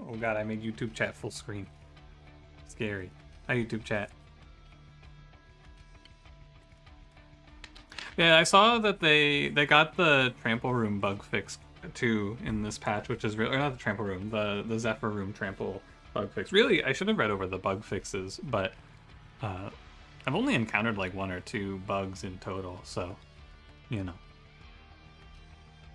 Oh god, I made YouTube chat full screen. Scary. Hi, YouTube chat. Yeah, I saw that they got the trample room bug fixed too in this patch, which is really, or not the trample room, the Zephyr room trample bug fix. Really, I should have read over the bug fixes, but I've only encountered like 1 or 2 bugs in total, so you know.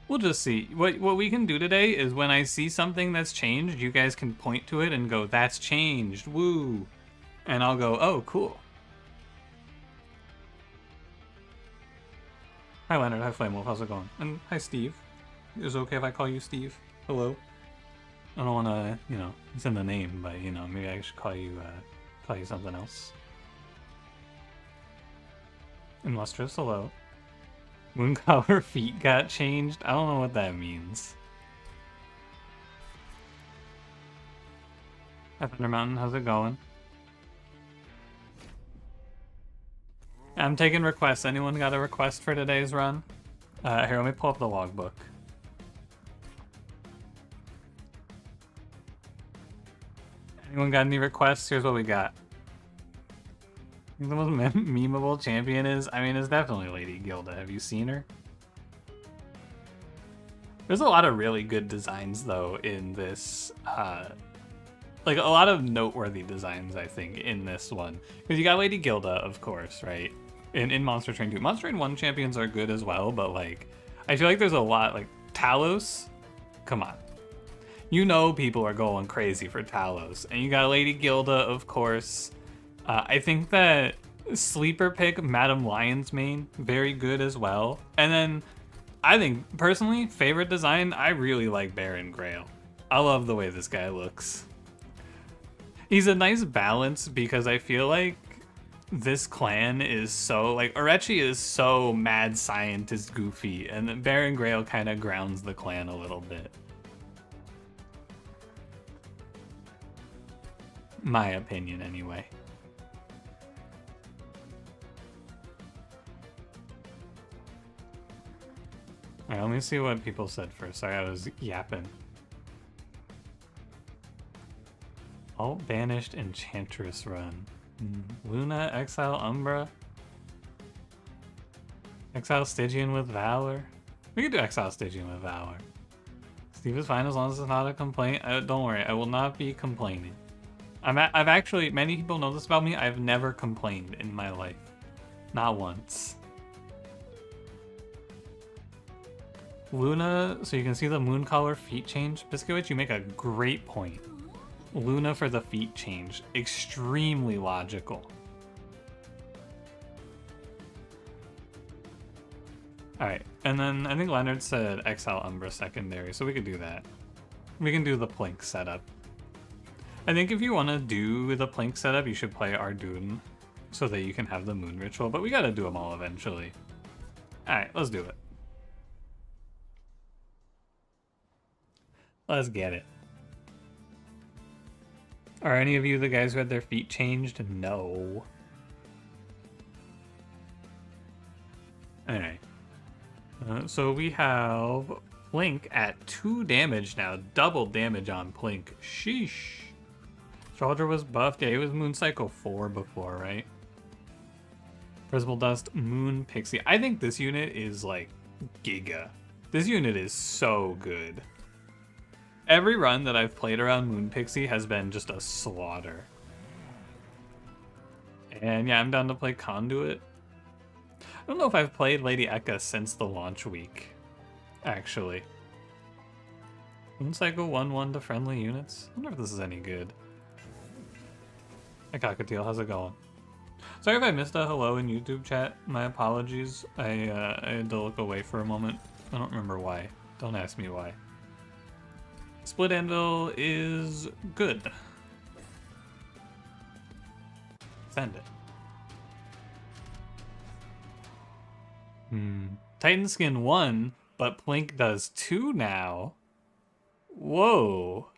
We'll just see. What we can do today is when I see something that's changed, you guys can point to it and go, "That's changed, woo," and I'll go, "Oh, cool." Hi Leonard, hi Flamewolf, how's it going? And hi Steve. Is it okay if I call you Steve? Hello. I don't want to, you know, it's in the name, but you know, maybe I should call you something else. Illustrious, hello. Mooncolor feet got changed. I don't know what that means. Hi Thunder Mountain, how's it going? I'm taking requests. Anyone got a request for today's run? Here, let me pull up the logbook. Anyone got any requests? Here's what we got. I think the most memeable champion is, I mean, it's definitely Lady Gilda. Have you seen her? There's a lot of really good designs, though, in this, like, a lot of noteworthy designs, I think, in this one. Because you got Lady Gilda, of course, right? In Monster Train 2. Monster Train 1 champions are good as well, but, like, I feel like there's a lot, like, Talos? Come on. You know people are going crazy for Talos. And you got Lady Gilda, of course. I think that sleeper pick Madam Lion's Mane, very good as well. And then, I think, personally, favorite design, I really like Baron Grail. I love the way this guy looks. He's a nice balance because I feel like this clan is so, like, Orechi is so mad scientist goofy, and then Baron Grail kind of grounds the clan a little bit. My opinion, anyway. Alright, let me see what people said first. Sorry, I was yapping. All banished Enchantress run. Luna, Exile, Umbra. Exile Stygian with Valor. We could do Exile Stygian with Valor. Steve is fine as long as it's not a complaint. Don't worry, I will not be complaining. I've actually, many people know this about me, I've never complained in my life. Not once. Luna, so you can see the Mooncolor feet change. Biscuit, you make a great point. Luna for the feet change. Extremely logical. Alright, and then I think Leonard said Exile Umbra secondary, so we could do that. We can do the Plink setup. I think if you want to do the Plink setup, you should play Ardoon so that you can have the Moon Ritual, but we gotta do them all eventually. Alright, let's do it. Let's get it. Are any of you the guys who had their feet changed? No. Alright. So we have Plink at 2 damage now. Double damage on Plink. Sheesh. Soldier was buffed. Yeah, he was Moon Cycle 4 before, right? Prismal Dust, Moon Pixie. I think this unit is like giga. This unit is so good. Every run that I've played around Moon Pixie has been just a slaughter. And yeah, I'm down to play Conduit. I don't know if I've played Lady Eka since the launch week, actually. Moon Cycle 1-1 to friendly units? I wonder if this is any good. Hi Cockatiel, how's it going? Sorry if I missed a hello in YouTube chat. My apologies. I had to look away for a moment. I don't remember why. Don't ask me why. Split Anvil is good. Send it. Titan Skin 1, but Plink does 2 now. Whoa.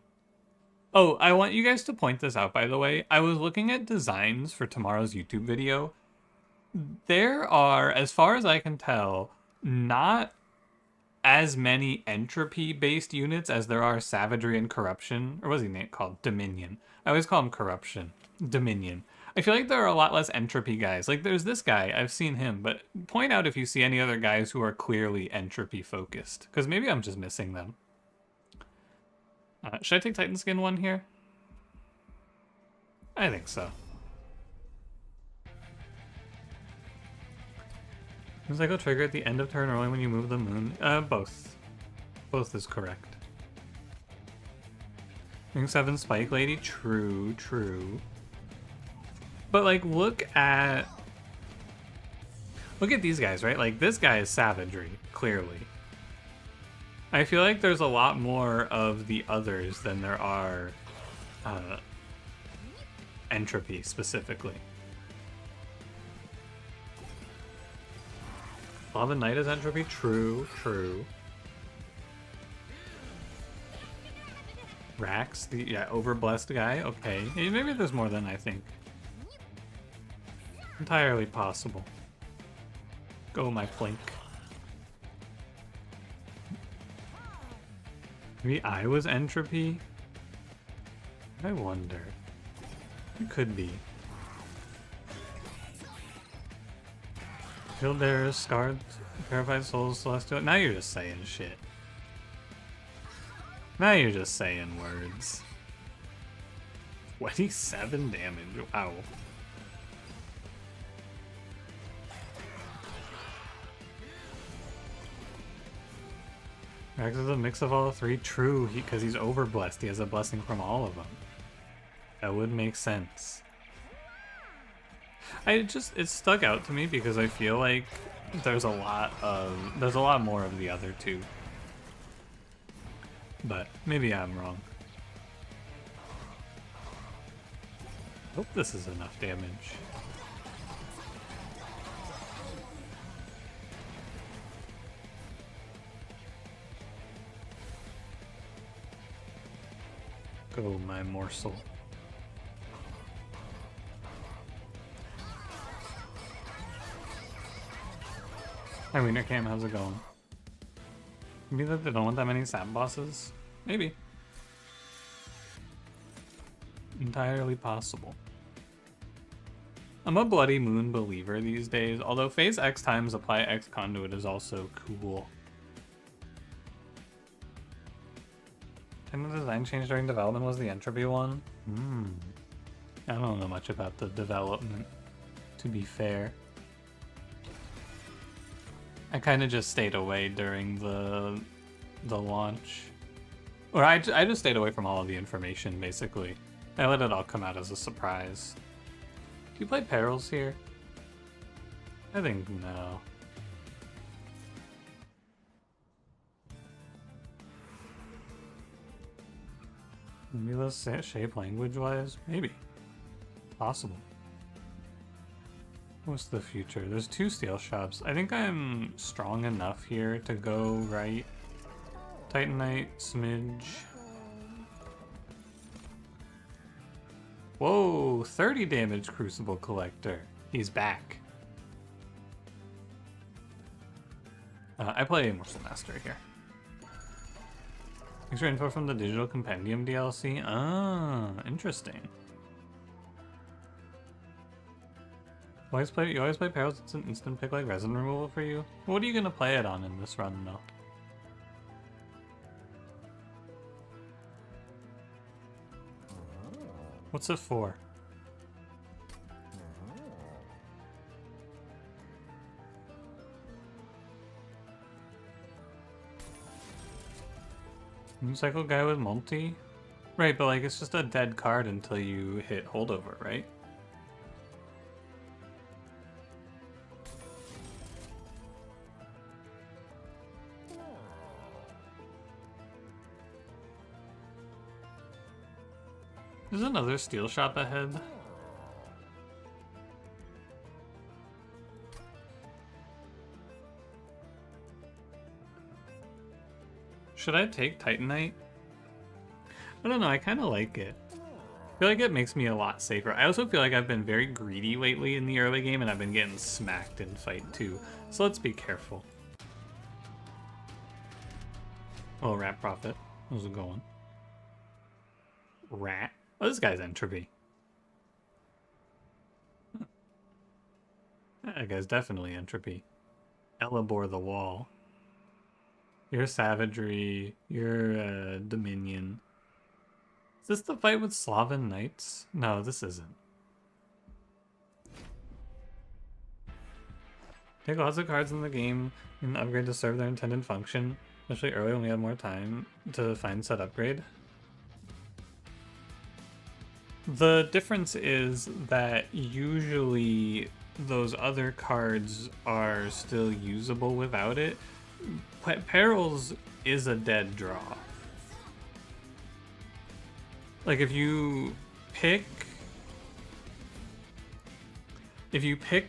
Oh, I want you guys to point this out, by the way. I was looking at designs for tomorrow's YouTube video. There are, as far as I can tell, not as many entropy-based units as there are savagery and corruption. Or what's he name called? Dominion. I always call him corruption. Dominion. I feel like there are a lot less entropy guys. Like there's this guy, I've seen him, but point out if you see any other guys who are clearly entropy focused. Because maybe I'm just missing them. Should I take Titan Skin 1 here? I think so. Does I go trigger at the end of turn or only when you move the moon? Both. Both is correct. Ring 7 Spike Lady? True, true. But like, look at these guys, right? Like, this guy is savagery, clearly. I feel like there's a lot more of the others than there are entropy, specifically. Lava Knight is entropy? True, true. Rax, the overblessed guy? Okay. Maybe there's more than I think. Entirely possible. Go my plink. Maybe I was entropy? I wonder. It could be. Killdares, Scarred, Purified Souls, Celestial. Now you're just saying shit. Now you're just saying words. 27 damage. Wow. Rex is a mix of all three. True, because he's overblessed. He has a blessing from all of them. That would make sense. It stuck out to me because I feel like there's a lot more of the other two. But maybe I'm wrong. Hope this is enough damage. Go, my morsel. Hi, Wiener Cam, how's it going? Maybe that they don't want that many sap bosses? Maybe. Entirely possible. I'm a Bloody Moon believer these days, although phase X times apply X conduit is also cool. And the design change during development was the entropy one? I don't know much about the development, to be fair. I kind of just stayed away during the launch. Or I just stayed away from all of the information, basically. I let it all come out as a surprise. Do you play Perils here? I think no. Maybe let's shape language-wise? Maybe. Possible. What's the future? There's 2 steel shops. I think I'm strong enough here to go right. Titanite, smidge. Whoa, 30 damage Crucible Collector. He's back. I play Morsel Master here. Thanks for info from the Digital Compendium DLC. Ah, interesting. You always play Perils, it's an instant pick like resin removal for you? What are you gonna play it on in this run though? What's it for? Mooncycle guy with multi? Right, but like it's just a dead card until you hit holdover, right? There's another steel shop ahead. Should I take Titanite? I don't know, I kind of like it. I feel like it makes me a lot safer. I also feel like I've been very greedy lately in the early game and I've been getting smacked in fight too. So let's be careful. Oh, Rat Prophet. How's it going? Rat. Oh, this guy's entropy. That guy's definitely entropy. Elabor the Wall. You're savagery. You're dominion. Is this the fight with Slaven Knights? No, this isn't. Take lots of cards in the game and upgrade to serve their intended function, especially early when we have more time to find said upgrade. The difference is that usually those other cards are still usable without it. Perils is a dead draw. Like if you pick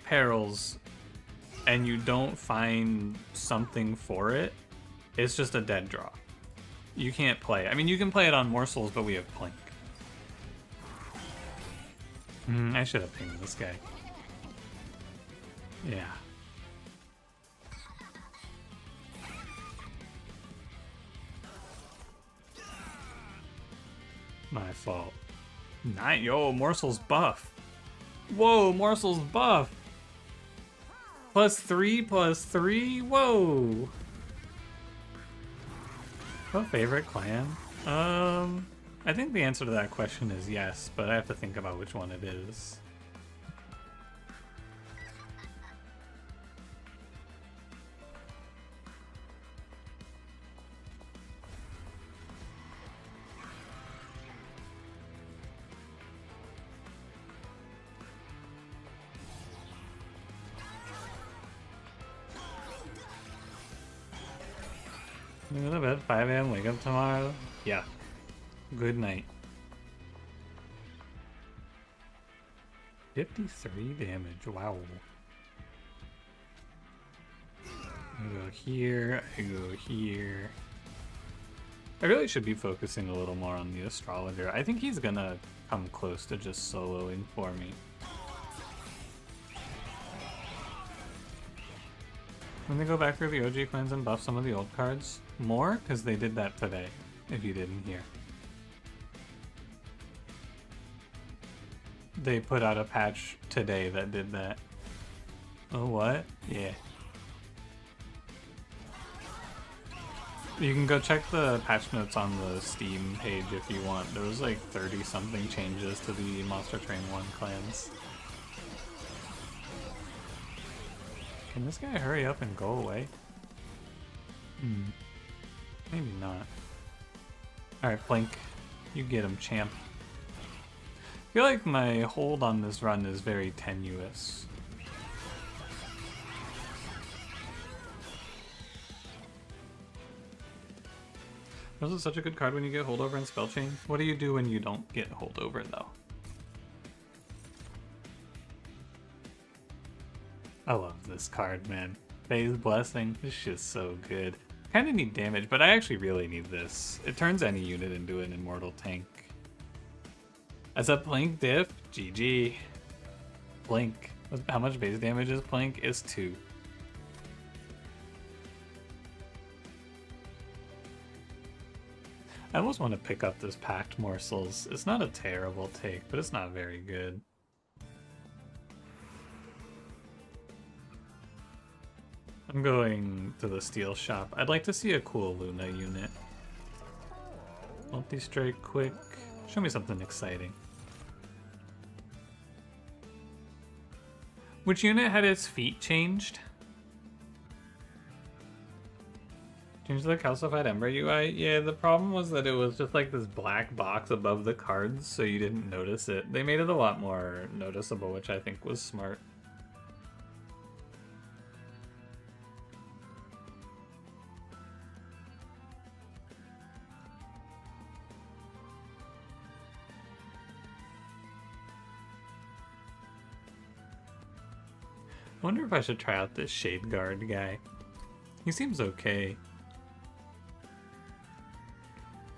Perils and you don't find something for it, it's just a dead draw. You can't play. I mean, you can play it on Morsels, but we have Plink. I should have pinged this guy. Yeah. My fault. Yo, Morsel's buff. Whoa, Morsel's buff. +3/+3. Whoa. What favorite clan? I think the answer to that question is yes, but I have to think about which one it is. You go to bed 5 a.m. wake up tomorrow? Yeah. Good night. 53 damage. Wow. I go here. I go here. I really should be focusing a little more on the astrologer. I think he's gonna come close to just soloing for me. When they go back through the OG clans and buff some of the old cards? More? Because they did that today, if you didn't hear. They put out a patch today that did that. Oh, what? Yeah. You can go check the patch notes on the Steam page if you want. There was like 30-something changes to the Monster Train 1 clans. Can this guy hurry up and go away? Maybe not. Alright, Plink. You get him, champ. I feel like my hold on this run is very tenuous. Was it such a good card when you get holdover and spell chain? What do you do when you don't get holdover though? I love this card, man. Phase Blessing. This shit's so good. Kinda need damage, but I actually really need this. It turns any unit into an immortal tank. As a Plink diff, GG. Plink. How much base damage is Plink? Is 2. I almost want to pick up this Packed Morsels. It's not a terrible take, but it's not very good. I'm going to the steel shop. I'd like to see a cool Luna unit. Multi-strike quick. Show me something exciting. Which unit had its feet changed? Change the calcified ember UI? Yeah, the problem was that it was just like this black box above the cards, so you didn't notice it. They made it a lot more noticeable, which I think was smart. I wonder if I should try out this Shade Guard guy. He seems okay.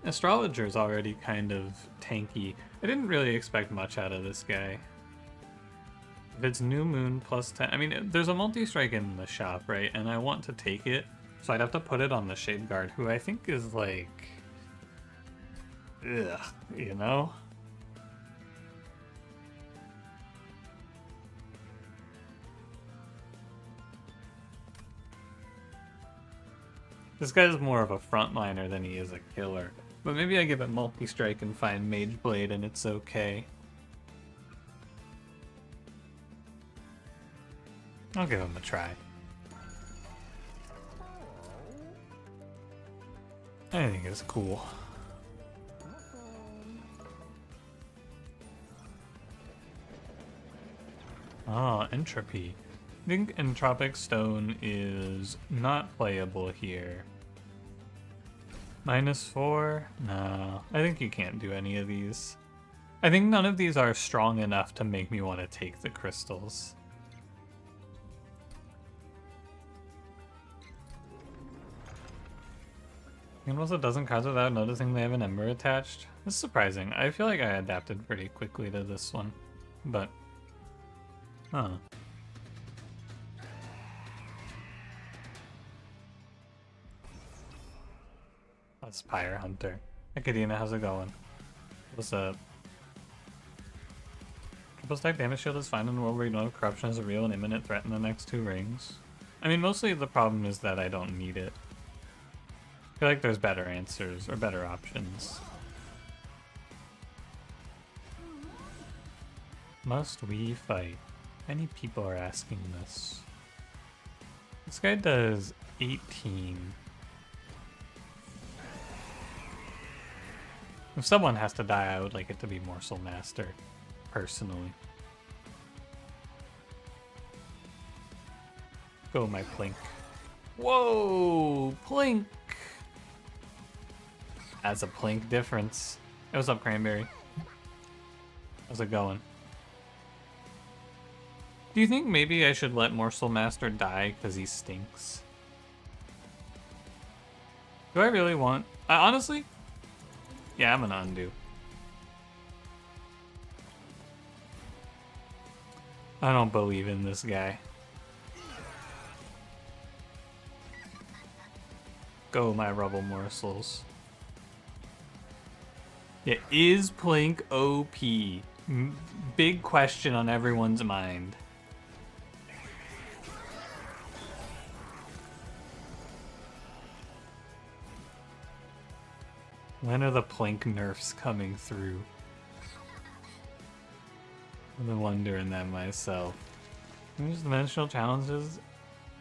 Astrologer's already kind of tanky. I didn't really expect much out of this guy. If it's New Moon plus 10... I mean, there's a multi-strike in the shop, right? And I want to take it. So I'd have to put it on the Shade Guard, who I think is like... ugh, you know? This guy's more of a frontliner than he is a killer. But maybe I give it multi-strike and find Mage Blade and it's okay. I'll give him a try. I think it's cool. Ah, Entropy. I think Entropic Stone is not playable here. -4? No, I think you can't do any of these. I think none of these are strong enough to make me want to take the crystals. And also doesn't cards without noticing they have an ember attached. This is surprising. I feel like I adapted pretty quickly to this one, but huh. Spire Hunter. Academia, how's it going? What's up? Triple stack damage shield is fine in a world where you don't have corruption as a real and imminent threat in the next 2 rings. I mean, mostly the problem is that I don't need it. I feel like there's better answers or better options. Must we fight? Many people are asking this. This guy does 18. If someone has to die, I would like it to be Morsel Master, personally. Go, my Plink. Whoa! Plink! That's a Plink difference. Hey, what's up, Cranberry? How's it going? Do you think maybe I should let Morsel Master die because he stinks? Do I really want... honestly? Yeah, I'm gonna undo. I don't believe in this guy. Go, my rubble morsels. Yeah, is Plink OP? Big question on everyone's mind. When are the Plink nerfs coming through? I've been wondering that myself. There's dimensional challenges.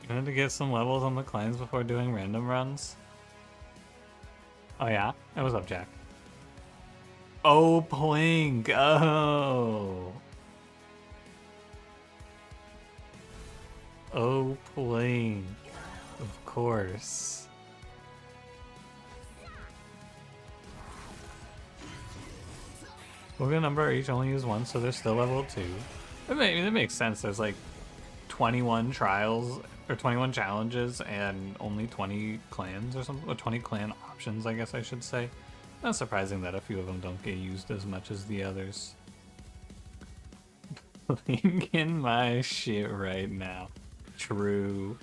You wanted to get some levels on the clans before doing random runs? Oh yeah? Hey, what's up, Jack? Oh, Plink! Oh! Oh, Plink. Of course. We're gonna number each only use one, so they're still level 2. It makes sense. There's like 21 trials, or 21 challenges, and only 20 clans or something, or 20 clan options, I guess I should say. Not surprising that a few of them don't get used as much as the others. Thinking my shit right now. True.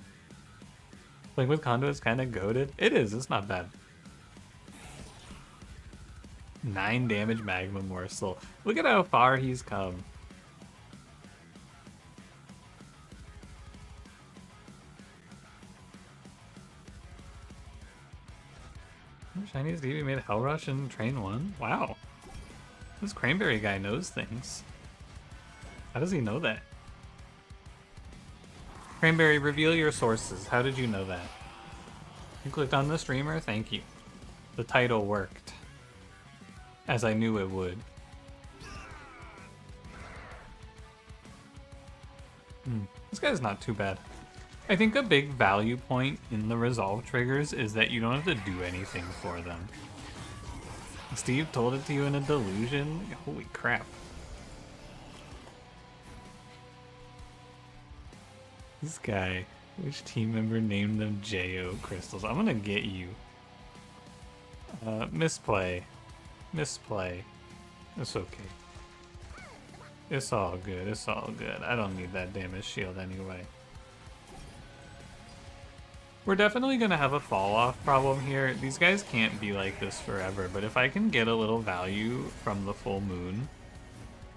Like with Conduit's kind of goated. It is, it's not bad. 9 damage Magma Morsel. Look at how far he's come. Chinese DB made Hell Rush in Train 1? Wow. This Cranberry guy knows things. How does he know that? Cranberry, reveal your sources. How did you know that? You clicked on the streamer? Thank you. The title worked. As I knew it would. This guy's not too bad. I think a big value point in the resolve triggers is that you don't have to do anything for them. Steve told it to you in a delusion? Holy crap. This guy, which team member named them J.O. Crystals? I'm gonna get you. Misplay. Misplay. It's okay. It's all good. It's all good. I don't need that damage shield anyway. We're definitely gonna have a fall off problem here. These guys can't be like this forever, but if I can get a little value from the full moon,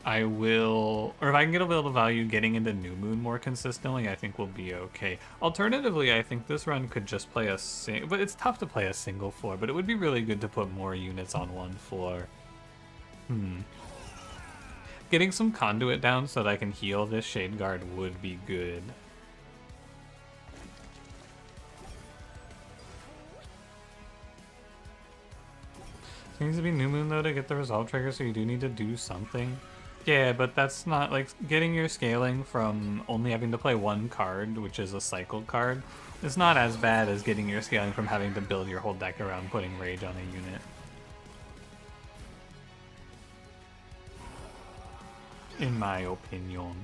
I will, or if I can get a little value getting into new moon more consistently, I think we'll be okay. Alternatively, I think this run could just play but it's tough to play a single floor, but it would be really good to put more units on one floor. Getting some conduit down so that I can heal this Shade Guard would be good. It needs to be new moon though to get the resolve trigger, so you do need to do something. Yeah, but that's not like getting your scaling from only having to play one card, which is a cycle card. It's not as bad as getting your scaling from having to build your whole deck around putting rage on a unit. In my opinion.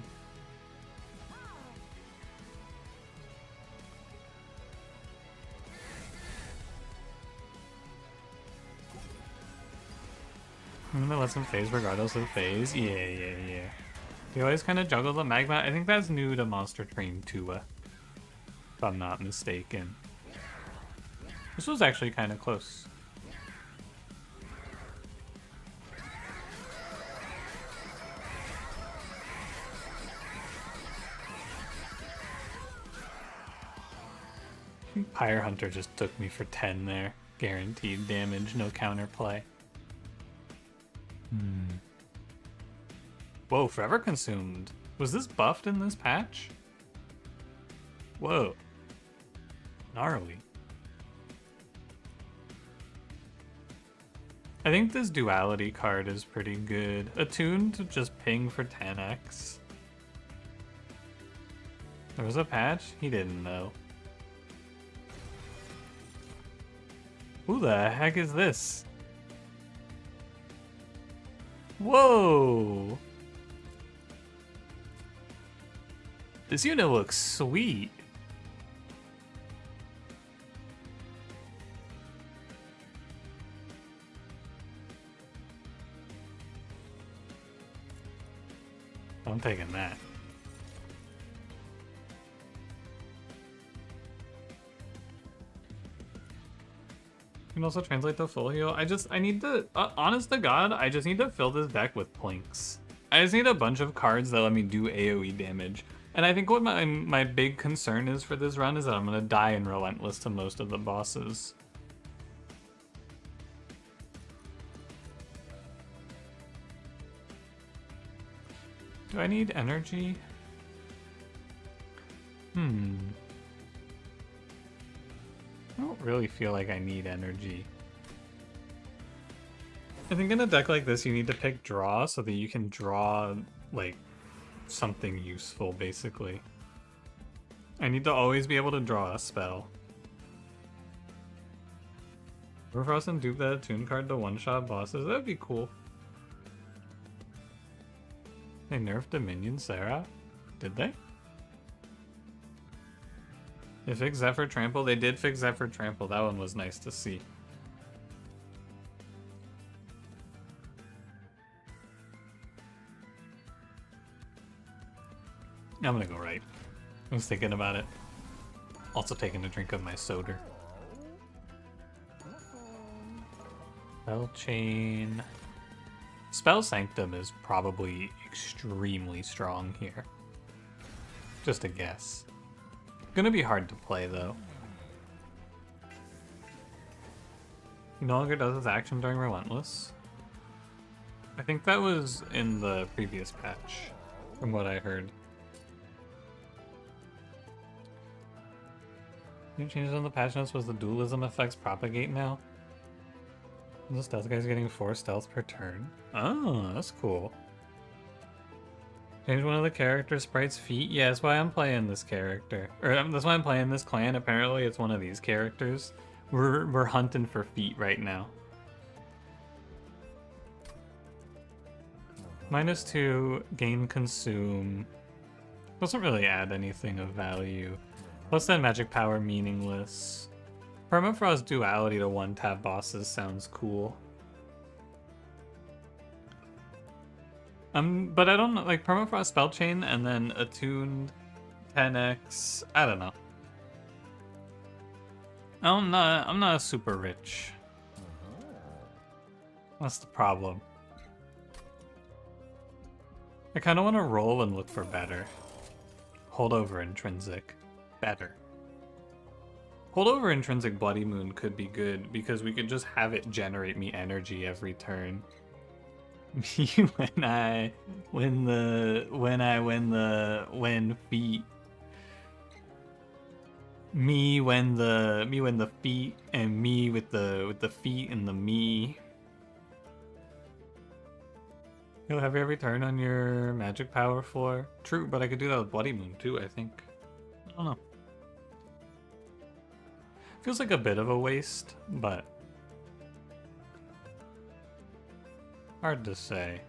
I'm gonna let him phase regardless of phase. Yeah. You always kind of juggle the magma. I think that's new to Monster Train 2, if I'm not mistaken. This was actually kind of close. Pyre Hunter just took me for 10 there. Guaranteed damage, no counterplay. Whoa, Forever Consumed. Was this buffed in this patch? Whoa. Gnarly. I think this duality card is pretty good. Attuned to just ping for 10x. There was a patch? He didn't know. Who the heck is this? Whoa! This unit looks sweet. I'm taking that. You can also translate the full heal. I need to, honest to God, I just need to fill this deck with plinks. I just need a bunch of cards that let me do AoE damage. And I think what my big concern is for this run is that I'm gonna die in Relentless to most of the bosses. Do I need energy? I don't really feel like I need energy. I think in a deck like this, you need to pick draw so that you can draw, like, something useful, basically. I need to always be able to draw a spell. Permafrost and dupe that attune card to one-shot bosses. That'd be cool. They nerfed Dominion Seraph? Did they? They fixed Zephyr Trample? They did fix Zephyr Trample. That one was nice to see. I'm gonna go right. I was thinking about it. Also taking a drink of my soda. Spell Chain. Spell Sanctum is probably extremely strong here. Just a guess. Gonna be hard to play though. He no longer does his action during Relentless. I think that was in the previous patch, from what I heard. New changes on the patch notes was the dualism effects propagate now. This stealth guy's getting 4 stealth per turn. Oh, that's cool. Change one of the character sprite's feet. Yeah, that's why I'm playing this character. Or that's why I'm playing this clan. Apparently it's one of these characters. We're hunting for feet right now. -2, gain consume. Doesn't really add anything of value. Plus then magic power meaningless. Permafrost duality to one-tap bosses sounds cool. But I don't know, like Permafrost Spell Chain and then attuned 10x. I don't know. I'm not super rich. That's the problem. I kind of want to roll and look for better. Holdover intrinsic. Better. Holdover intrinsic Bloody Moon could be good because we could just have it generate me energy every turn. Me when feet. Me when the feet, and me with the feet and the me. You'll have every turn on your magic power floor. True, but I could do that with Bloody Moon too, I think. I don't know. Feels like a bit of a waste, but hard to say.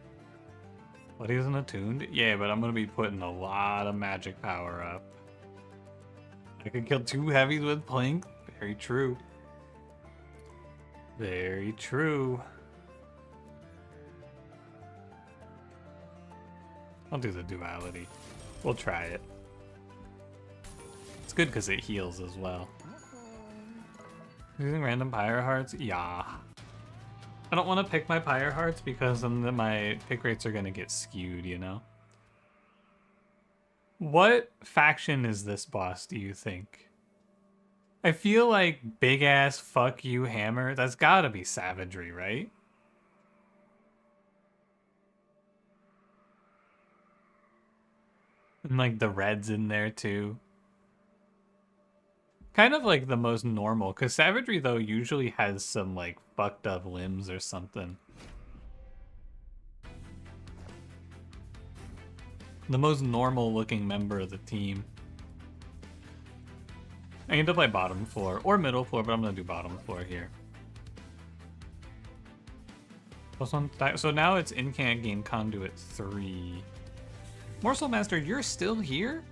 Bloody isn't attuned? Yeah, but I'm gonna be putting a lot of magic power up. I could kill 2 heavies with Plink. Very true. Very true. I'll do the duality. We'll try it. It's good because it heals as well. Using random Pyre Hearts? Yeah. I don't want to pick my Pyre Hearts because then my pick rates are going to get skewed, you know? What faction is this boss, do you think? I feel like big ass fuck you hammer. That's gotta be savagery, right? And like the red's in there too. Kind of like the most normal, because savagery though usually has some like fucked up limbs or something. The most normal looking member of the team. I need to play bottom floor or middle floor, but I'm gonna do bottom floor here. So now it's incant gain conduit 3. Morsel Master, you're still here?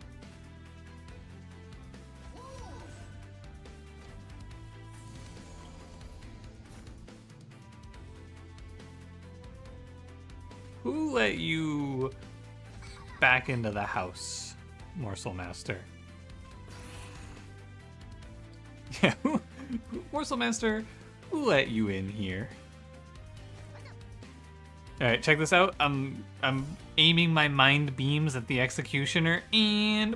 Who let you back into the house, Morsel Master? Yeah, Morsel Master, who let you in here? All right, check this out. I'm aiming my mind beams at the executioner, and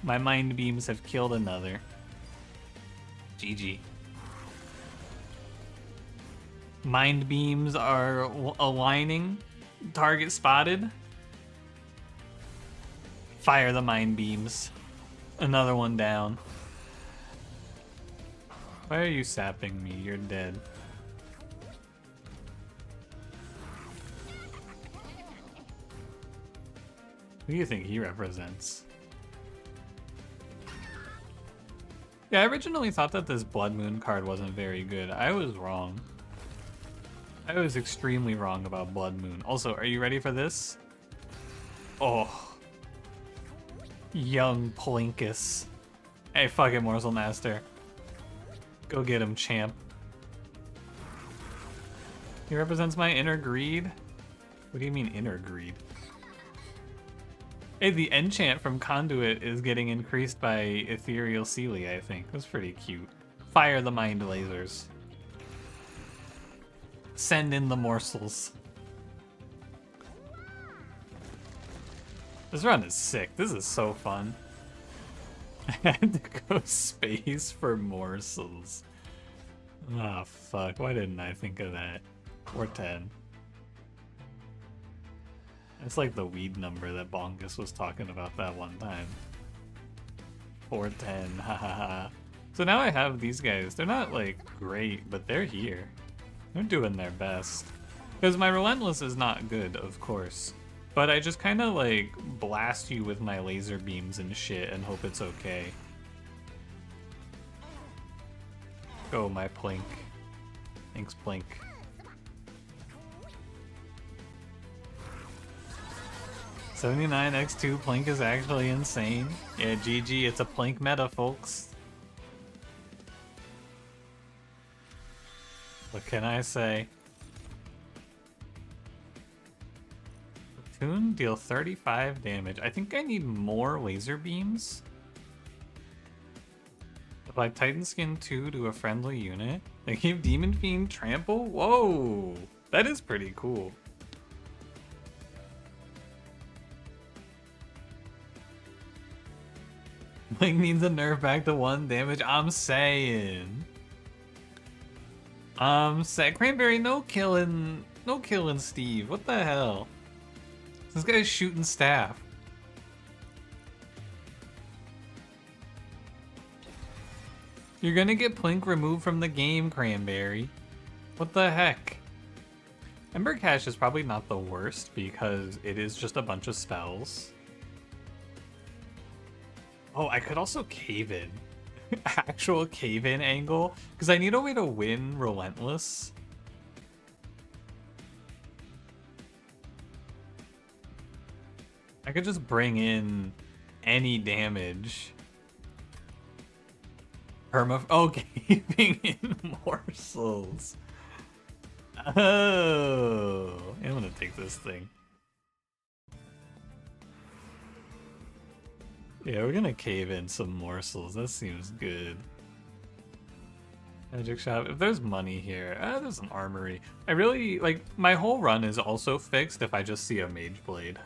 my mind beams have killed another. GG. Mind beams are aligning. Target spotted. Fire the mind beams. Another one down. Why are you sapping me? You're dead. Who do you think he represents? Yeah, I originally thought that this Blood Moon card wasn't very good. I was wrong. I was extremely wrong about Blood Moon. Also, are you ready for this? Oh. Young Plinkus. Hey, fuck it, Morsel Master. Go get him, champ. He represents my inner greed? What do you mean, inner greed? Hey, the enchant from Conduit is getting increased by Ethereal Sealy, I think. That's pretty cute. Fire the mind lasers. Send in the morsels. This run is sick. This is so fun. I had to go space for morsels. Ah, oh, fuck. Why didn't I think of that? 410. It's like the weed number that Bongus was talking about that one time. 410, hahaha. So now I have these guys. They're not, like, great, but they're here. They're doing their best. Because my Relentless is not good, of course. But I just kind of, like, blast you with my laser beams and shit and hope it's okay. Go, my Plink. Thanks, Plink. $79x2 Plink is actually insane. Yeah, GG, it's a Plink meta, folks. What can I say? Platoon, deal 35 damage. I think I need more laser beams. The Apply Titan Skin 2 to a friendly unit. They give Demon Fiend Trample? Whoa! That is pretty cool. Link needs a nerf back to 1 damage. I'm saying. Cranberry, no killing Steve. What the hell? This guy's shooting staff. You're gonna get Plink removed from the game, Cranberry. What the heck? Ember Cache is probably not the worst because it is just a bunch of spells. Oh, I could also cave in. Actual cave in angle. Because I need a way to win Relentless. I could just bring in any damage. Oh, caving in morsels. Oh, I'm gonna take this thing. Yeah, we're gonna cave in some morsels. That seems good. Magic shop. If there's money here, there's an armory. I really like my whole run is also fixed if I just see a mage blade.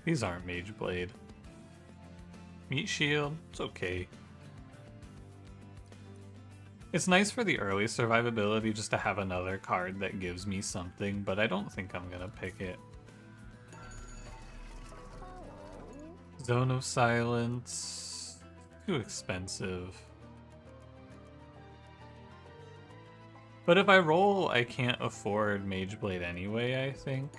These aren't mage blade. Meat shield. It's okay. It's nice for the early survivability just to have another card that gives me something, but I don't think I'm gonna pick it. Zone of Silence. Too expensive. But if I roll, I can't afford Mage Blade anyway, I think.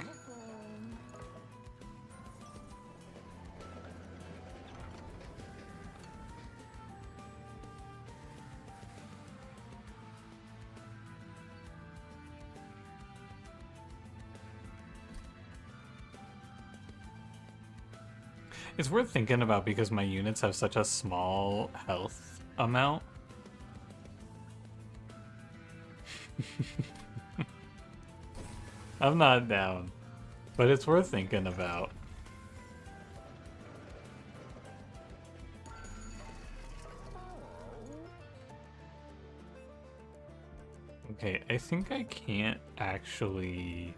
It's worth thinking about because my units have such a small health amount. I'm not down, but it's worth thinking about. Okay, I think I can't actually...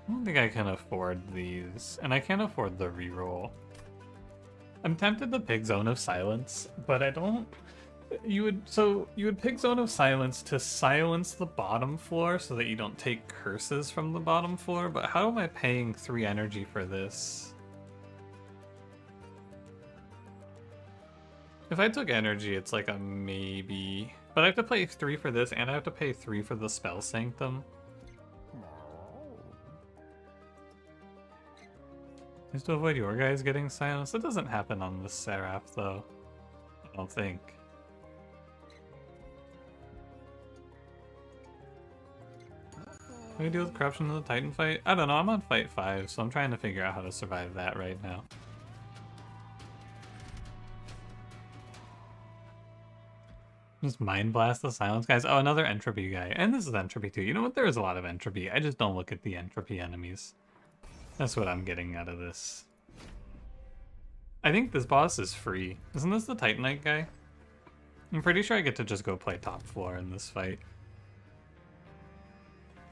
I don't think I can afford these, and I can't afford the reroll. I'm tempted to pick Zone of Silence, but I don't... You would pick Zone of Silence to silence the bottom floor so that you don't take curses from the bottom floor, but how am I paying 3 energy for this? If I took energy, it's like a maybe. But I have to pay 3 for this, and I have to pay 3 for the Spell Sanctum. Just to avoid your guys getting silenced. That doesn't happen on the Seraph, though. I don't think. What do we do with corruption in the Titan fight? I don't know, I'm on fight 5, so I'm trying to figure out how to survive that right now. Just Mind Blast the Silence guys. Oh, another Entropy guy. And this is Entropy too. You know what? There is a lot of Entropy. I just don't look at the Entropy enemies. That's what I'm getting out of this. I think this boss is free. Isn't this the Titanite guy? I'm pretty sure I get to just go play top floor in this fight.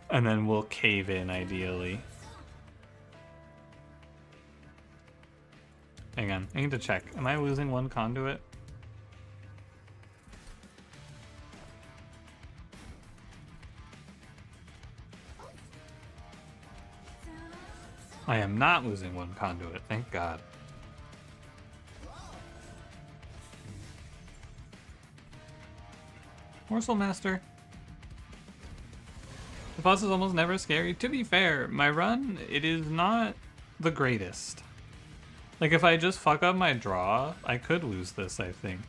And then we'll cave in, ideally. Hang on, I need to check. Am I losing 1 conduit? I am not losing 1 conduit, thank God. Morsel Master. The boss is almost never scary. To be fair, my run, it is not the greatest. Like, if I just fuck up my draw, I could lose this, I think.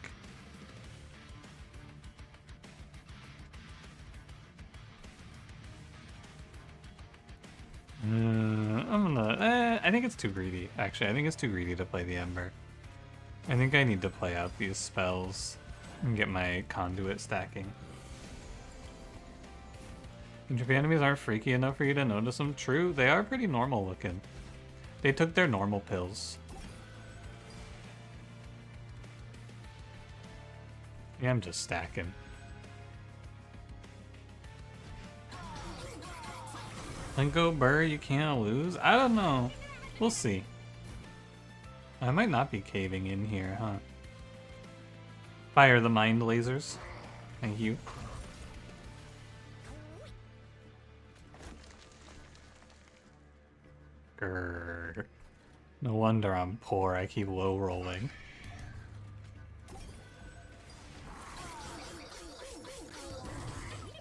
I think it's too greedy, actually. I think it's too greedy to play the Ember. I think I need to play out these spells and get my conduit stacking. Entropy enemies aren't freaky enough for you to notice them. True, they are pretty normal looking. They took their normal pills. Yeah, I'm just stacking. Then go Burr, you can't lose? I don't know. We'll see. I might not be caving in here, huh? Fire the mind lasers. Thank you. Grrr. No wonder I'm poor, I keep low rolling.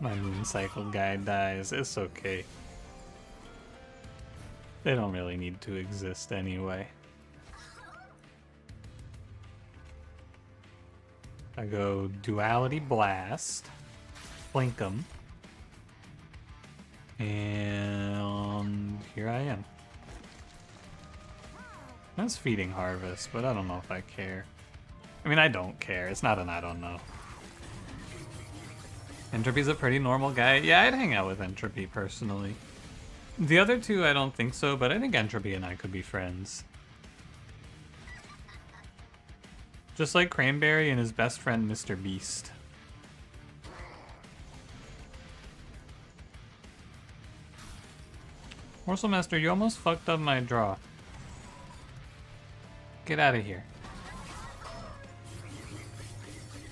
My moon cycle guy dies, it's okay. They don't really need to exist anyway. I go Duality Blast, flank them, and here I am. That's Feeding Harvest, but I don't know if I care. I mean, I don't care. It's not an I don't know. Entropy's a pretty normal guy. Yeah, I'd hang out with Entropy personally. The other two, I don't think so, but I think Entropy and I could be friends. Just like Cranberry and his best friend, Mr. Beast. Morsel Master, you almost fucked up my draw. Get out of here.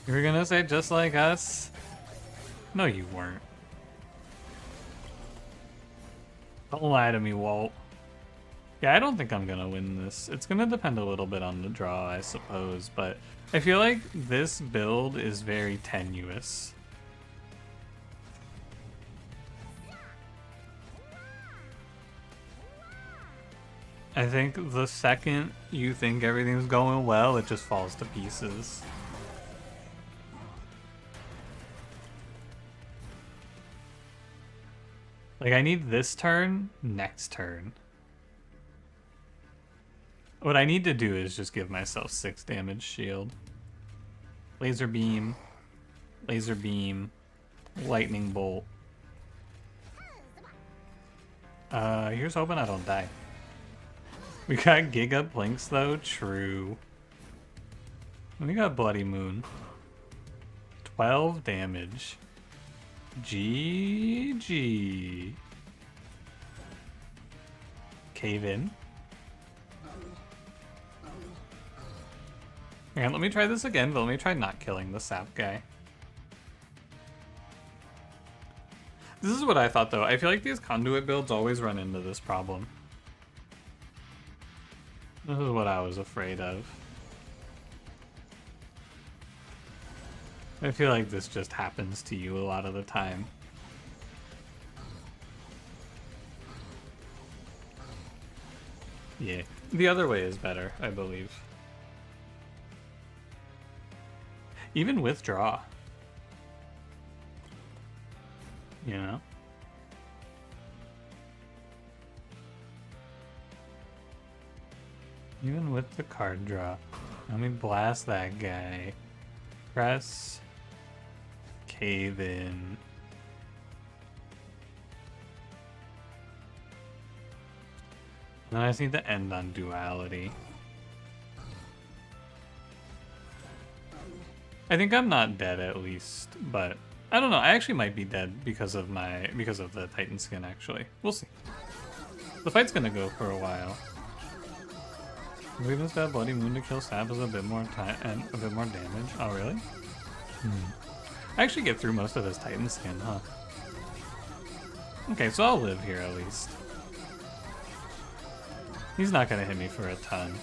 You were gonna say just like us? No, you weren't. Don't lie to me, Walt. Yeah, I don't think I'm gonna win this. It's gonna depend a little bit on the draw, I suppose, but I feel like this build is very tenuous. I think the second you think everything's going well, it just falls to pieces. Like, I need this turn, next turn. What I need to do is just give myself 6 damage shield. Laser beam, lightning bolt. Here's hoping I don't die. We got Giga Blinks though, true. We got Bloody Moon. 12 damage. GG. Cave in. And let me try this again, but let me try not killing the sap guy. This is what I thought though. I feel like these conduit builds always run into this problem. This is what I was afraid of. I feel like this just happens to you a lot of the time. Yeah, the other way is better, I believe. Even with draw. You know? Even with the card draw. Let me blast that guy. Press. Cave in. And I just need to end on duality. I think I'm not dead at least, but I don't know. I actually might be dead because of the Titan skin actually. We'll see. The fight's gonna go for a while. Maybe that Bloody Moon to kill Sab is a bit more time and a bit more damage. Oh really? I actually get through most of his Titan skin, huh? Okay, so I'll live here at least. He's not gonna hit me for a ton.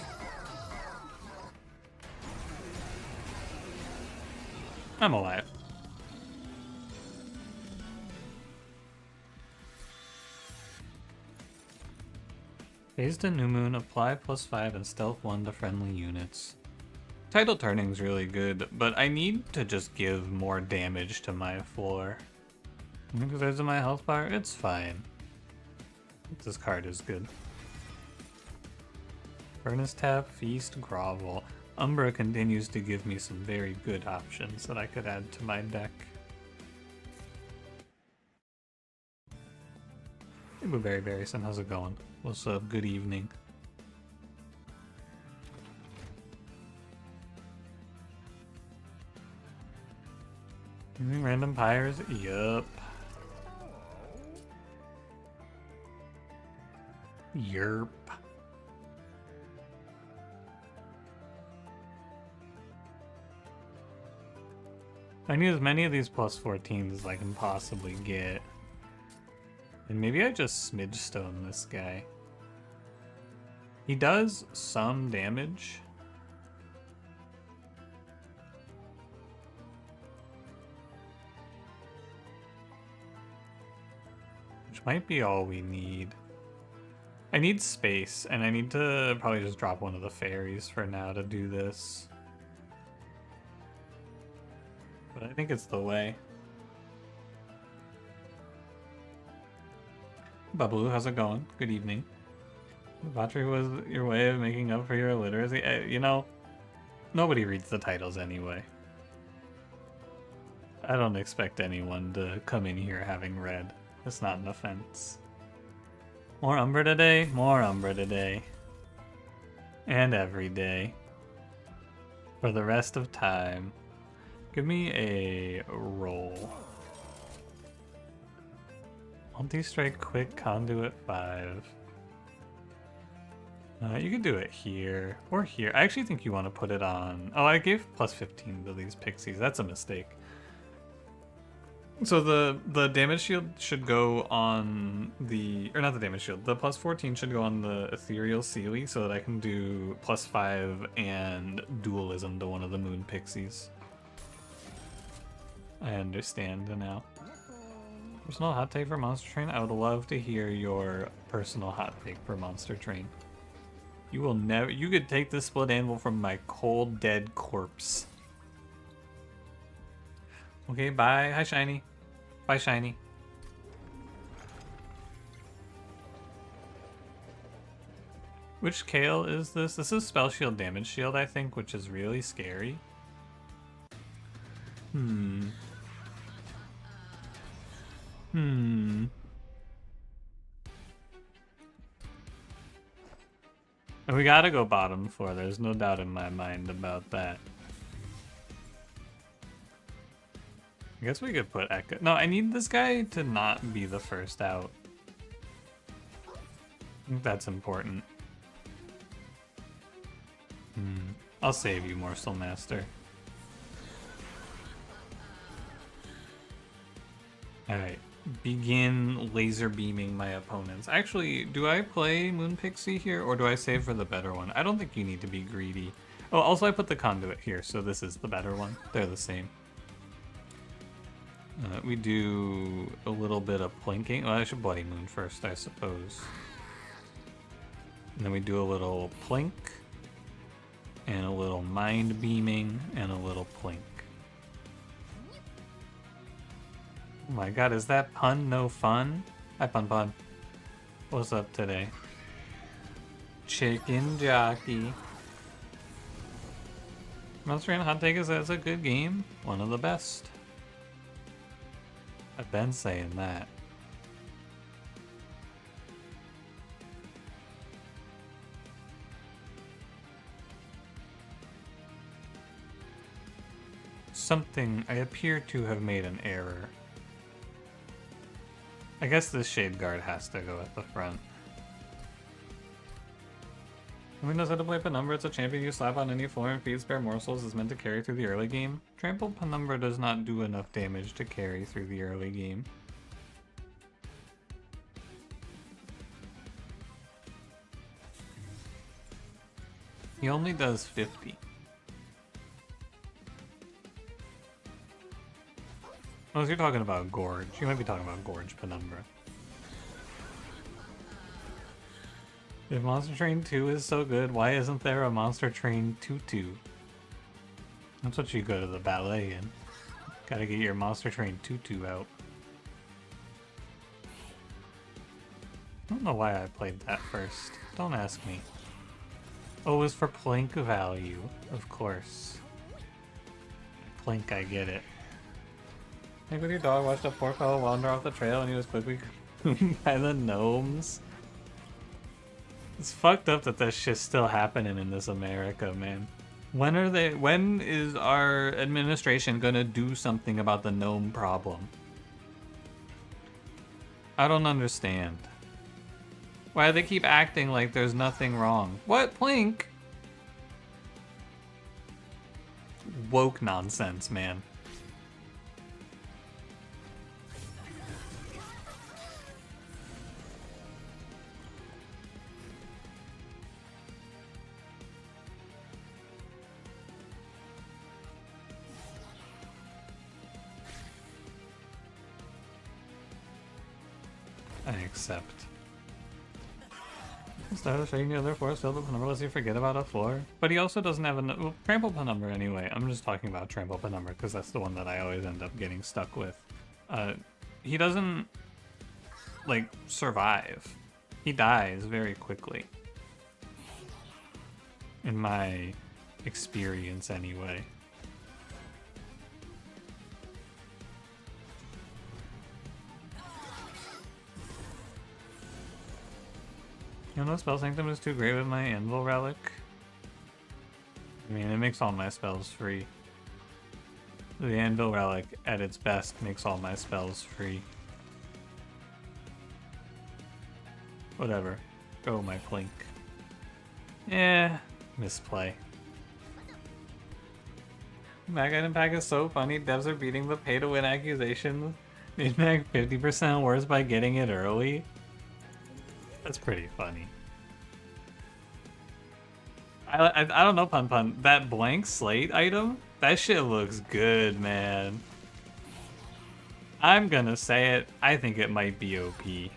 I'm alive. Phase to New Moon, apply +5 and stealth 1 to friendly units. Tidal Turning's really good, but I need to just give more damage to my floor. Because of my health bar, it's fine. This card is good. Furnace Tap, Feast, Grovel. Umbra continues to give me some very good options that I could add to my deck. Hey Blueberry Berryson, how's it going? What's up? Good evening. Random pyres? Yup. Yerp. I need as many of these plus 14s as I can possibly get. And maybe I just smidge stone this guy. He does some damage. Which might be all we need. I need space, and I need to probably just drop one of the fairies for now to do this. But I think it's the way. Babu, how's it going? Good evening. Vatri was your way of making up for your illiteracy. You know, nobody reads the titles anyway. I don't expect anyone to come in here having read. It's not an offense. More Umbra today? More Umbra today. And every day. For the rest of time. Give me a roll. Multi-strike quick conduit 5. You could do it here or here. I actually think you want to put it on... Oh, I gave plus 15 to these pixies. That's a mistake. So the damage shield should go on the... Or not the damage shield. The plus 14 should go on the ethereal Seelie so that I can do plus 5 and dualism to one of the moon pixies. I understand now. Personal hot take for Monster Train? I would love to hear your personal hot take for Monster Train. You will never... You could take this split anvil from my cold, dead corpse. Okay, bye. Hi, Shiny. Bye, Shiny. Which Kale is this? This is Spell Shield Damage Shield, I think, which is really scary. And we gotta go bottom 4. There's no doubt in my mind about that. I guess we could put Echo. No, I need this guy to not be the first out. I think that's important. I'll save you, Morsel Master. Alright. Begin laser beaming my opponents. Actually, do I play Moon Pixie here, or do I save for the better one? I don't think you need to be greedy. Oh, also I put the conduit here, so this is the better one. They're the same. We do a little bit of plinking. Well, I should Bloody Moon first, I suppose. And then we do a little plink, and a little mind beaming, and a little plink. Oh my god, is that pun no fun? Hi, Pun. What's up today? Chicken Jockey. Monster Hunter Hot Take is that's a good game. One of the best. I've been saying that. Something, I appear to have made an error. I guess this Shade Guard has to go at the front. Who knows how to play Penumbra? It's a champion you slap on any floor and feed spare morsels is meant to carry through the early game. Trampled Penumbra does not do enough damage to carry through the early game. He only does 50. Unless you're talking about Gorge. You might be talking about Gorge Penumbra. If Monster Train 2 is so good, why isn't there a Monster Train 2-2? That's what you go to the ballet in. Gotta get your Monster Train 2-2 out. I don't know why I played that first. Don't ask me. Oh, it was for Plink value. Of course. Plink, I get it. Think with your dog watched a poor fellow wander off the trail and he was quickly consumed by the gnomes. It's fucked up that this shit's still happening in this America, man. When is our administration gonna do something about the gnome problem? I don't understand. Why do they keep acting like there's nothing wrong? What, Plink? Woke nonsense, man. I accept. Instead of showing the other force field with penumbra lets you forget about a floor. But he also doesn't have a well, trample penumbra anyway. I'm just talking about trample penumbra because that's the one that I always end up getting stuck with. He doesn't like survive. He dies very quickly. In my experience anyway. You know, Spell Sanctum is too great with my Anvil Relic. I mean, it makes all my spells free. The Anvil Relic, at its best, makes all my spells free. Whatever. Go, my Plink. Eh, misplay. Mag item pack is so funny. Devs are beating the pay-to-win accusations. Made Mag 50% worse by getting it early. That's pretty funny. I don't know, Pun Pun. That blank slate item? That shit looks good, man. I'm gonna say it. I think it might be OP.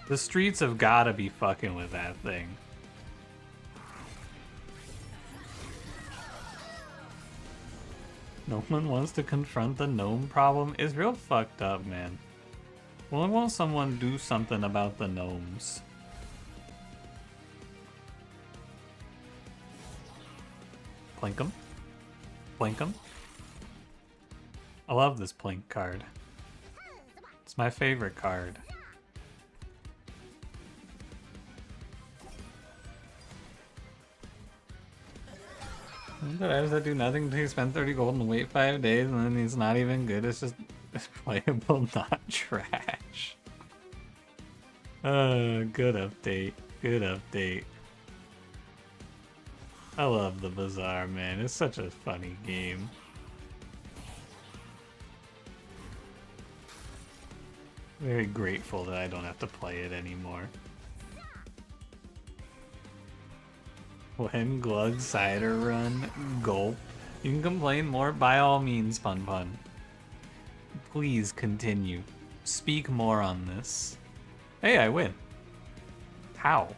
The streets have gotta be fucking with that thing. No one wants to confront the gnome problem. It's real fucked up, man. Why won't someone do something about the gnomes? Plink 'em. Plink 'em. I love this Plink card. It's my favorite card. But items that do nothing until you spend 30 gold and wait 5 days, and then it's not even good. It's just it's playable, not trash. Good update. Good update. I love the Bazaar, man. It's such a funny game. Very grateful that I don't have to play it anymore. When Glug Cider Run, gulp. You can complain more by all means, Pun Pun. Please continue. Speak more on this. Hey, I win. How?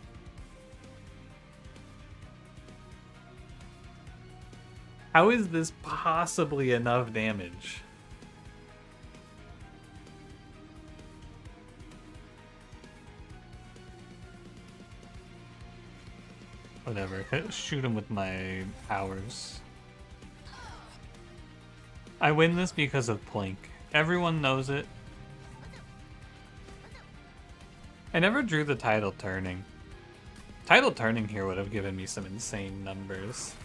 How is this possibly enough damage? Whatever. Shoot him with my powers. I win this because of Plink. Everyone knows it. I never drew the tidal turning. Tidal turning here would have given me some insane numbers.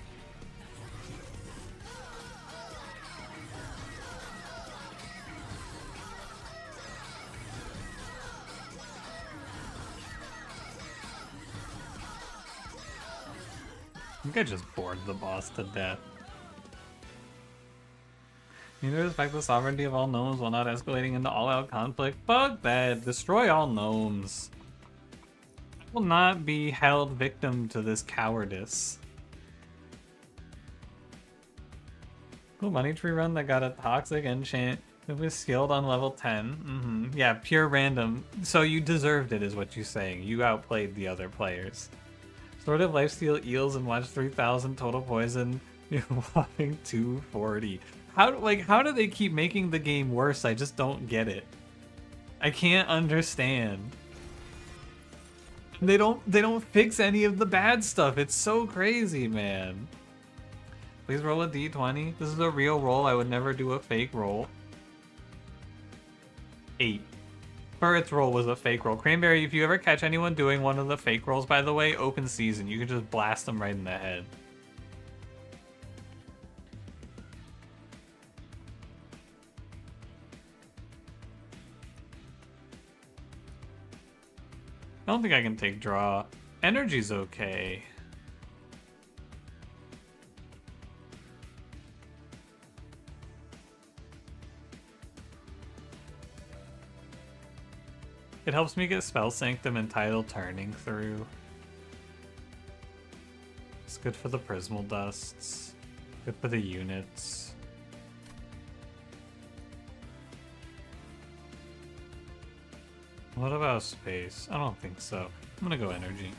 I think I just bored the boss to death. Neither respect the sovereignty of all gnomes while not escalating into all-out conflict. Fuck that! Destroy all gnomes. I will not be held victim to this cowardice. Cool money tree run that got a toxic enchant. It was skilled on level 10. Yeah, pure random. So you deserved it is what you're saying. You outplayed the other players. Sort of lifesteal eels and watch 3,000 total poison. You're whopping 240. How do they keep making the game worse? I just don't get it. I can't understand. They don't fix any of the bad stuff. It's so crazy, man. Please roll a d20. This is a real roll. I would never do a fake roll. 8. Burret's roll was a fake roll. Cranberry, if you ever catch anyone doing one of the fake rolls, by the way, open season. You can just blast them right in the head. I don't think I can take draw. Energy's okay. It helps me get Spell Sanctum and Tidal Turning through. It's good for the Prismal Dusts. Good for the units. What about space? I don't think so. I'm gonna go energy.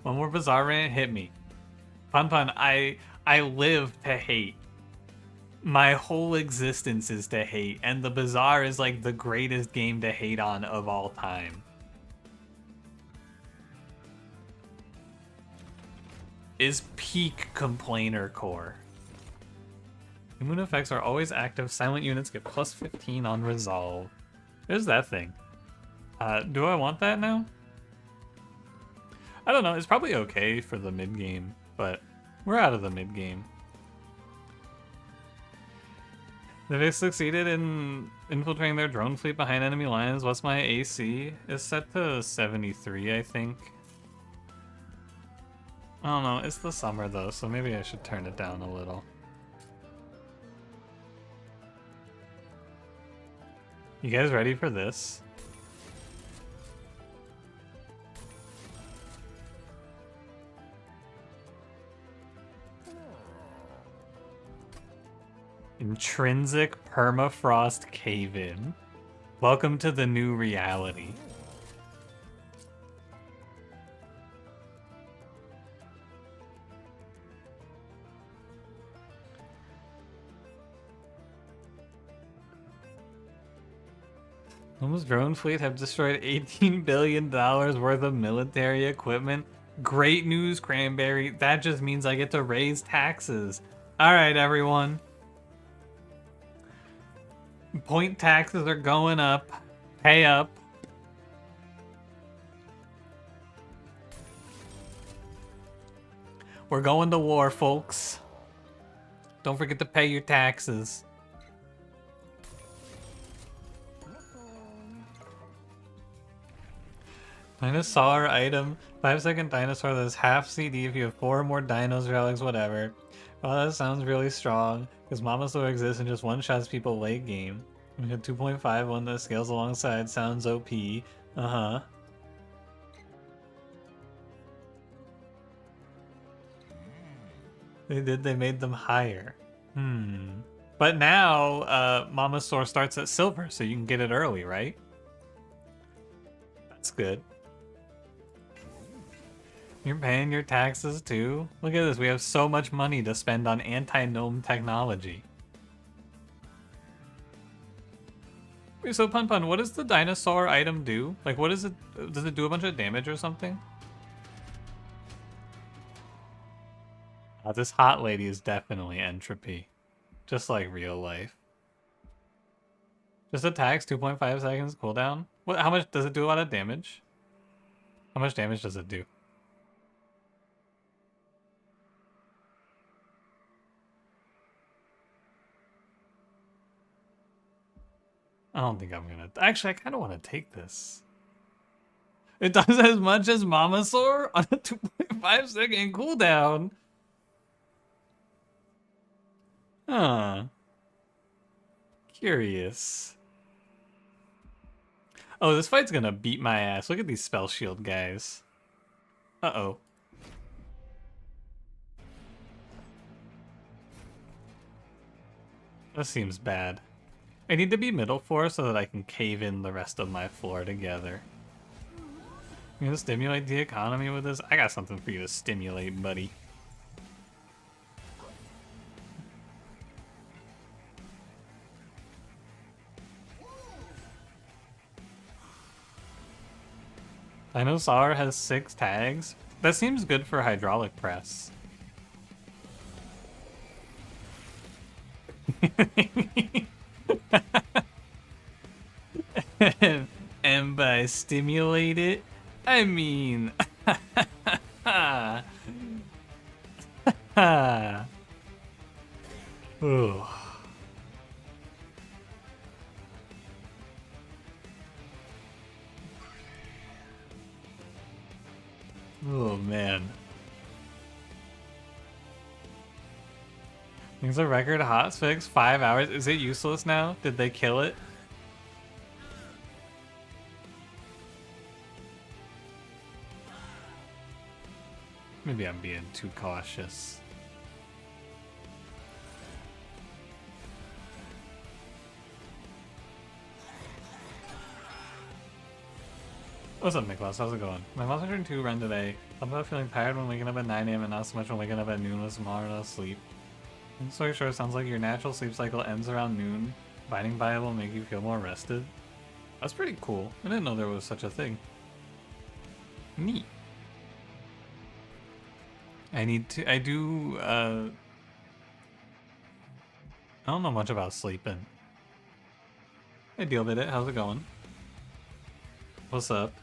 One more Bizarre Rant, hit me. Pun, I live to hate. My whole existence is to hate, and the Bazaar is like the greatest game to hate on of all time. Is peak complainer core. Immune effects are always active. Silent units get plus 15 on resolve. There's that thing. Do I want that now? I don't know. It's probably okay for the mid game, but we're out of the mid game. They succeeded in infiltrating their drone fleet behind enemy lines. What's my AC? It's set to 73, I think. I don't know. It's the summer though, so maybe I should turn it down a little. You guys ready for this? Intrinsic permafrost cave-in. Welcome to the new reality. Almost drone fleet have destroyed $18 billion worth of military equipment. Great news, Cranberry. That just means I get to raise taxes. All right, everyone. Point taxes are going up. Pay up. We're going to war, folks. Don't forget to pay your taxes. Dinosaur item. 5-second dinosaur that's half CD if you have 4 or more dinos, relics, whatever. Well, that sounds really strong, because Mamasaur exists and just one-shots people late game. We have 2.5, one that scales alongside, sounds OP. Uh-huh. They made them higher. But now, Mamasaur starts at silver, so you can get it early, right? That's good. You're paying your taxes too? Look at this, we have so much money to spend on anti-gnome technology. Wait, so Pun, what does the dinosaur item do? Like, what is it? Does it do a bunch of damage or something? This hot lady is definitely entropy. Just like real life. Just attacks, 2.5 seconds cooldown. What? How much does it do? A lot of damage? How much damage does it do? I don't think I'm gonna... Actually, I kind of want to take this. It does as much as Mamasaur on a 2.5 second cooldown. Huh. Curious. Oh, this fight's gonna beat my ass. Look at these spell shield guys. Uh-oh. That seems bad. I need to be middle floor so that I can cave in the rest of my floor together. You gonna stimulate the economy with this? I got something for you to stimulate, buddy. Dinosaur has 6 tags. That seems good for hydraulic press. And by stimulate it, I mean... Ooh. Oh man. Things a record hot fix, 5 hours. Is it useless now? Did they kill it? Maybe I'm being too cautious. What's up, Nicholas? How's it going? My Monster Hunter 2 run today. I'm about feeling tired when waking up at 9 a.m. and not so much when waking up at noon with some more sleep. Long story short, sounds like your natural sleep cycle ends around noon. Binding by it will make you feel more rested. That's pretty cool. I didn't know there was such a thing. Neat. I don't know much about sleeping. Hey, Deal Bit It, how's it going? What's up?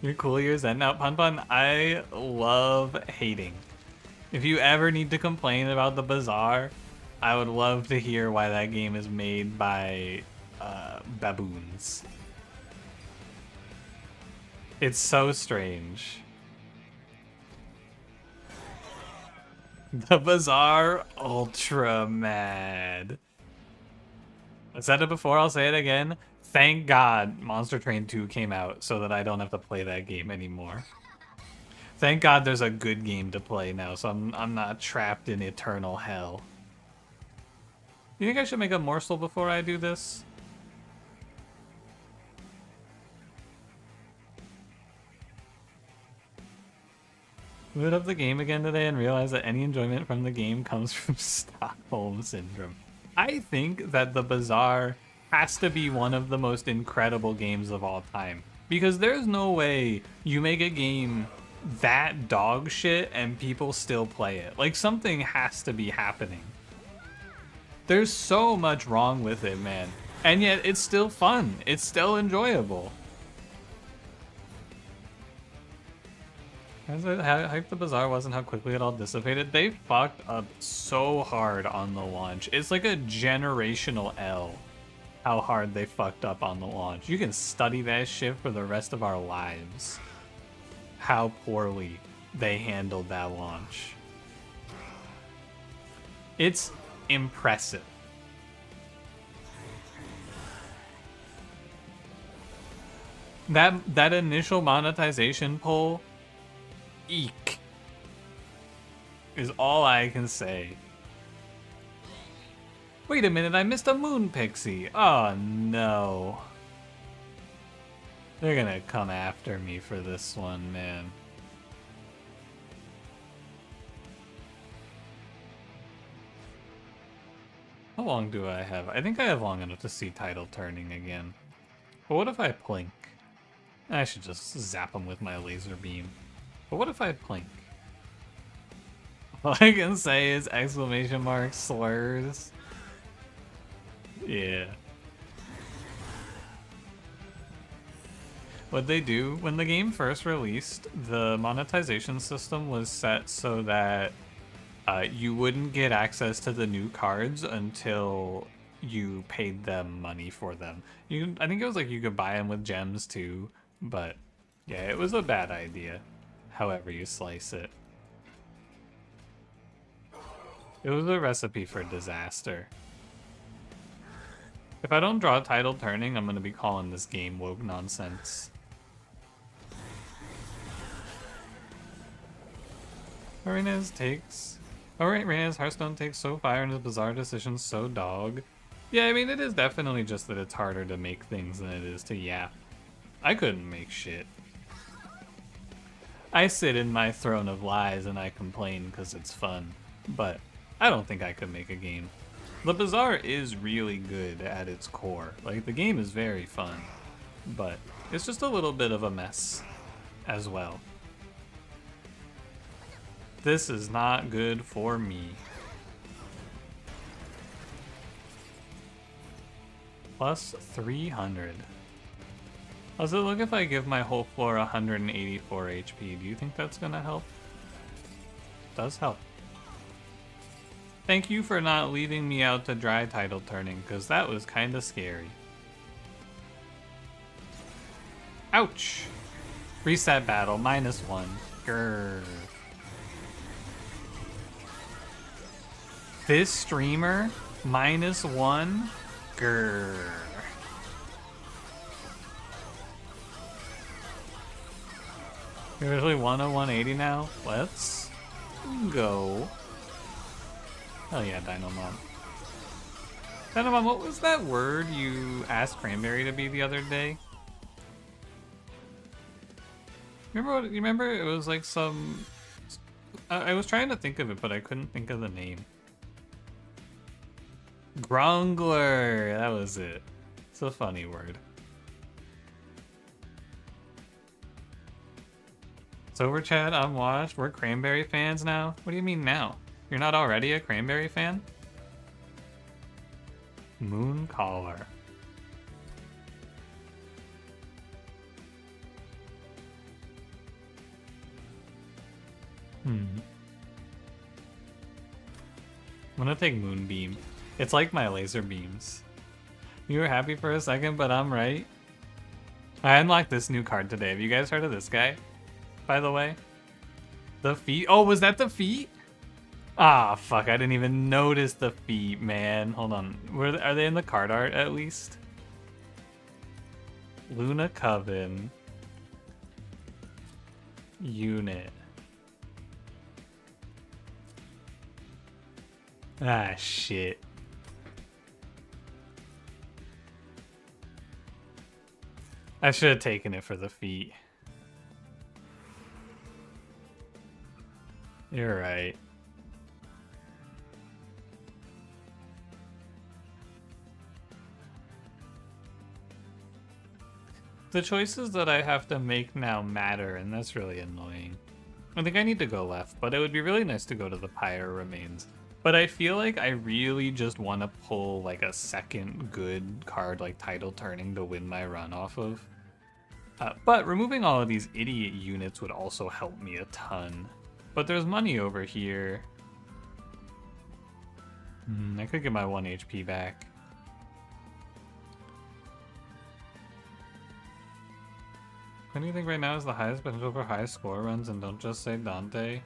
You're cool, you're zen now. Pun Pun, I love hating. If you ever need to complain about the Bazaar, I would love to hear why that game is made by baboons. It's so strange. The Bazaar ultra mad. I said it before, I'll say it again. Thank God Monster Train 2 came out so that I don't have to play that game anymore. Thank God there's a good game to play now, so I'm not trapped in eternal hell. You think I should make a morsel before I do this? Boot up the game again today and realize that any enjoyment from the game comes from Stockholm Syndrome. I think that the Bazaar has to be one of the most incredible games of all time. Because there's no way you make a game that dog shit and people still play it. Like, something has to be happening. There's so much wrong with it, man. And yet it's still fun. It's still enjoyable. How hype the Bazaar was and how quickly it all dissipated. They fucked up so hard on the launch. It's like a generational L. How hard they fucked up on the launch. You can study that shit for the rest of our lives. How poorly they handled that launch. It's impressive. That initial monetization pull, eek, is all I can say. Wait a minute, I missed a moon pixie. Oh no. They're gonna come after me for this one, man. How long do I have? I think I have long enough to see Tidal turning again. But what if I plink? I should just zap him with my laser beam. But what if I plink? All I can say is exclamation mark slurs. Yeah. What they do, when the game first released, the monetization system was set so that you wouldn't get access to the new cards until you paid them money for them. I think it was like you could buy them with gems too, but yeah, it was a bad idea, however you slice it. It was a recipe for disaster. If I don't draw Tidal turning, I'm gonna be calling this game woke nonsense. Reina's takes... Alright, Reina's Hearthstone takes so fire and his Bazaar decisions so dog. Yeah, I mean, it is definitely just that it's harder to make things than it is to yap. I couldn't make shit. I sit in my throne of lies and I complain because it's fun, but I don't think I could make a game. The Bazaar is really good at its core. Like, the game is very fun, but it's just a little bit of a mess as well. This is not good for me. Plus 300. How's it look if I give my whole floor 184 HP? Do you think that's gonna help? Does help. Thank you for not leaving me out to dry title turning, because that was kind of scary. Ouch! Reset battle, -1. Grrr. This streamer, -1? Grrr. You're usually 180 now? Let's go. Hell yeah, Dynamon. Dynamon, what was that word you asked Cranberry to be the other day? You remember it was like some... I was trying to think of it, but I couldn't think of the name. Grungler, that was it. It's a funny word. Sober Chad, I'm washed. We're Cranberry fans now? What do you mean now? You're not already a Cranberry fan? Moon Caller. I'm gonna take Moonbeam. It's like my laser beams. You were happy for a second, but I'm right. I unlocked this new card today. Have you guys heard of this guy? By the way? The feet? Oh, was that the feet? Ah, fuck. I didn't even notice the feet, man. Hold on. Are they in the card art, at least? Luna Coven. Unit. Ah, shit. I should have taken it for the feet. You're right. The choices that I have to make now matter, and that's really annoying. I think I need to go left, but it would be really nice to go to the Pyre Remains. But I feel like I really just want to pull like a second good card like Title Turning to win my run off of. But removing all of these idiot units would also help me a ton. But there's money over here. I could get my 1 HP back. What do you think right now is the highest potential for high score runs, and don't just say Dante?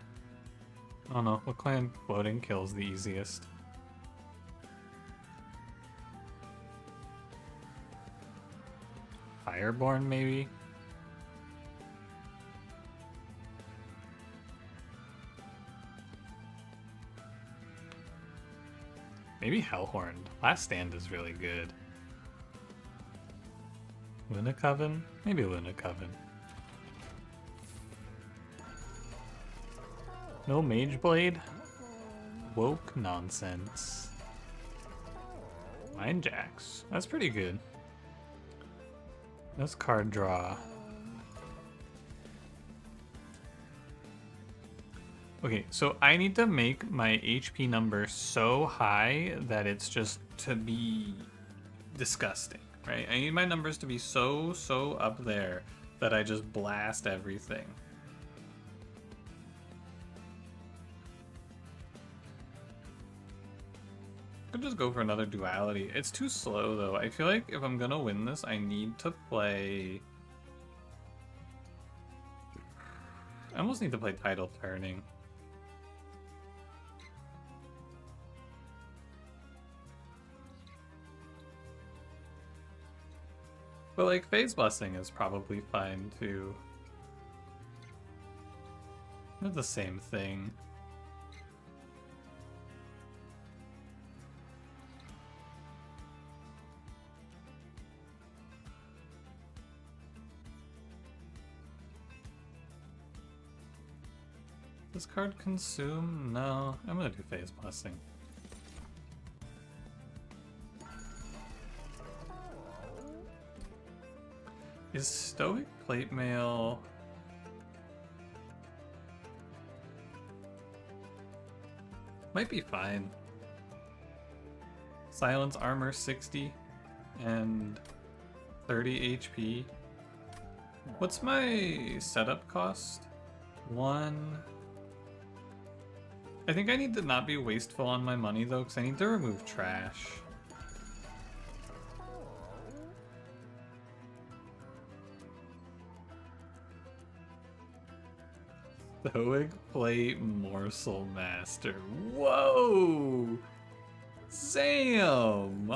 I don't know, what clan floating kills the easiest? Fireborn, maybe? Maybe Hellhorn. Last Stand is really good. Luna Coven? Maybe Luna Coven. No Mage Blade? Woke nonsense. Mind Jacks. That's pretty good. That's card draw. Okay, so I need to make my HP number so high that it's just to be disgusting, right? I need my numbers to be so up there that I just blast everything. Could just go for another duality. It's too slow though. I feel like if I'm gonna win this, I need to play... I almost need to play Title Turning. But like Phase Blessing is probably fine too. They're the same thing. Does card consume? No, I'm gonna do Phase Blessing. Is Stoic Plate Mail... Might be fine. Silence Armor 60. and 30 HP. What's my setup cost? 1. I think I need to not be wasteful on my money though, because I need to remove trash. Stoic Plate Morsel Master. Whoa! Sam!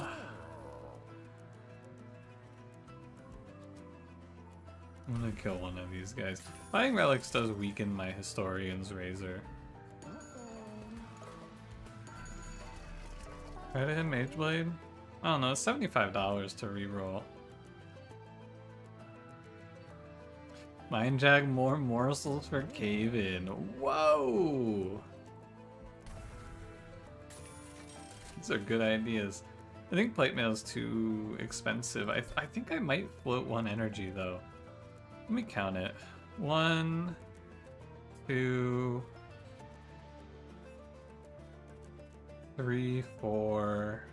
I'm gonna kill one of these guys. Buying relics does weaken my Historian's Razor. Try to hit Mage Blade? I don't know, it's $75 to reroll. Mindjag more morsels for Cave-In. Whoa! These are good ideas. I think plate mail is too expensive. I think I might float 1 energy though. Let me count it. 1, 2, 3, 4.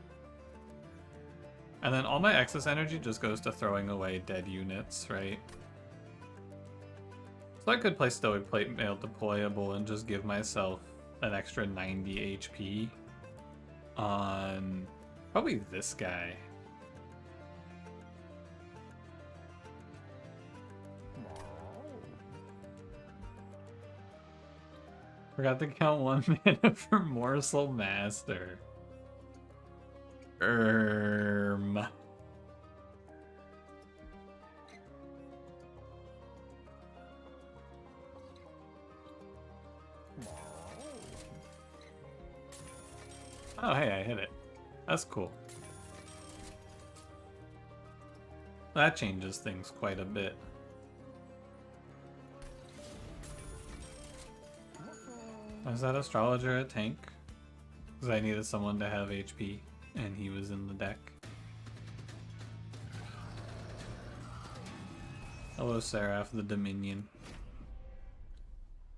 And then all my excess energy just goes to throwing away dead units, right? So I could play Stoic Plate Mail deployable and just give myself an extra 90 HP on probably this guy. Forgot to count 1 mana for Morsel Master. Oh, hey, I hit it. That's cool. That changes things quite a bit. Was that astrologer a tank? Because I needed someone to have HP, and he was in the deck. Hello, Seraph the Dominion.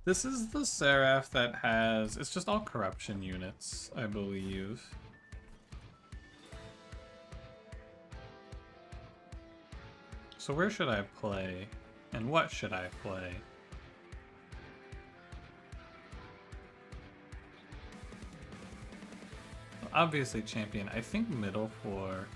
This is the Seraph that has... It's just all corruption units, I believe. So where should I play? And what should I play? Obviously champion. I think middle for...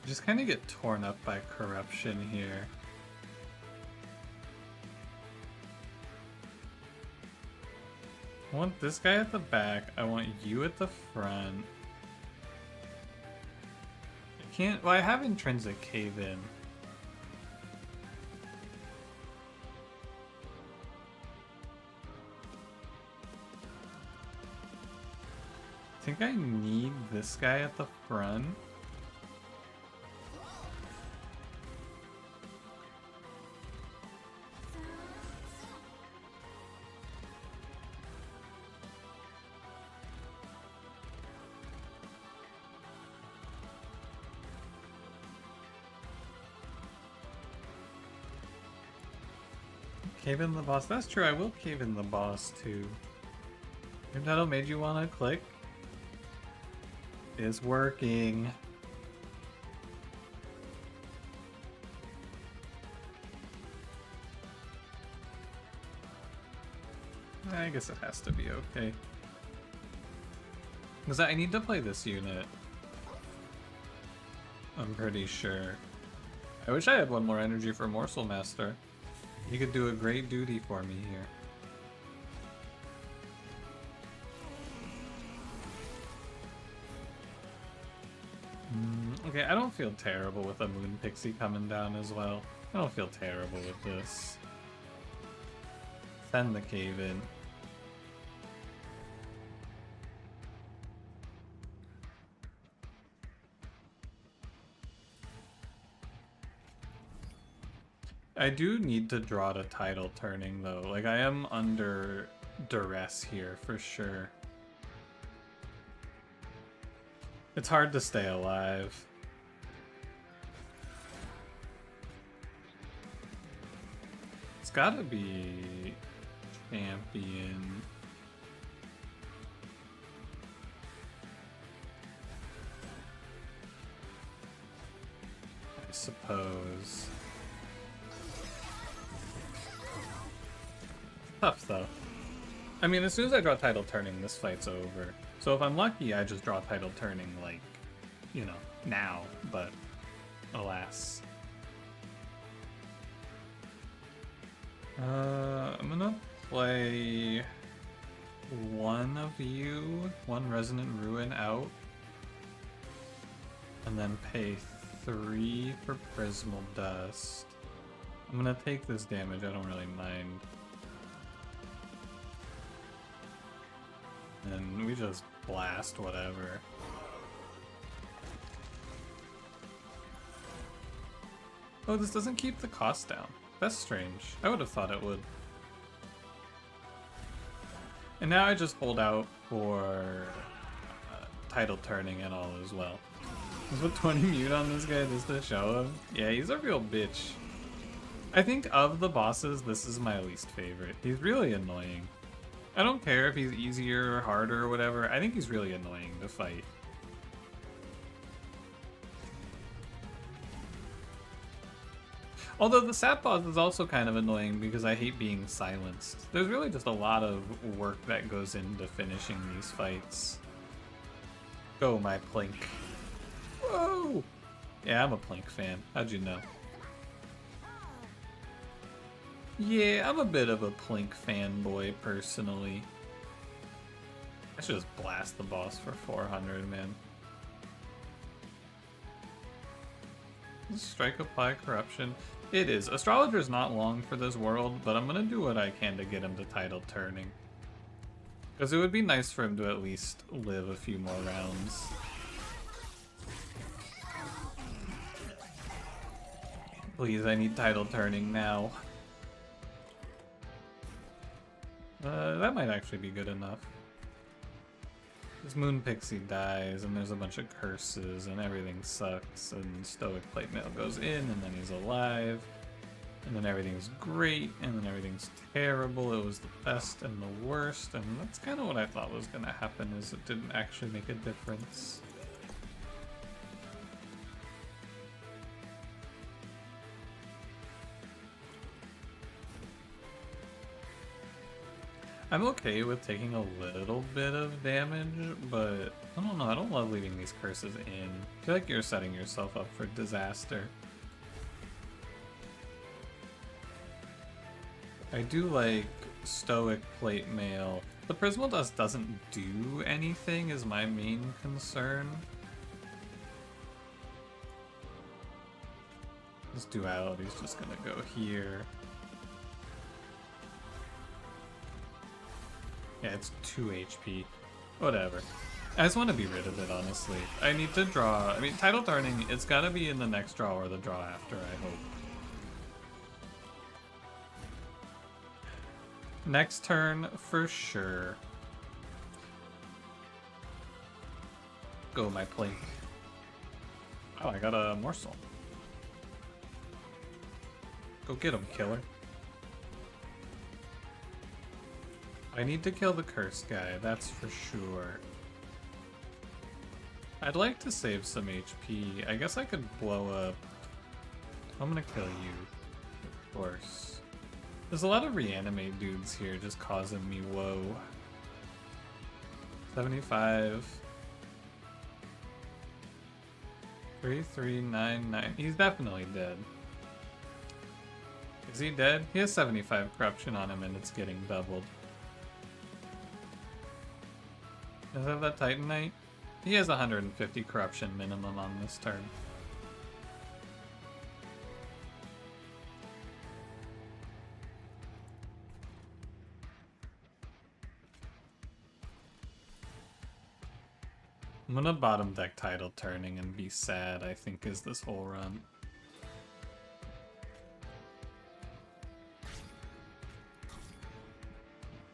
Just kind of get torn up by corruption here. I want this guy at the back. I want you at the front. I can't... Well, I have intrinsic Cave-In. I think I need this guy at the front. Cave in the boss. That's true, I will cave in the boss too. Your title made you want to click. Is working. I guess it has to be okay. Because I need to play this unit. I'm pretty sure. I wish I had 1 more energy for Morsel Master. He could do a great duty for me here. Okay, I don't feel terrible with a Moon Pixie coming down as well. I don't feel terrible with this. Send the Cave-In. I do need to draw to title turning though. Like, I am under duress here for sure. It's hard to stay alive. It's gotta be champion. I suppose. Tough though. I mean, as soon as I draw title turning, this fight's over. So if I'm lucky, I just draw title turning, like, you know, now, but alas. I'm gonna play one of you, one Resonant Ruin out, and then pay 3 for Prismal Dust. I'm gonna take this damage, I don't really mind. And we just blast whatever. Oh, this doesn't keep the cost down. That's strange. I would have thought it would. And now I just hold out for title turning and all as well. Is what 20 mute on this guy just to show him? Yeah, he's a real bitch. I think of the bosses, this is my least favorite. He's really annoying. I don't care if he's easier or harder or whatever. I think he's really annoying to fight. Although the sap boss is also kind of annoying because I hate being silenced. There's really just a lot of work that goes into finishing these fights. Go, my Plink. Whoa! Yeah, I'm a Plink fan. How'd you know? Yeah, I'm a bit of a Plink fanboy, personally. I should just blast the boss for 400, man. Is Strike apply corruption? It is. Astrologer's not long for this world, but I'm gonna do what I can to get him to title turning. Because it would be nice for him to at least live a few more rounds. Please, I need title turning now. That might actually be good enough. This Moon Pixie dies, and there's a bunch of curses, and everything sucks, and Stoic Plate Mail goes in, and then he's alive, and then everything's great, and then everything's terrible. It was the best and the worst, and that's kind of what I thought was going to happen, is it didn't actually make a difference. I'm okay with taking a little bit of damage, but I don't know, I don't love leaving these curses in. I feel like you're setting yourself up for disaster. I do like Stoic Plate Mail. The Prismal Dust doesn't do anything is my main concern. This duality's just gonna go here. Yeah, it's 2 HP. Whatever. I just want to be rid of it, honestly. I need to draw... I mean, title turning, it's gotta be in the next draw or the draw after, I hope. Next turn, for sure. Go, my Plink. Oh, I got a morsel. Go get him, killer. I need to kill the curse guy, that's for sure. I'd like to save some HP. I guess I could blow up. I'm gonna kill you, of course. There's a lot of reanimate dudes here just causing me woe. 75. 3399. He's definitely dead. Is he dead? He has 75 corruption on him and it's getting doubled. Does he have that Titanite? He has 150 corruption minimum on this turn. I'm gonna bottom deck title turning and be sad, I think, is this whole run.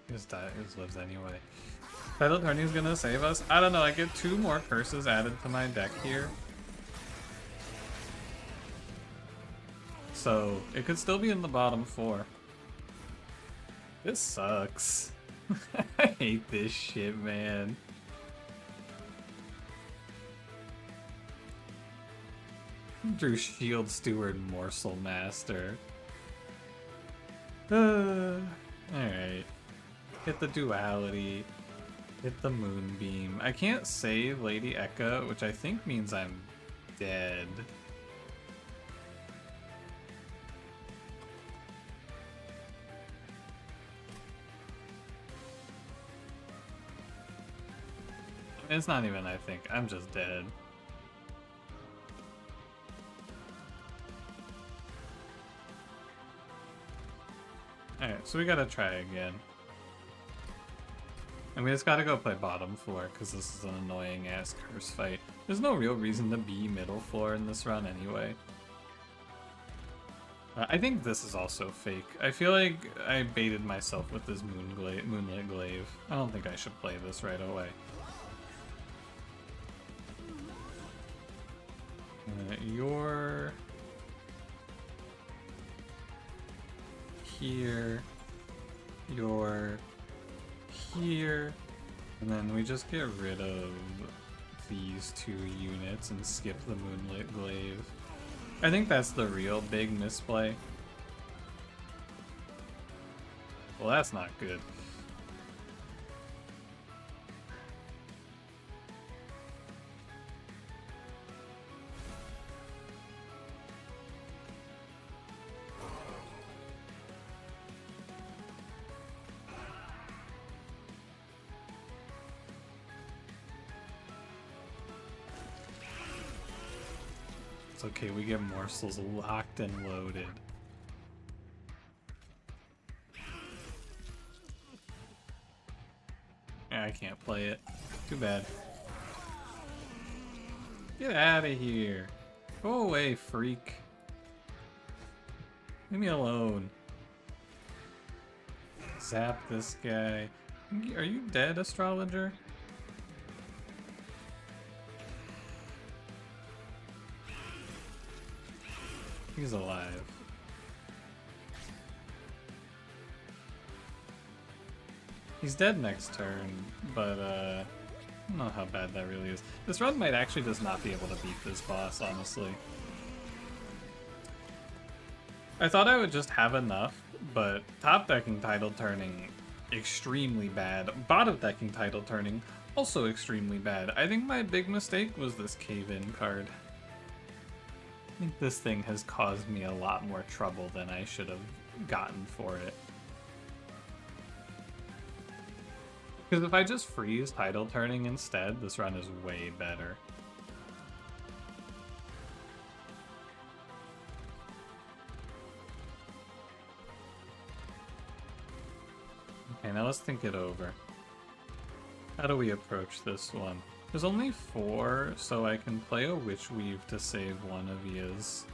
He just lives anyway. Tidal Turning is gonna save us? I don't know, I get 2 more curses added to my deck here. So, it could still be in the bottom 4. This sucks. I hate this shit, man. Drew Shield Steward Morsel Master. Alright. Hit the duality. Hit the moonbeam. I can't save Lady Eka, which I think means I'm dead. It's not even I think, I'm just dead. Alright, so we gotta try again. And we just gotta go play bottom floor, because this is an annoying ass curse fight. There's no real reason to be middle floor in this run anyway. I think this is also fake. I feel like I baited myself with this Moonlit Glaive. I don't think I should play this right away. You're here, you're here, and then we just get rid of these 2 units and skip the Moonlit Glaive. I think that's the real big misplay. Well, that's not good. It's okay, we get morsels locked and loaded. Yeah, I can't play it. Too bad. Get out of here. Go away, freak. Leave me alone. Zap this guy. Are you dead, astrologer? He's alive. He's dead next turn, but I don't know how bad that really is. This run might actually just not be able to beat this boss, honestly. I thought I would just have enough, but top decking Tidal Turning, extremely bad. Bottom decking Tidal Turning, also extremely bad. I think my big mistake was this Cave-In card. I think this thing has caused me a lot more trouble than I should have gotten for it. Because if I just freeze Tidal Turning instead, this run is way better. Okay, now let's think it over. How do we approach this one? There's only 4, so I can play a Witch Weave to save one of yous.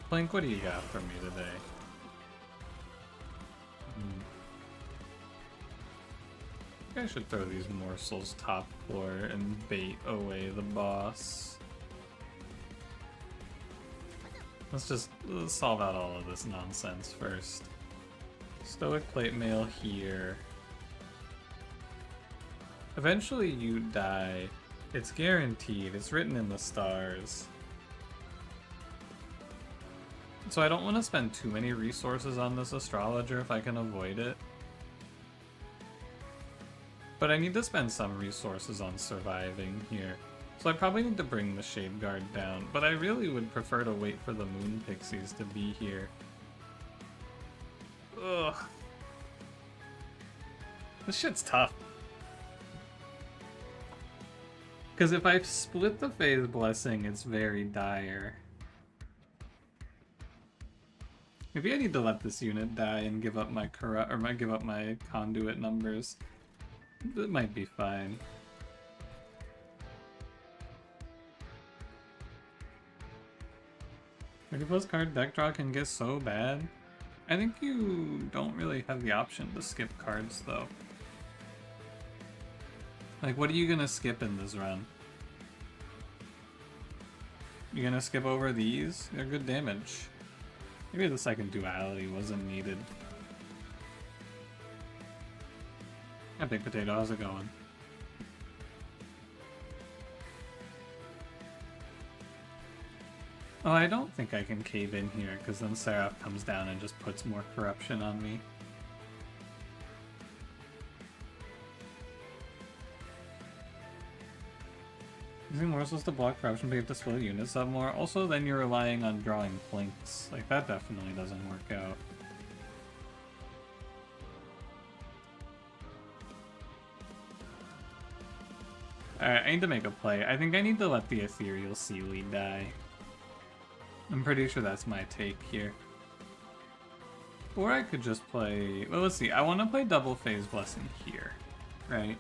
Blink, what do you got for me today? I should throw these morsels top floor and bait away the boss. Let's solve out all of this nonsense first. Stoic Plate Mail here. Eventually you die. It's guaranteed. It's written in the stars. So I don't want to spend too many resources on this astrologer if I can avoid it. But I need to spend some resources on surviving here. So I probably need to bring the Shade Guard down, but I really would prefer to wait for the Moon Pixies to be here. Ugh. This shit's tough. Because if I split the Phase Blessing, it's very dire. Maybe I need to let this unit die and give up my give up my conduit numbers. It might be fine. Post card deck draw can get so bad. I think you don't really have the option to skip cards though. Like, what are you gonna skip in this run? You gonna skip over these? They're good damage. Maybe the second duality wasn't needed. Yeah, Big Potato, how's it going? Oh, I don't think I can cave in here, because then Seraph comes down and just puts more corruption on me. Using morsels to block corruption, but you have to split units up more. Also, then you're relying on drawing plinks. Like, that definitely doesn't work out. Alright, I need to make a play. I think I need to let the Ethereal Sealy die. I'm pretty sure that's my take here. Or I could just play... Well, let's see. I want to play Double Phase Blessing here, right?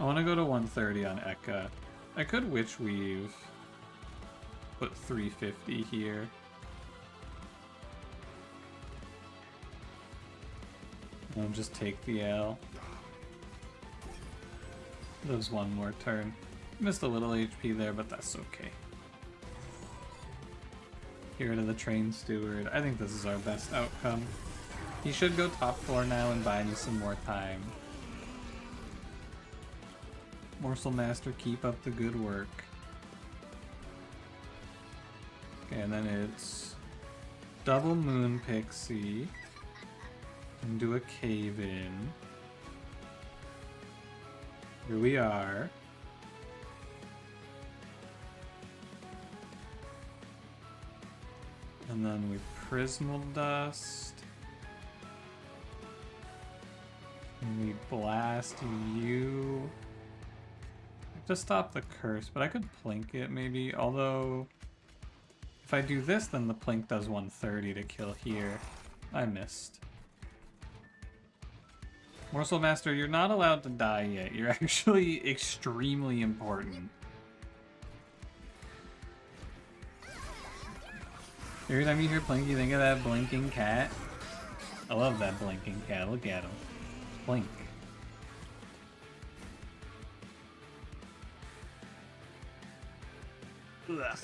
I want to go to 130 on Ekka. I could Witch Weave. Put 350 here. And just take the L. Lives one more turn. Missed a little HP there, but that's okay. Get rid of the Train Steward. I think this is our best outcome. He should go top 4 now and buy me some more time. Morsel Master, keep up the good work. Okay, and then it's Double Moon Pixie. And do a cave in. Here we are. And then we Prismal Dust. And we blast you. To stop the curse, but I could plink it maybe, although if I do this then the plink does 130 to kill here. I missed. Morsel Master, you're not allowed to die yet. You're actually extremely important. Every time you hear plink, you think of that blinking cat. I love that blinking cat. Look at him. Blink. Ugh.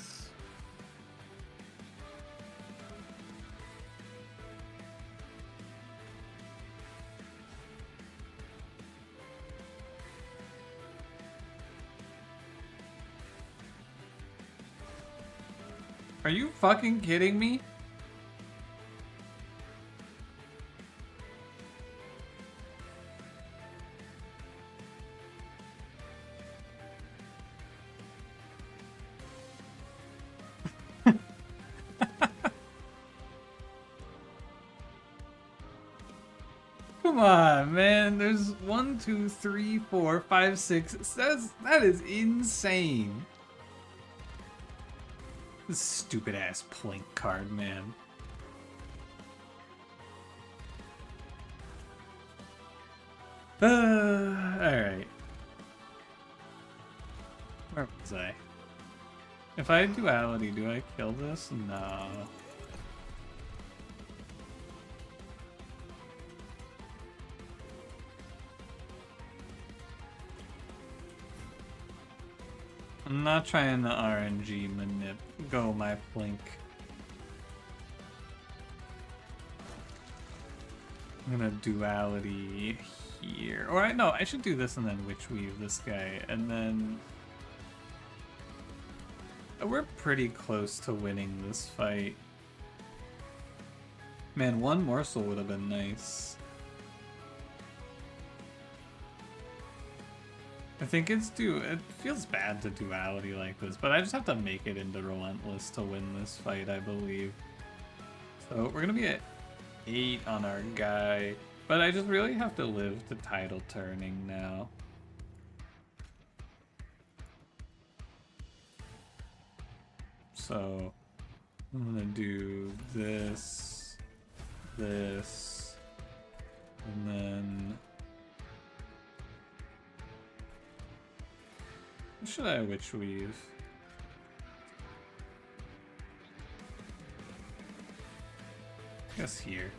Are you fucking kidding me? Come on, man. There's 1, 2, 3, 4, 5, 6. That is insane. This stupid ass plink card, man. Alright. Where was I? If I have duality, do I kill this? No. I'm not trying to RNG manip. Go, my plink. I'm gonna duality here. Or no, I should do this and then Witch Weave this guy, and then... We're pretty close to winning this fight. Man, one morsel would have been nice. I think it feels bad to duality like this, but I just have to make it into Relentless to win this fight, I believe. So we're gonna be at 8 on our guy, but I just really have to live to title turning now. So I'm gonna do this, this, and then... Should I Witch Weave? I guess here.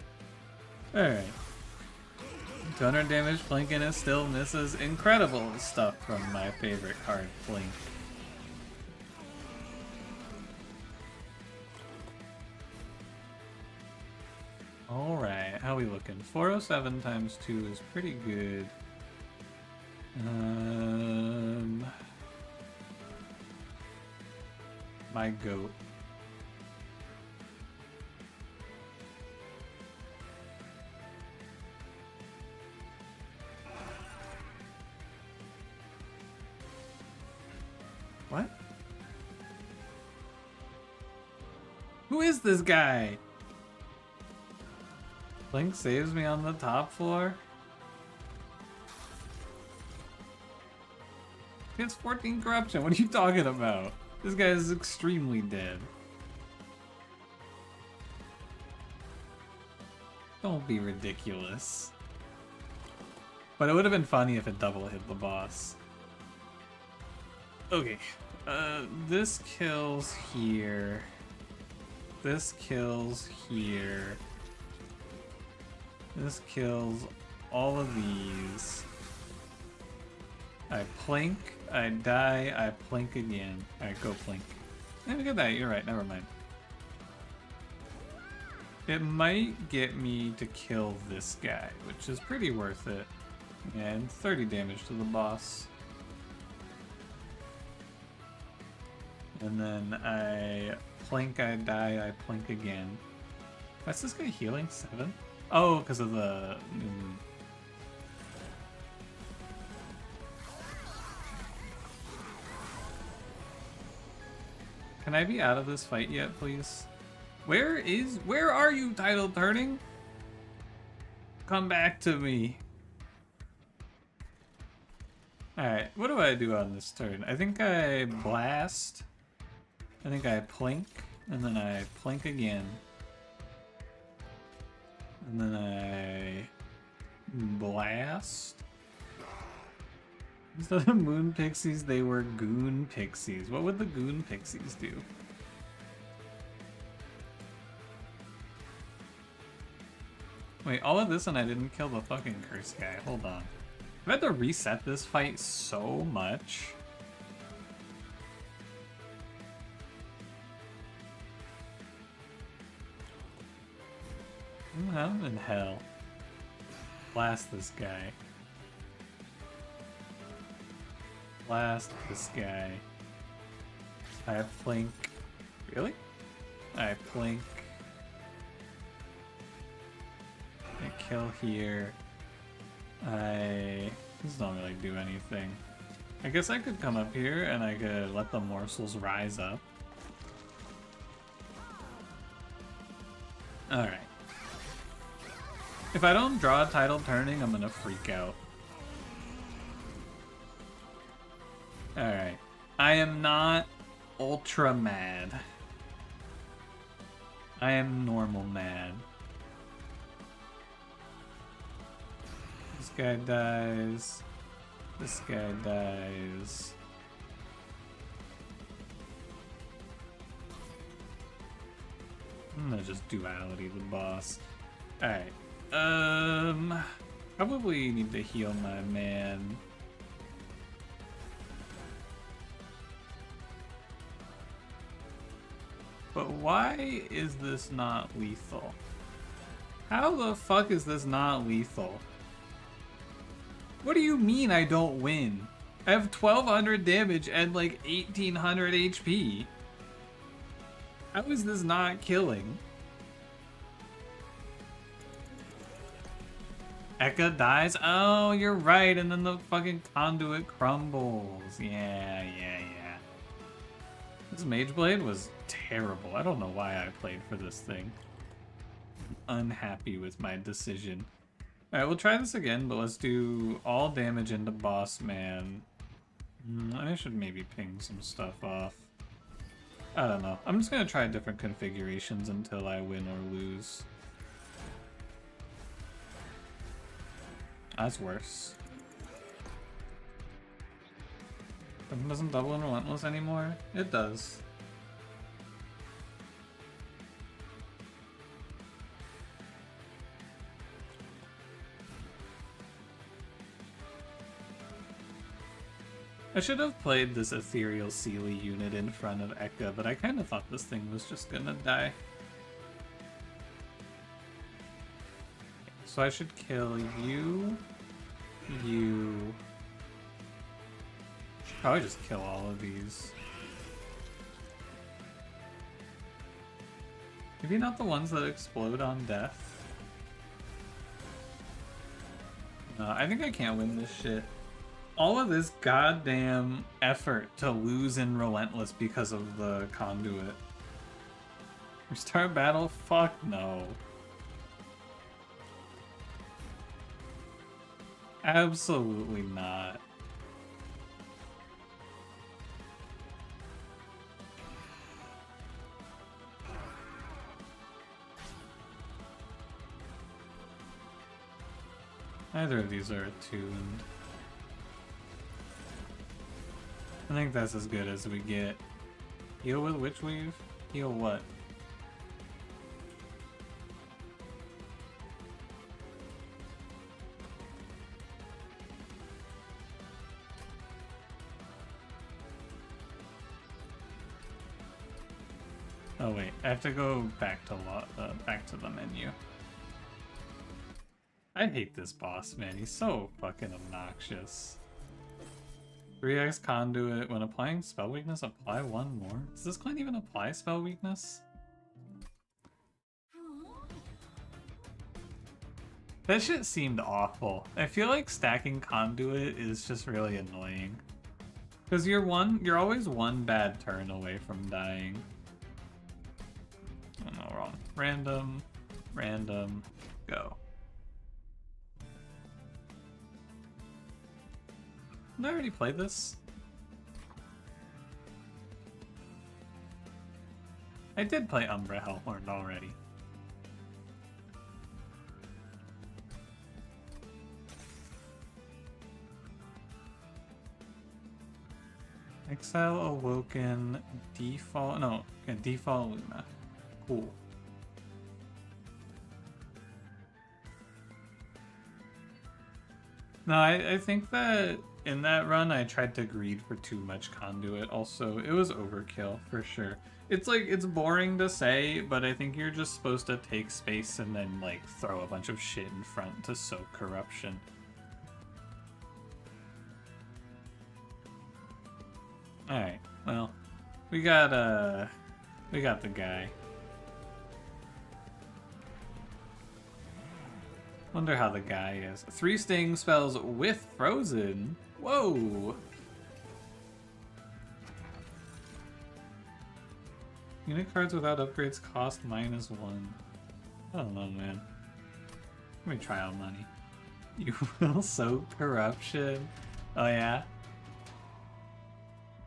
Alright. 200 damage Flink and it still misses. Incredible stuff from my favorite card, Flink. Alright, how we looking? 407 times 2 is pretty good. My goat. What? Who is this guy? Link saves me on the top floor? He has 14 corruption. What are you talking about? This guy is extremely dead. Don't be ridiculous. But it would have been funny if it double hit the boss. Okay. This kills here. This kills here. This kills all of these. I plink, I die, I plink again. Alright, go plink. Hey, look at that, you're right, never mind. It might get me to kill this guy, which is pretty worth it. And 30 damage to the boss. And then I plink, I die, I plink again. Why's this guy healing 7? Oh, because of the... Can I be out of this fight yet, please? Where are you, title turning? Come back to me. Alright, what do I do on this turn? I think I blast. I think I plink, and then I plink again. And then I blast. Instead of moon pixies, they were goon pixies. What would the goon pixies do? Wait, all of this and I didn't kill the fucking curse guy. Hold on. I've had to reset this fight so much. I'm in hell. Blast this guy. Blast this guy. I plink. Really? I plink. I kill here. This don't really do anything. I guess I could come up here and I could let the morsels rise up. Alright. If I don't draw a title turning, I'm gonna freak out. Alright. I am not ultra mad. I am normal mad. This guy dies. This guy dies. I'm gonna just duality the boss. Alright. Probably need to heal my man. But why is this not lethal? How the fuck is this not lethal? What do you mean I don't win? I have 1200 damage and like 1800 HP. How is this not killing? Eka dies? Oh, you're right, and then the fucking conduit crumbles. Yeah. This Mage Blade was terrible. I don't know why I played for this thing. I'm unhappy with my decision. Alright, we'll try this again, but let's do all damage into Boss Man. I should maybe ping some stuff off. I don't know. I'm just gonna try different configurations until I win or lose. That's worse. It doesn't double in Relentless anymore? It does. I should have played this ethereal Sealy unit in front of Ekka, but I kind of thought this thing was just gonna die. So I should kill you, you. Probably just kill all of these. Maybe not the ones that explode on death. No, I think I can't win this shit. All of this goddamn effort to lose in Relentless because of the conduit. Restart battle? Fuck no. Absolutely not. Neither of these are attuned. I think that's as good as we get. Heal with Witch Weave? Heal what? Oh wait, I have to go back to the menu. I hate this boss, man. He's so fucking obnoxious. 3x conduit. When applying spell weakness, apply one more. Does this clan even apply spell weakness? That shit seemed awful. I feel like stacking conduit is just really annoying. Because you're always one bad turn away from dying. Oh no, wrong. Random, random, go. Did I already play this? I did play Umbra Hellhorn already. Exile Awoken, Default, no, yeah, Default Luna. Cool. No, I think that in that run I tried to greed for too much conduit. Also, it was overkill for sure. It's like, it's boring to say, but I think you're just supposed to take space and then like throw a bunch of shit in front to soak corruption. Alright, well, we got the guy. Wonder how the guy is. 3 sting spells with Frozen. Whoa! Unit cards without upgrades cost -1. I don't know, man. Let me try out money. You will soak corruption. Oh yeah?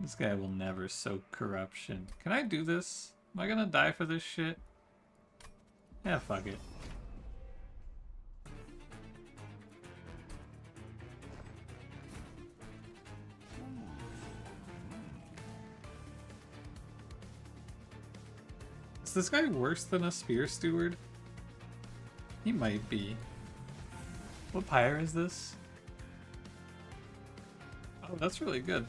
This guy will never soak corruption. Can I do this? Am I gonna die for this shit? Yeah, fuck it. Is this guy worse than a Spear Steward? He might be. What pyre is this? Oh, that's really good.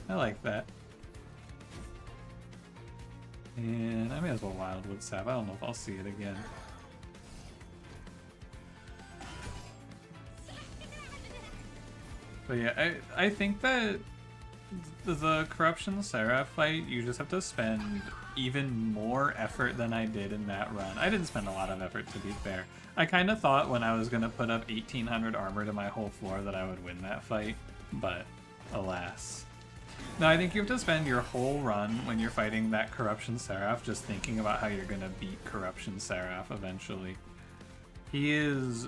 I like that. And I may as well Wildwood Sap. I don't know if I'll see it again. But yeah, I think that the Corruption Seraph fight, you just have to spend even more effort than I did in that run. I didn't spend a lot of effort, to be fair. I kind of thought when I was going to put up 1800 armor to my whole floor that I would win that fight, but alas. No, I think you have to spend your whole run when you're fighting that Corruption Seraph just thinking about how you're going to beat Corruption Seraph eventually. He is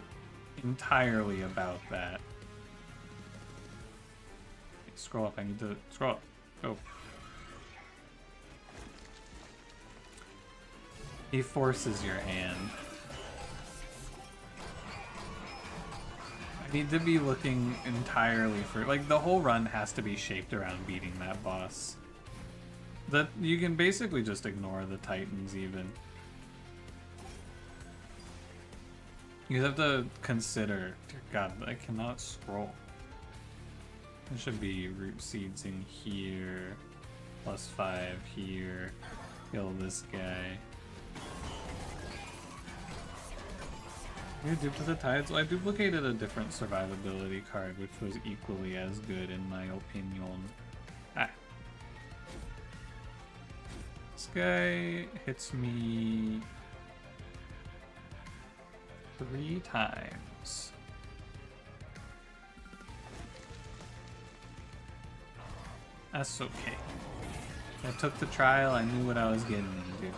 entirely about that. Scroll up, I need to scroll up. Go. He forces your hand. I need to be looking entirely for, like, the whole run has to be shaped around beating that boss. That you can basically just ignore the Titans even. You have to consider, dear God, I cannot scroll. There should be root seeds in here. +5 here. Kill this guy. You duped the tides? Well, I duplicated a different survivability card, which was equally as good in my opinion. Ah. This guy hits me 3 times. That's okay. I took the trial, I knew what I was getting into.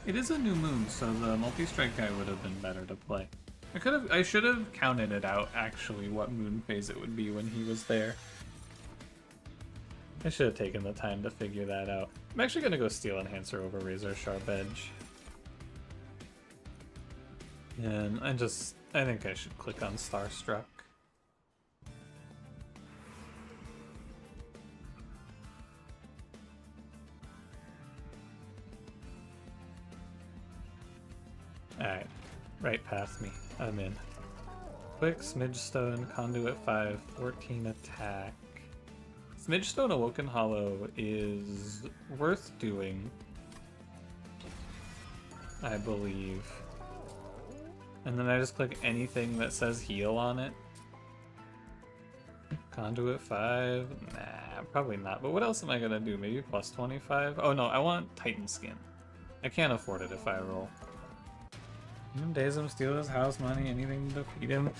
It is a new moon, so the multi-strike guy would have been better to play. I should have counted it out, actually, what moon phase it would be when he was there. I should have taken the time to figure that out. I'm actually gonna go Steel Enhancer over Razor Sharp Edge. And I think I should click on Starstruck. Alright, right past me. I'm in. Quick, Smidgestone, Conduit 5, 14 attack. Smidgestone Awoken Hollow is worth doing, I believe. And then I just click anything that says heal on it. Conduit 5? Nah, probably not. But what else am I gonna do? Maybe plus 25? Oh no, I want Titan Skin. I can't afford it if I roll. Daze him, steal his house money, anything to defeat him.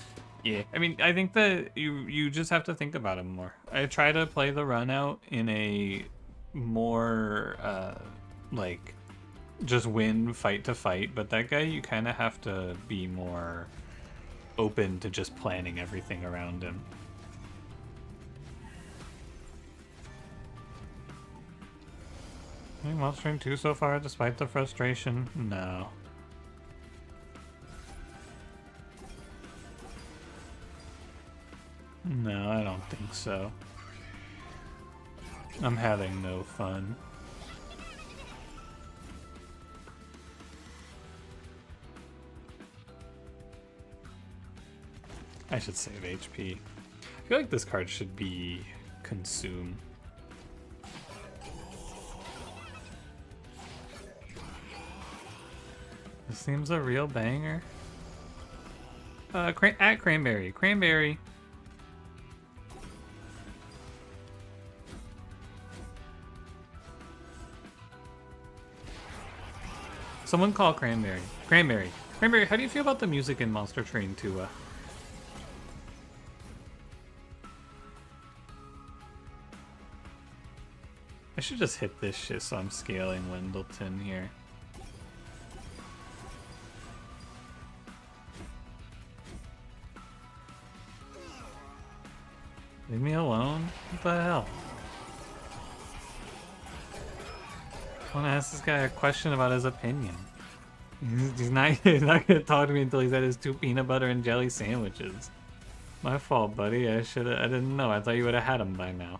Yeah, I mean, I think that you just have to think about him more. I try to play the run out in a more, like, just win fight to fight, but that guy you kind of have to be more open to just planning everything around him. Any Monster Train 2 so far, despite the frustration? No. No, I don't think so. I'm having no fun. I should save HP. I feel like this card should be Consume. This seems a real banger. At Cranberry. Cranberry. Someone call Cranberry. Cranberry. Cranberry, how do you feel about the music in Monster Train 2? I should just hit this shit so I'm scaling Wendleton here. Leave me alone? What the hell? I want to ask this guy a question about his opinion. He's not gonna talk to me until he's had his 2 peanut butter and jelly sandwiches. My fault, buddy. I didn't know. I thought you would have had them by now.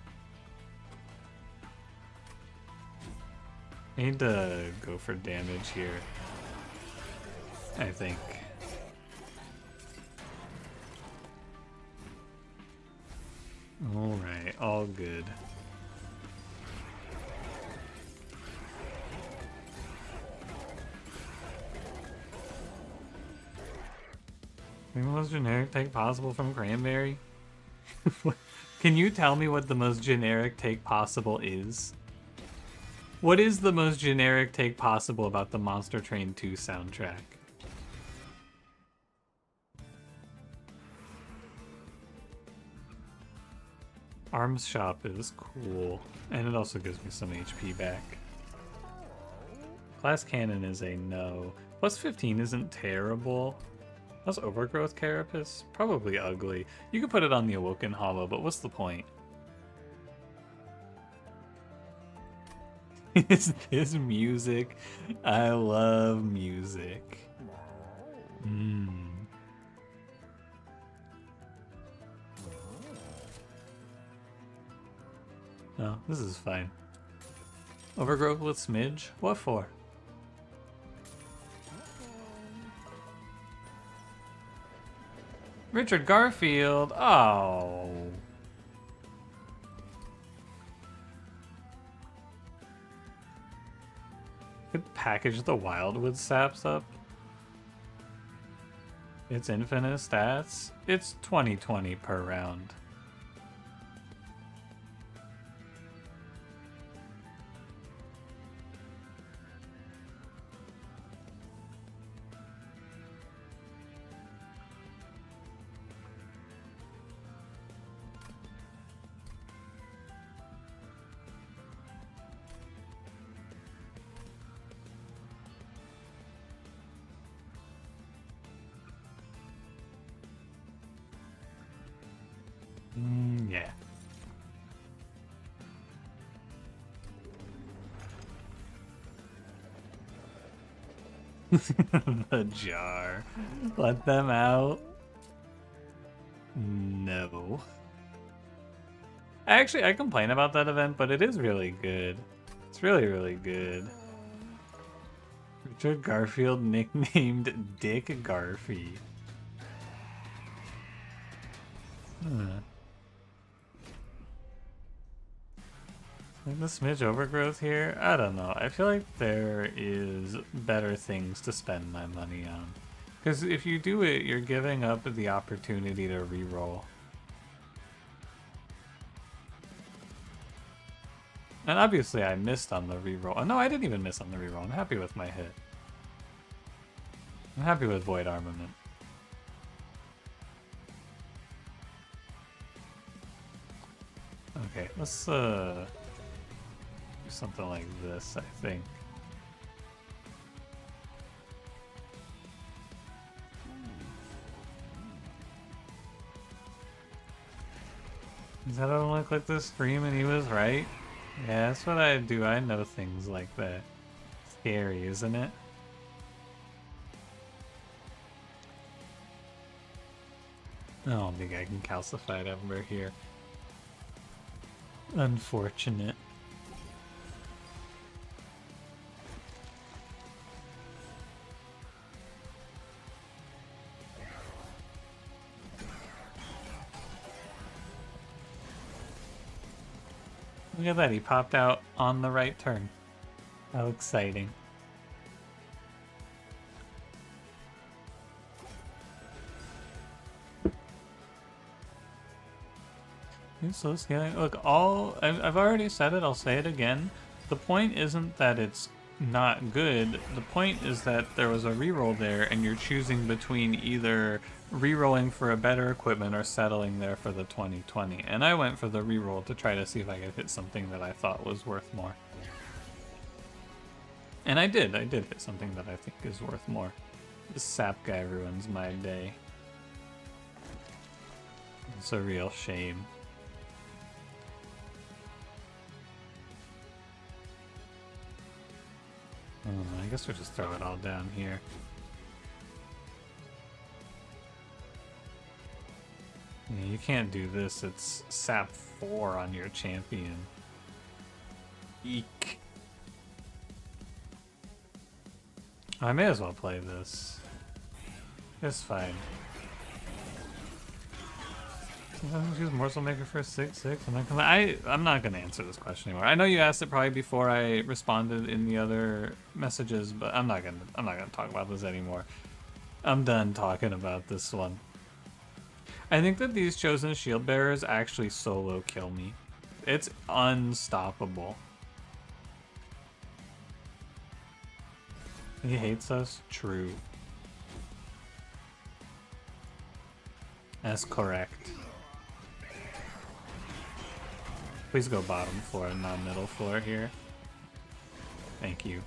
I need to go for damage here, I think. Alright, all good. The most generic take possible from Cranberry? Can you tell me what the most generic take possible is? What is the most generic take possible about the Monster Train 2 soundtrack? Arms Shop is cool, and it also gives me some HP back. Glass Cannon is a no. Plus 15 isn't terrible. How's Overgrowth Carapace? Probably ugly. You could put it on the Awoken Hollow, but what's the point? Is this music? I love music. No, this is fine. Overgrowth with Smidge? What for? Richard Garfield. Oh. Could package the Wildwood Saps up. It's infinite stats. It's 20/20 per round. Yeah. The jar. Let them out. No. Actually, I complain about that event, but it is really good. It's really, really good. Richard Garfield nicknamed Dick Garfy. Like the smidge overgrowth here? I don't know. I feel like there is better things to spend my money on. Because if you do it, you're giving up the opportunity to reroll. And obviously I missed on the reroll. Oh, no, I didn't even miss on the reroll. I'm happy with my hit. I'm happy with Void Armament. Okay, let's do something like this, I think. Does that only click the stream and he was right? Yeah, that's what I do. I know things like that. Scary, isn't it? I don't think I can calcify Ember here. Unfortunate. Look at that, he popped out on the right turn. How exciting. It's so scary. Look, I've already said it, I'll say it again. The point isn't that it's not good. The point is that there was a reroll there and you're choosing between either rerolling for a better equipment or settling there for the 20/20. And I went for the reroll to try to see if I could hit something that I thought was worth more. And I did hit something that I think is worth more. This sap guy ruins my day. It's a real shame. I guess we'll just throw it all down here. Yeah, you can't do this. It's sap 4 on your champion. Eek. I may as well play this. It's fine. Sometimes use Morsel Maker for 6/6. I'm not gonna answer this question anymore. I know you asked it probably before I responded in the other messages, but I'm not gonna talk about this anymore. I'm done talking about this one. I think that these chosen shield bearers actually solo kill me. It's unstoppable. He hates us? True. That's correct. Please go bottom floor, not middle floor here. Thank you.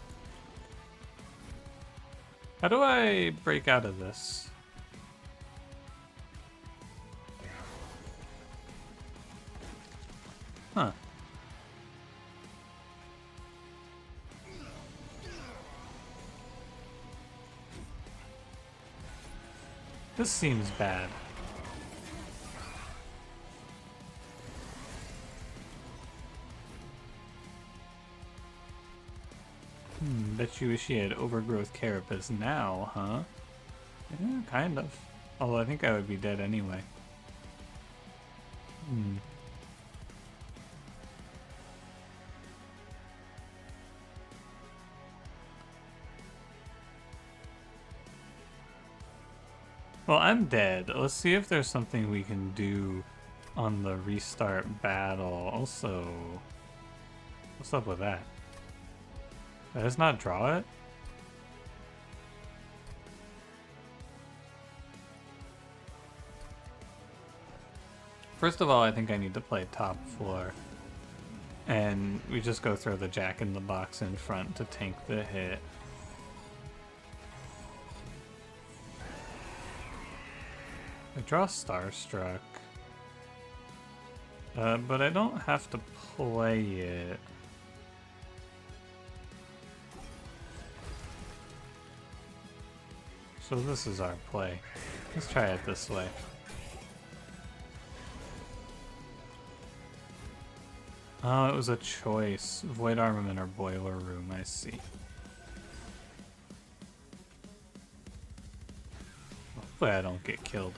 How do I break out of this? Huh. This seems bad. Bet you wish she had overgrowth carapace now, huh? Yeah, kind of. Although I think I would be dead anyway. Well, I'm dead. Let's see if there's something we can do on the restart battle. Also, what's up with that? Did I just not draw it? First of all, I think I need to play top floor. And we just go throw the Jack in the Box in front to tank the hit. I draw Starstruck. But I don't have to play it. So this is our play. Let's try it this way. Oh, it was a choice. Void Armament or Boiler Room, I see. Hopefully I don't get killed.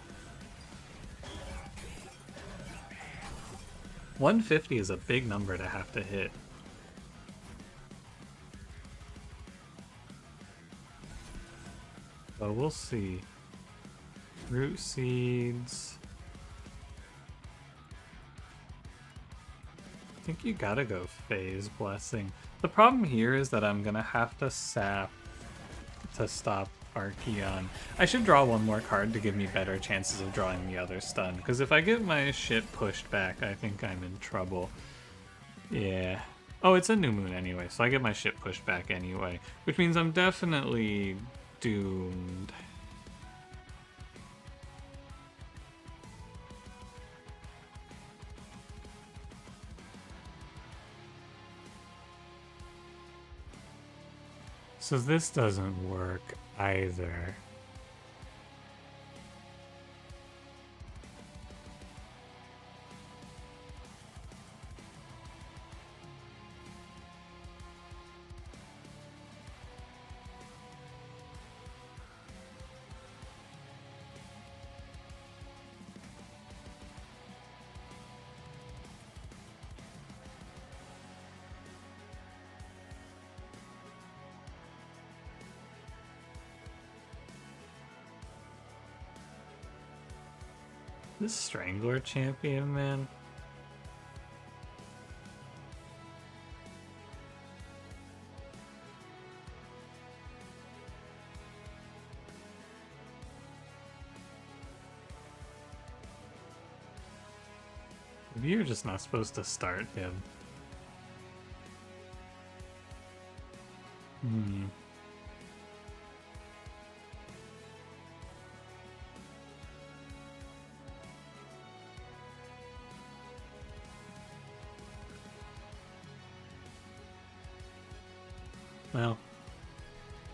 150 is a big number to have to hit. But we'll see. Root Seeds. I think you gotta go Phase Blessing. The problem here is that I'm gonna have to sap to stop Archeon. I should draw one more card to give me better chances of drawing the other stun, because if I get my shit pushed back, I think I'm in trouble. Yeah. Oh, it's a new moon anyway, so I get my shit pushed back anyway, which means I'm definitely doomed. So this doesn't work either. This Strangler champion, man. Maybe you're just not supposed to start him. Well,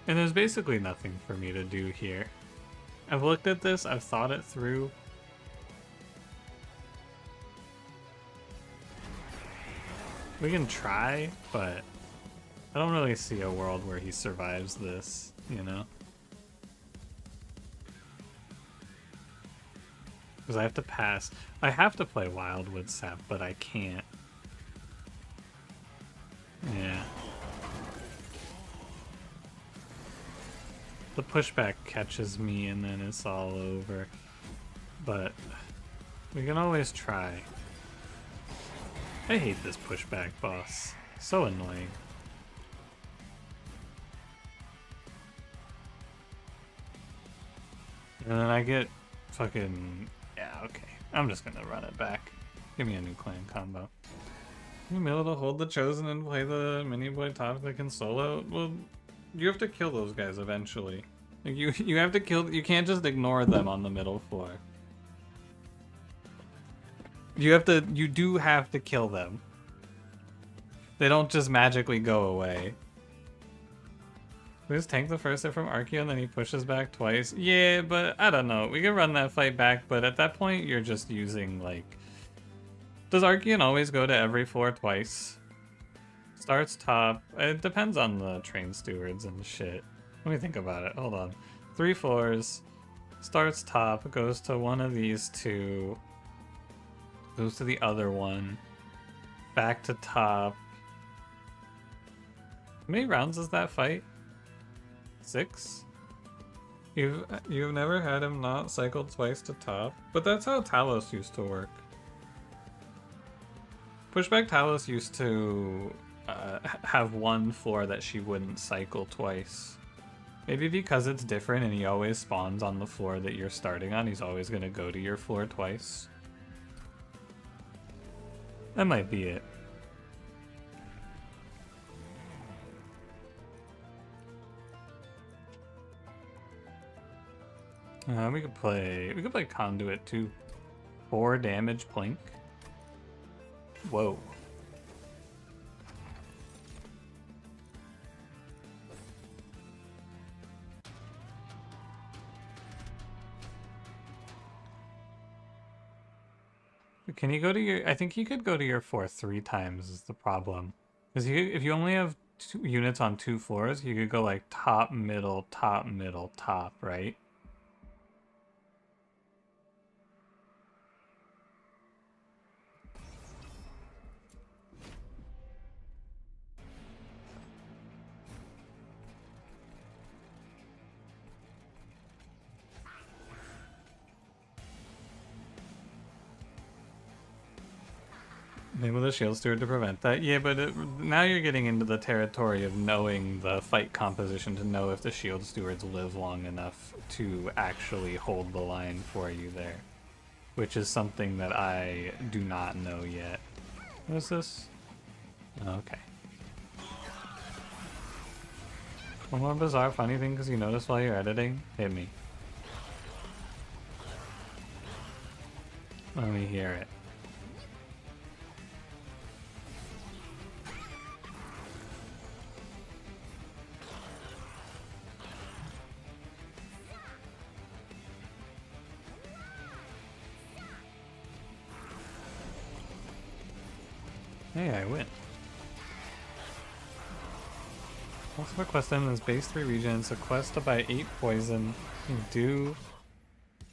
and there's basically nothing for me to do here. I've looked at this, I've thought it through. We can try, but I don't really see a world where he survives this, you know? Because I have to pass. I have to play Wildwood Sap, but I can't. Yeah. The pushback catches me and then it's all over. But we can always try. I hate this pushback boss. So annoying. And then I get fucking... Yeah, okay. I'm just gonna run it back. Give me a new clan combo. You'll be able to hold the Chosen and play the mini boy topic and solo? Well, you have to kill those guys eventually. Like you have to kill... You can't just ignore them on the middle floor. You do have to kill them. They don't just magically go away. We just tank the first hit from Archeon, then he pushes back twice. Yeah, but I don't know. We can run that fight back, but at that point, you're just using, like... Does Archeon always go to every floor twice? Starts top. It depends on the train stewards and shit. Let me think about it. Hold on. 3 floors. Starts top, goes to one of these two, goes to the other one, back to top. How many rounds is that fight? 6? You've never had him not cycle twice to top? But that's how Talos used to work. Pushback Talos used to have one floor that she wouldn't cycle twice. Maybe because it's different and he always spawns on the floor that you're starting on, he's always going to go to your floor twice. That might be it. We could play Conduit too. 4 damage Plink. Whoa. Can you go to your... I think you could go to your floor 3 times is the problem. Because if you only have 2 units on 2 floors, you could go like top, middle, top, right? Enable the shield steward to prevent that. Yeah, but now you're getting into the territory of knowing the fight composition to know if the shield stewards live long enough to actually hold the line for you there. Which is something that I do not know yet. What is this? Okay. One more bizarre funny thing because you notice while you're editing? Hit me. Let me hear it. Hey, I win. Also, a quest item is base 3 regen. It's a quest to buy 8 poison. You do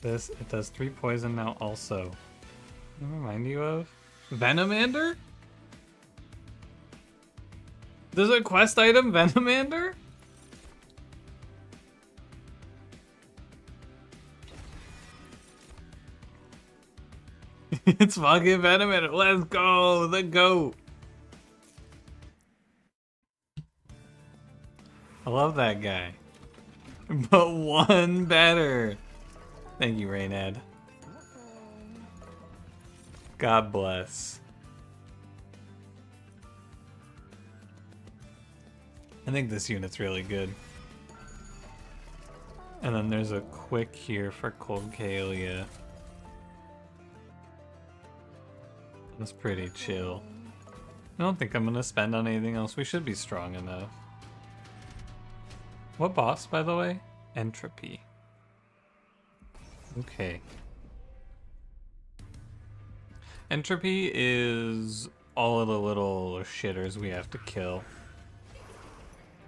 this. It does 3 poison now also. What remind you of? Venomander? There's a quest item, Venomander? It's fucking Venomander. Let's go, the GOAT. I love that guy. But one better. Thank you, Raynad. God bless. I think this unit's really good. And then there's a quick here for Cold Kaelia. That's pretty chill. I don't think I'm gonna spend on anything else. We should be strong enough. What boss, by the way? Entropy. Okay. Entropy is all of the little shitters we have to kill.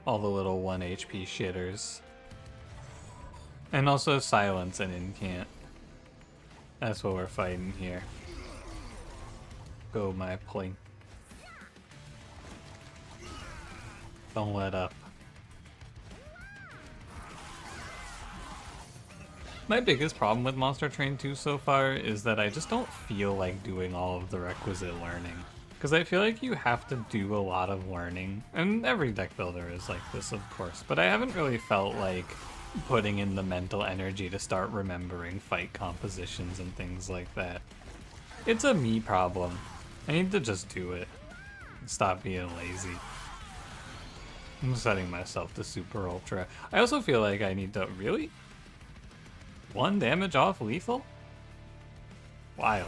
All the little 1 HP shitters. And also silence and incant. That's what we're fighting here. Go, my Plink. Don't let up. My biggest problem with Monster Train 2 so far is that I just don't feel like doing all of the requisite learning. Because I feel like you have to do a lot of learning, and every deck builder is like this, of course, but I haven't really felt like putting in the mental energy to start remembering fight compositions and things like that. It's a me problem. I need to just do it. Stop being lazy. I'm setting myself to super ultra. I also feel like I need to... Really? 1 damage off lethal? Wild.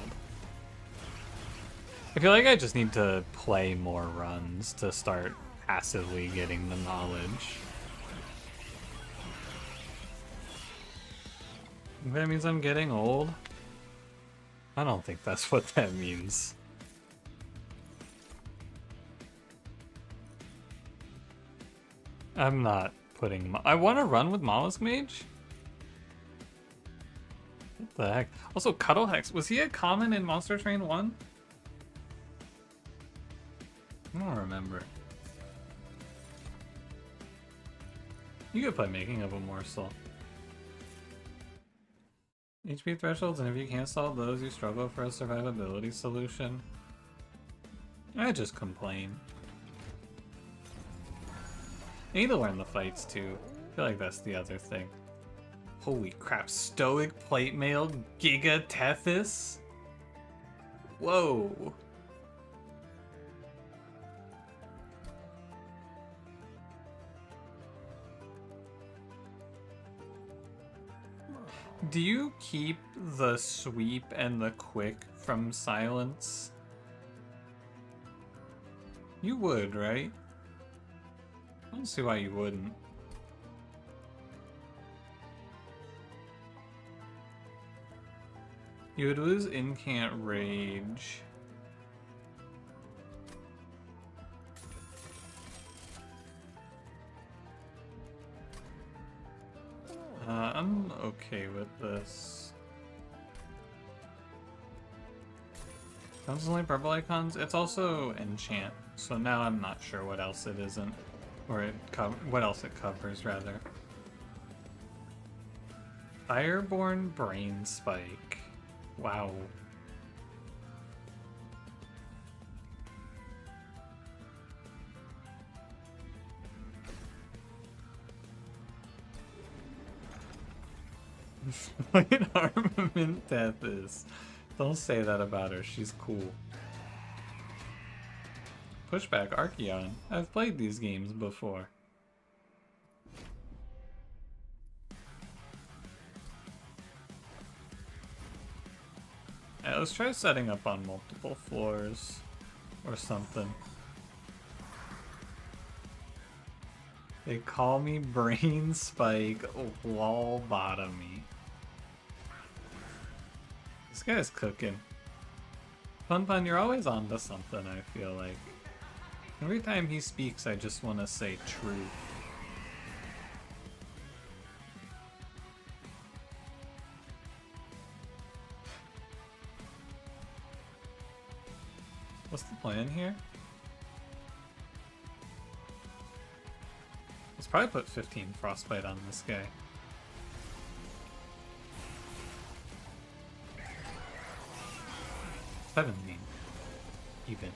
I feel like I just need to play more runs to start passively getting the knowledge. That means I'm getting old? I don't think that's what that means. I'm not putting... I want to run with Mollusk Mage? the heck? Also, Cuddle Hex, was he a common in Monster Train 1? I don't remember. You could play Making of a Morsel. HP thresholds, and if you can't solve those, you struggle for a survivability solution. I just complain. I need to learn the fights too. I feel like that's the other thing. Holy crap, Stoic Plate Mail Giga Tethys? Whoa. Do you keep the sweep and the quick from silence? You would, right? I don't see why you wouldn't. You would lose Incant Rage. I'm okay with this. Those only purple icons? It's also enchant, so now I'm not sure what else it isn't. Or what else it covers, rather. Fireborn Brain Spike. Wow. What an armament death is. Don't say that about her, she's cool. Pushback Archeon. I've played these games before. Let's try setting up on multiple floors or something. They call me Brain Spike Lobotomy. This guy's cooking. Pun, you're always onto something, I feel like. Every time he speaks, I just want to say truth. What's the plan here? Let's probably put 15 Frostbite on this guy. Even.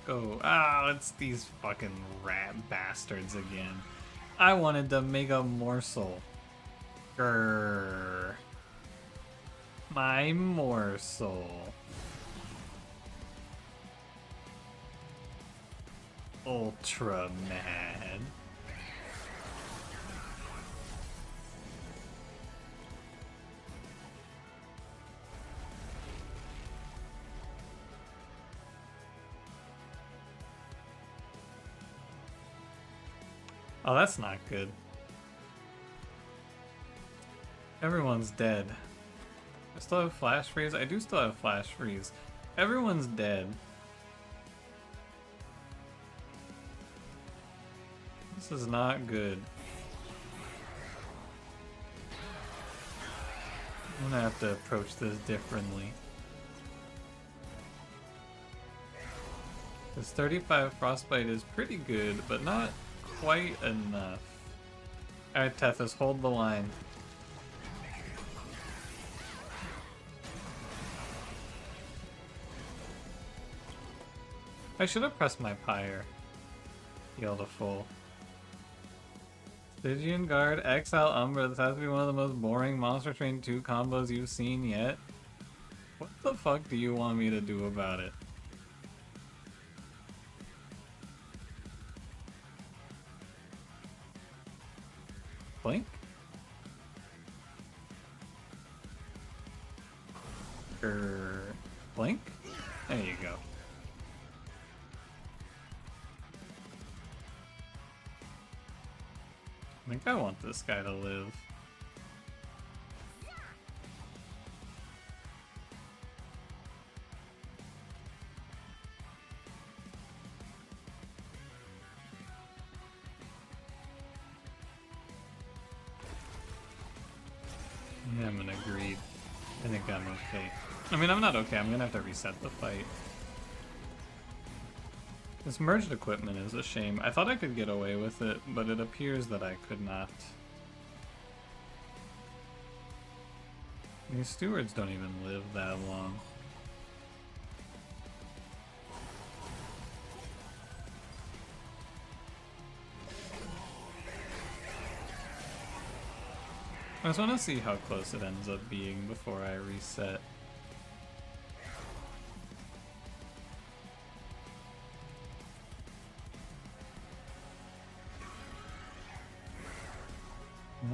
Go. Ah, it's these fucking rat bastards again. I wanted to make a morsel. Grrr. My morsel. Ultra mad. Oh, that's not good. Everyone's dead. I still have Flash Freeze? I do still have Flash Freeze. Everyone's dead. This is not good. I'm gonna have to approach this differently. This 35 Frostbite is pretty good, but not quite enough. Alright, Tethys, hold the line. I should have pressed my Pyre. Heal to full. Stygian Guard, Exile Umbra. This has to be one of the most boring Monster Train 2 combos you've seen yet. What the fuck do you want me to do about it? Blink? Blink? There you go. I think I want this guy to live. Yeah, I'm gonna agree. I think I'm okay. I mean, I'm not okay. I'm gonna have to reset the fight. This merged equipment is a shame. I thought I could get away with it, but it appears that I could not. These stewards don't even live that long. I just want to see how close it ends up being before I reset.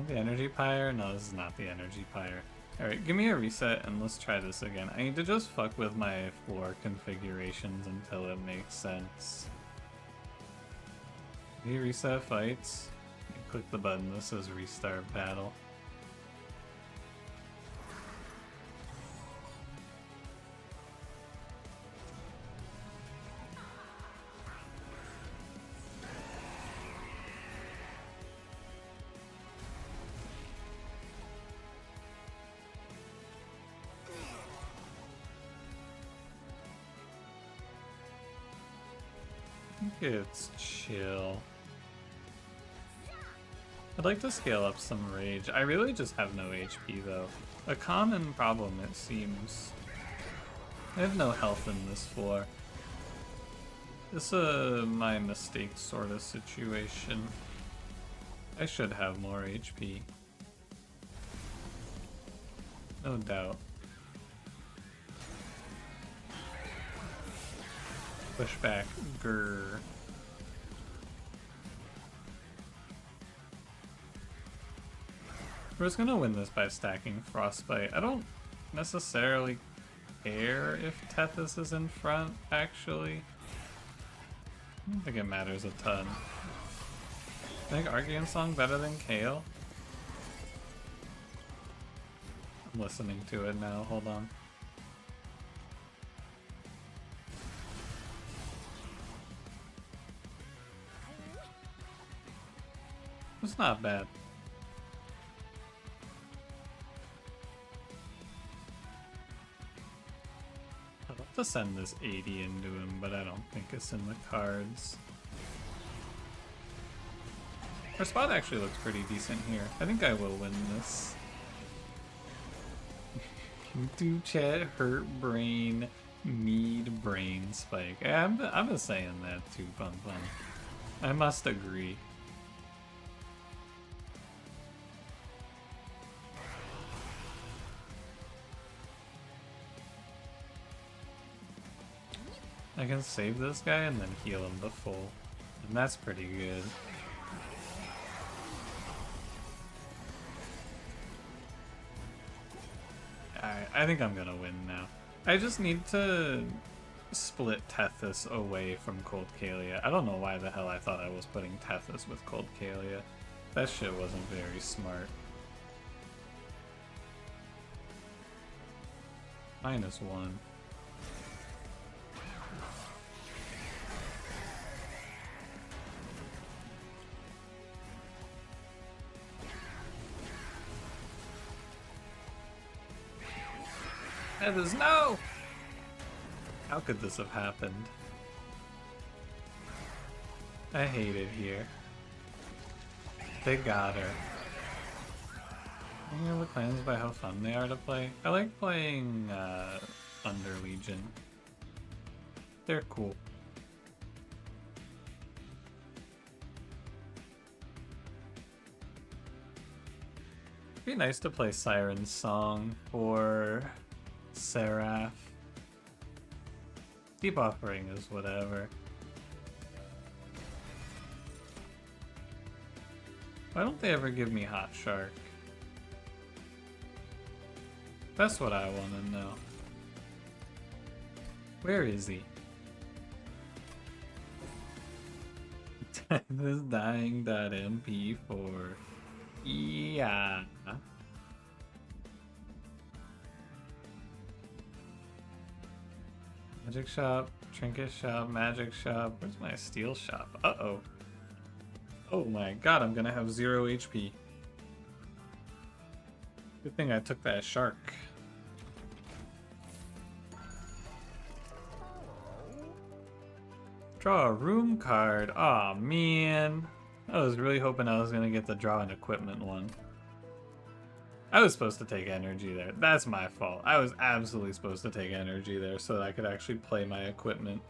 The energy pyre? No, this is not the energy pyre. Alright, give me a reset and let's try this again. I need to just fuck with my floor configurations until it makes sense. You reset fights. You click the button that says restart battle. It's chill. I'd like to scale up some rage. I really just have no HP though. A common problem, it seems. I have no health in this floor. This is my mistake sort of situation. I should have more HP. No doubt. Pushback, grrr. We're just gonna win this by stacking Frostbite. I don't necessarily care if Tethys is in front, actually. I don't think it matters a ton. I think Archean Song better than Kale? I'm listening to it now, hold on. It's not bad. I'd love to send this 80 into him, but I don't think it's in the cards. Our spot actually looks pretty decent here. I think I will win this. Do chat hurt brain, need brain spike. Yeah, I've been saying that too, Fun Fun. I must agree. I can save this guy and then heal him to full. And that's pretty good. Alright, I think I'm gonna win now. I just need to split Tethys away from Cold Kalia. I don't know why the hell I thought I was putting Tethys with Cold Kalia. That shit wasn't very smart. -1. Tethys, no! How could this have happened? I hate it here. They got her. You know the clans by how fun they are to play? I like playing Under Legion. They're cool. It'd be nice to play Siren's Song or Seraph. Deep Offering is whatever. Why don't they ever give me Hot Shark? That's what I want to know. Where is he? This dying.mp4. Yeah. Magic shop, trinket shop, magic shop. Where's my steel shop? Uh-oh. Oh my god, I'm gonna have 0 HP. Good thing I took that shark. Draw a room card. Aw, man. I was really hoping I was gonna get the draw an equipment one. I was supposed to take energy there. That's my fault. I was absolutely supposed to take energy there so that I could actually play my equipment.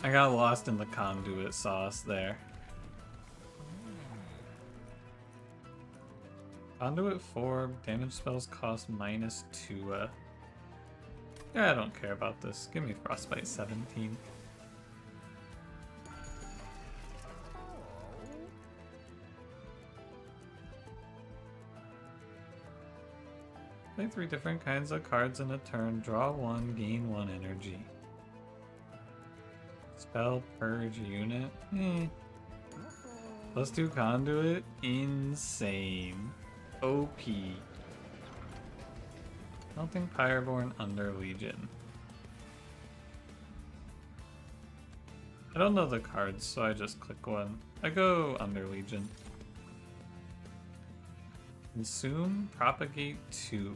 I got lost in the conduit sauce there. Conduit 4, damage spells cost -2. Yeah, I don't care about this. Give me Frostbite 17. Play 3 different kinds of cards in a turn. Draw 1, gain 1 energy. Spell purge unit. +2 conduit. Insane. OP. Melting Pyreborn under Legion. I don't know the cards, so I just click one. I go under Legion. Consume, Propagate 2.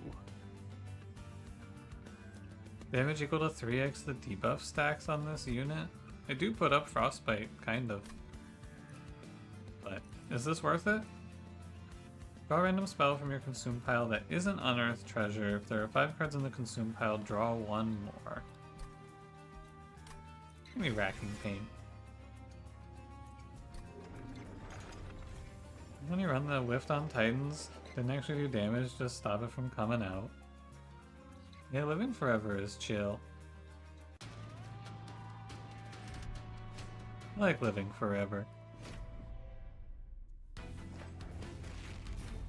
Damage equal to 3x the debuff stacks on this unit. I do put up Frostbite, kind of. But is this worth it? Draw a random spell from your consume pile that isn't unearthed treasure. If there are 5 cards in the consume pile, draw 1 more. Give me Racking Pain. When you run the Whiffed on Titans, didn't actually do damage, just stop it from coming out. Yeah, living forever is chill. I like living forever.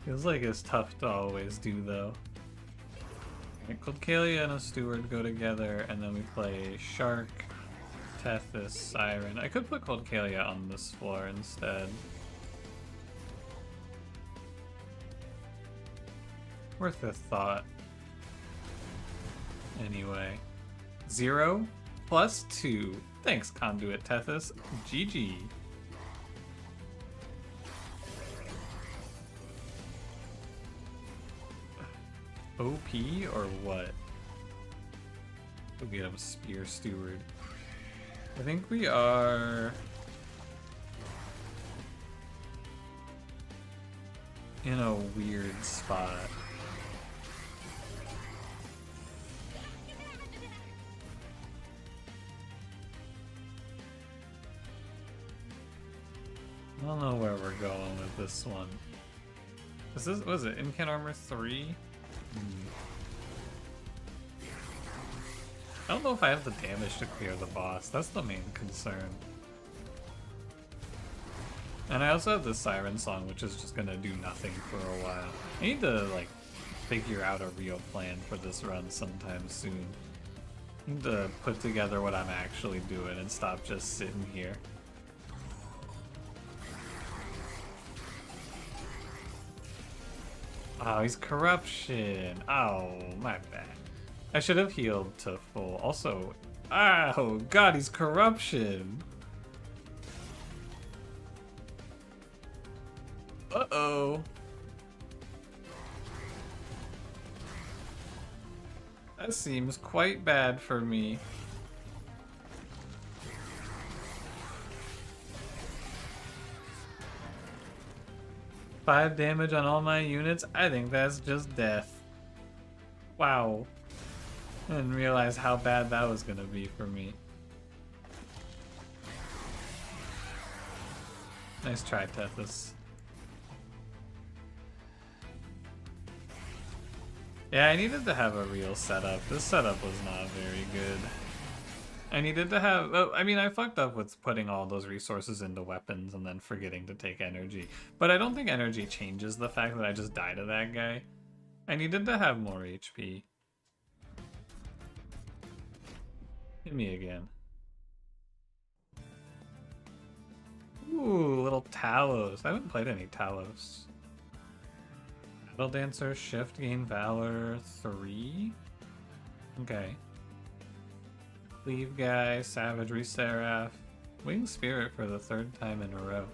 Feels like it's tough to always do, though. Right, Coldcalia and a Steward go together, and then we play Shark, Tethys, Siren. I could put Coldcalia on this floor instead. Worth a thought. Anyway. 0 + 2. Thanks, Conduit Tethys. GG. OP or what? We have a Spear Steward. I think we are in a weird spot. I don't know where we're going with this one. Is this, was it Incan Armor 3? I don't know if I have the damage to clear the boss. That's the main concern. And I also have the Siren Song, which is just gonna do nothing for a while. I need to, like, figure out a real plan for this run sometime soon. I need to put together what I'm actually doing and stop just sitting here. Oh, he's corruption. Oh, my bad. I should have healed to full. Also, oh god, he's corruption. Uh-oh. That seems quite bad for me. Five damage on all my units? I think that's just death. Wow. I didn't realize how bad that was gonna be for me. Nice try, Tethys. Yeah, I needed to have a real setup. This setup was not very good. I needed to have... Oh, I mean, I fucked up with putting all those resources into weapons and then forgetting to take energy. But I don't think energy changes the fact that I just died to that guy. I needed to have more HP. Hit me again. Ooh, little Talos. I haven't played any Talos. Battle Dancer, Shift, Gain Valor 3? Okay. Cleave Guy, Savagery Seraph, Winged Spirit for the 3rd time in a row.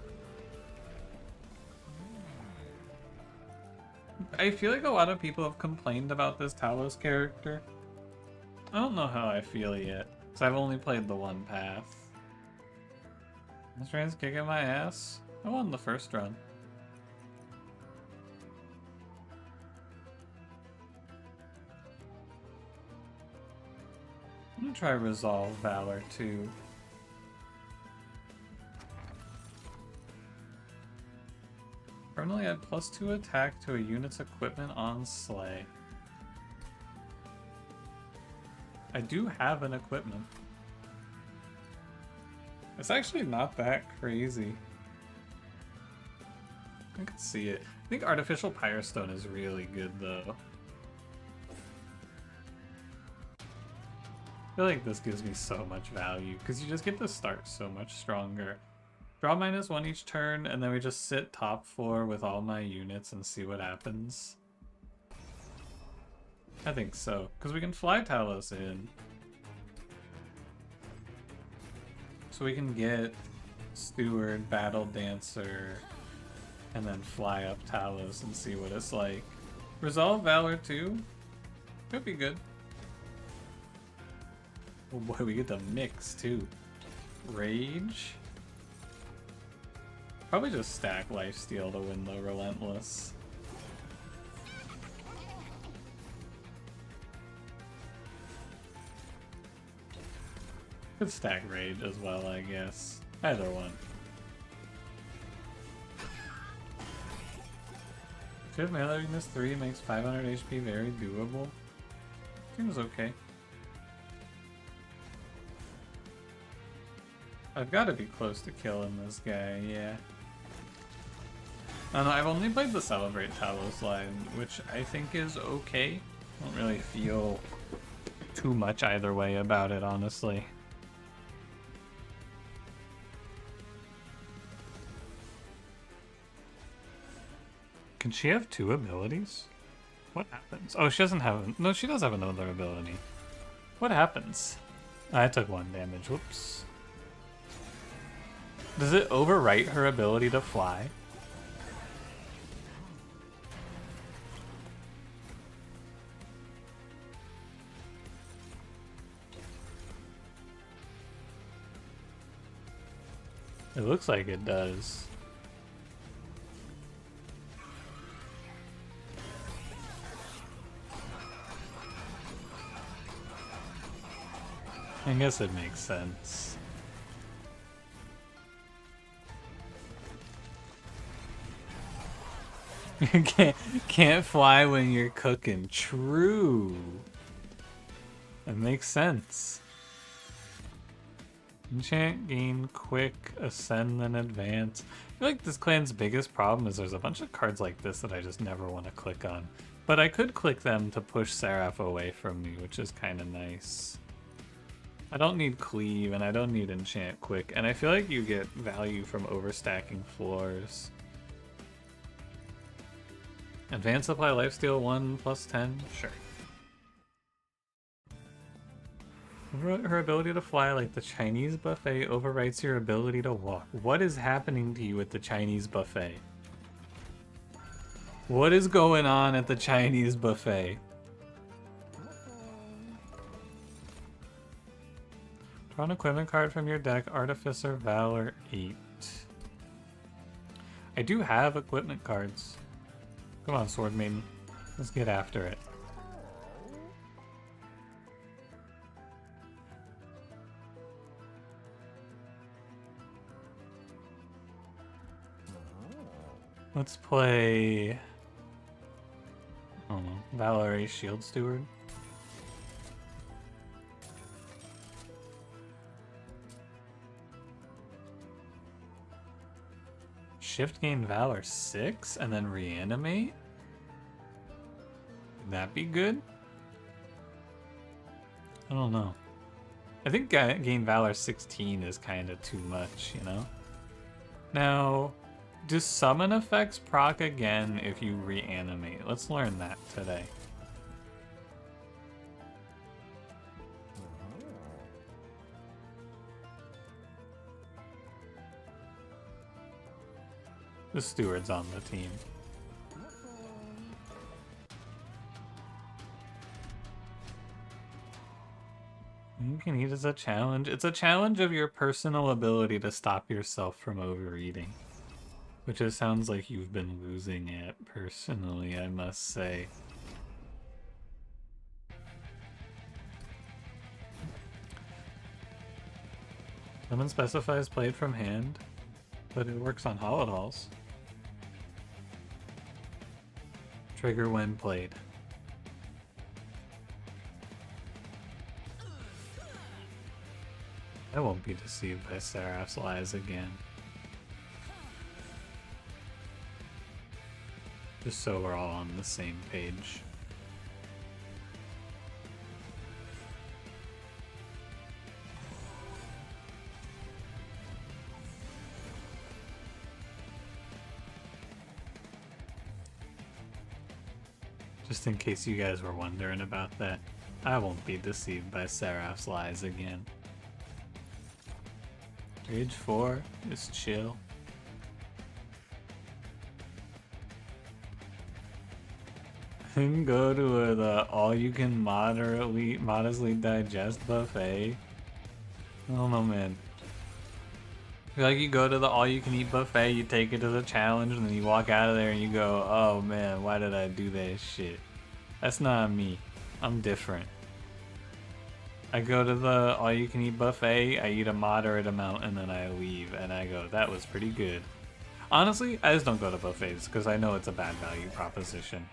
I feel like a lot of people have complained about this Talos character. I don't know how I feel yet, because I've only played the one path. This train's kicking my ass. I won the first run. I'm gonna try Resolve Valor too. Permanently add +2 attack to a unit's equipment on Slay. I do have an equipment. It's actually not that crazy. I can see it. I think Artificial Pyrostone is really good though. I feel like this gives me so much value because you just get to start so much stronger. Draw -1 each turn, and then we just sit top 4 with all my units and see what happens. I think so, because we can fly Talos in. So we can get Steward, Battle Dancer, and then fly up Talos and see what it's like. Resolve Valor too? Could be good. Oh boy, we get the mix too. Rage? Probably just stack Lifesteal to win the Relentless. Could stack Rage as well, I guess. Either one. Shift melee weakness 3 makes 500 HP very doable. Seems okay. I've got to be close to killing this guy, yeah. I don't know, I've only played the Celebrate Talos line, which I think is okay. I don't really feel too much either way about it, honestly. Can she have 2 abilities? What happens? Oh, she doesn't have... No, she does have another ability. What happens? I took 1 damage, whoops. Does it overwrite her ability to fly? It looks like it does. I guess it makes sense. You can't fly when you're cooking. True. That makes sense. Enchant, gain, quick, ascend, then advance. I feel like this clan's biggest problem is there's a bunch of cards like this that I just never want to click on. But I could click them to push Seraph away from me, which is kind of nice. I don't need Cleave, and I don't need Enchant quick, and I feel like you get value from overstacking floors. Advance apply lifesteal 1 plus 10? Sure. Her ability to fly like the Chinese buffet overwrites your ability to walk. What is happening to you with the Chinese buffet? What is going on at the Chinese buffet? Draw an equipment card from your deck, Artificer Valor 8. I do have equipment cards. Come on, Sword Maiden. Let's get after it. Let's play... I don't know. Valor Shield Steward. Shift gain Valor 6 and then reanimate? Would that be good? I don't know. I think gain Valor 16 is kind of too much, you know? Now, do summon effects proc again if you reanimate? Let's learn that today. The Steward's on the team. You can eat as a challenge. It's a challenge of your personal ability to stop yourself from overeating. Which it sounds like you've been losing at, personally, I must say. Someone specifies played from hand, but it works on holodolls. Trigger when played. I won't be deceived by Seraph's lies again. Just so we're all on the same page. Just in case you guys were wondering about that, I won't be deceived by Seraph's lies again. Rage 4 is chill. And go to the all-you-can modestly digest buffet. I don't know, man. Like, you go to the all-you-can-eat buffet, you take it as a challenge, and then you walk out of there and you go, oh man, why did I do that shit? That's not me. I'm different. I go to the all-you-can-eat buffet, I eat a moderate amount, and then I leave, and I go, that was pretty good. Honestly, I just don't go to buffets, because I know it's a bad value proposition.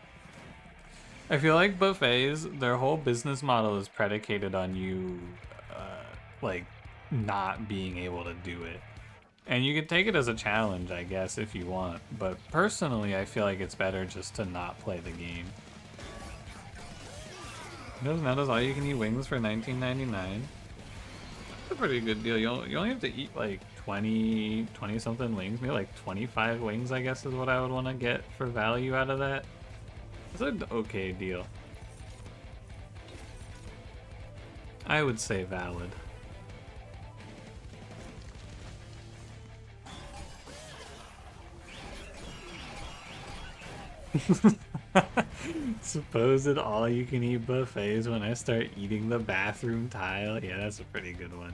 I feel like buffets, their whole business model is predicated on you, like, not being able to do it. And you can take it as a challenge, I guess, if you want. But personally, I feel like it's better just to not play the game. Now does all you can eat wings for $19.99? That's a pretty good deal. You only have to eat like 20 something wings. Maybe like 25 wings, I guess, is what I would want to get for value out of that. That's an okay deal. I would say valid. Supposed all-you-can-eat buffets when I start eating the bathroom tile. Yeah, that's a pretty good one.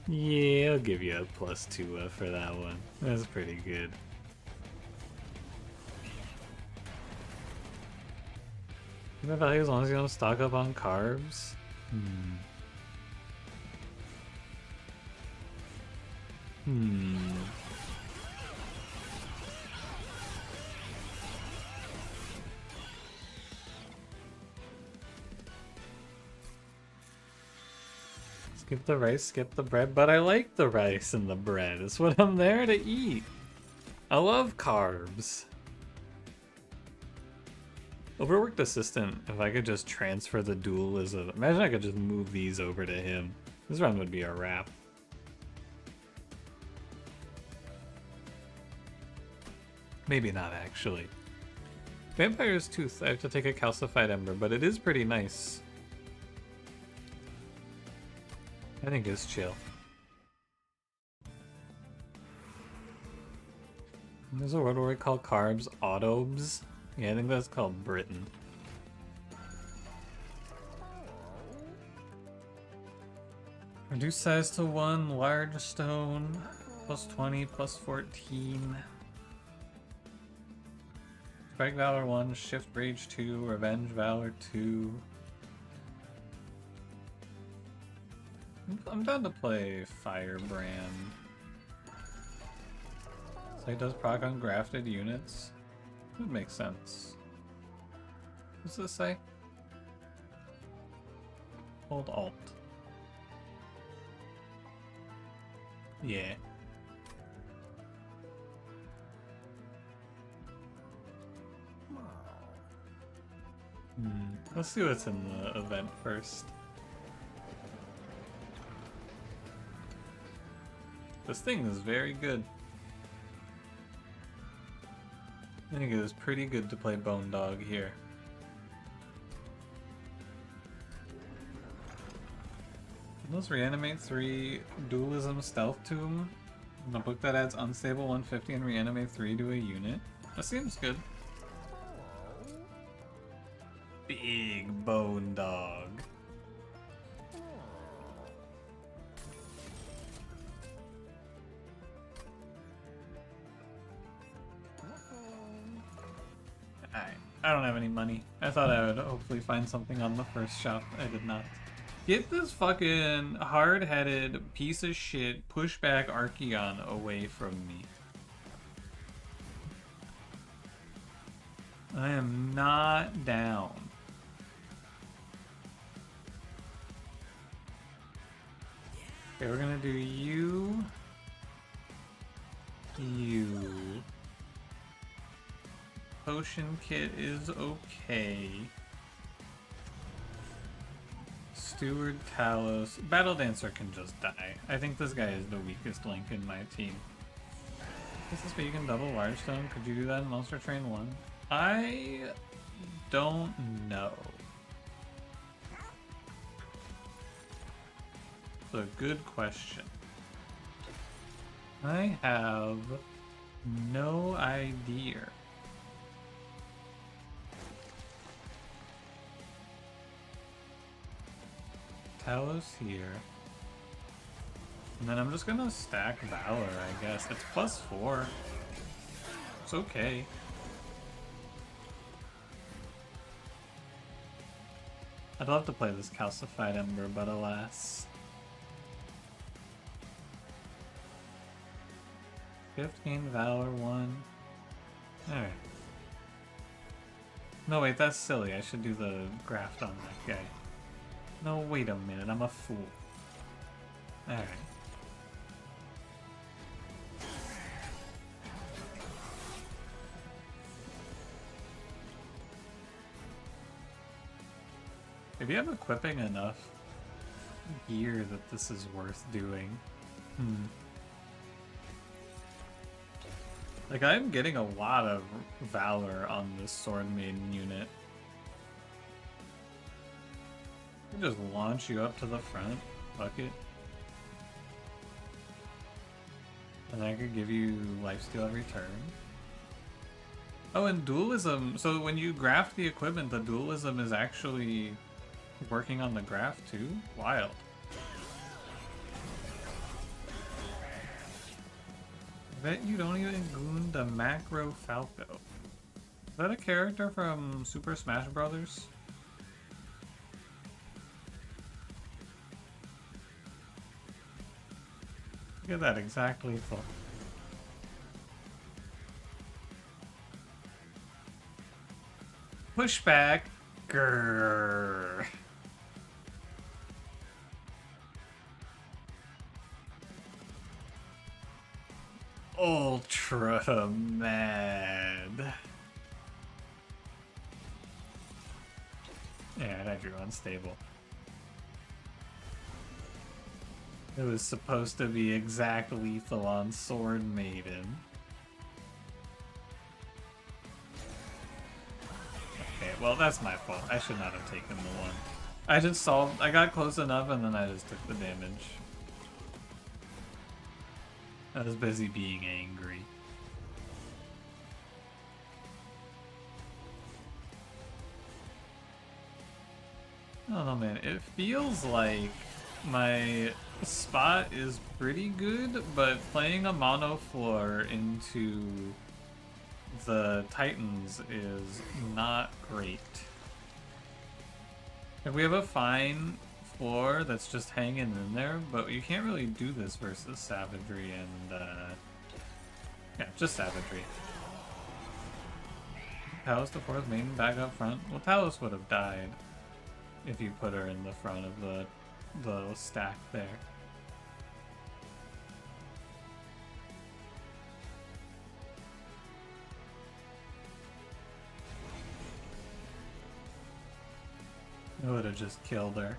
Yeah, I'll give you a +2 for that one. That's pretty good. The value as long as you don't stock up on carbs. Skip the rice, skip the bread, but I like the rice and the bread. It's what I'm there to eat. I love carbs. Overworked assistant, if I could just transfer the dualism. Imagine I could just move these over to him. This run would be a wrap. Maybe not, actually. Vampire's Tooth, I have to take a calcified ember, but it is pretty nice. I think it's chill. There's a word where we call carbs autobs. Yeah, I think that's called Britain. Reduce size to 1, large stone, +20, +14. Strike Valor 1, Shift Rage 2, Revenge Valor 2. I'm down to play Firebrand. So it does proc on grafted units. Would make sense. What's this say? Hold Alt. Yeah. Let's see what's in the event first. This thing is very good. I think it is pretty good to play Bone Dog here. Let's reanimate 3 Dualism Stealth Tomb. A book that adds Unstable 150 and reanimate 3 to a unit. That seems good. Big Bone Dog. any money. I thought I would hopefully find something on the first shop. I did not. Get this fucking hard-headed piece of shit pushback Archeon away from me. I am not down. Okay, we're gonna do you. You. Potion kit is okay. Steward, Talos. Battle Dancer can just die. I think this guy is the weakest link in my team. Is this way you can double Wirestone? Could you do that in Monster Train 1? I don't know. It's a good question. I have no idea. Talos here. And then I'm just gonna stack Valor, I guess. It's +4. It's okay. I'd love to play this Calcified Ember, but alas. 15 Valor 1. Alright. No, wait, that's silly. I should do the graft on that guy. No, wait a minute. I'm a fool. Alright. Maybe I'm equipping enough gear that this is worth doing. Like, I'm getting a lot of Valor on this Sword Maiden unit. I can just launch you up to the front. Fuck it. And I could give you lifesteal every turn. Oh, and dualism. So when you graft the equipment, the dualism is actually working on the graft too? Wild. I bet you don't even goon the Macro Falco. Is that a character from Super Smash Brothers? Look at that, exact lethal. Pushback. Grrr. Ultra mad. Yeah, I drew unstable. It was supposed to be exact lethal on Sword Maiden. Okay, well that's my fault. I should not have taken the one. I got close enough and then I just took the damage. I was busy being angry. I don't know, man. It feels like my spot is pretty good, but playing a mono floor into the Titans is not great. If we have a fine floor that's just hanging in there, but you can't really do this versus Savagery and, yeah, just Savagery. Talos the 4th maiden back up front. Well, Talos would have died if you put her in the front of the stack there. It would have just killed her.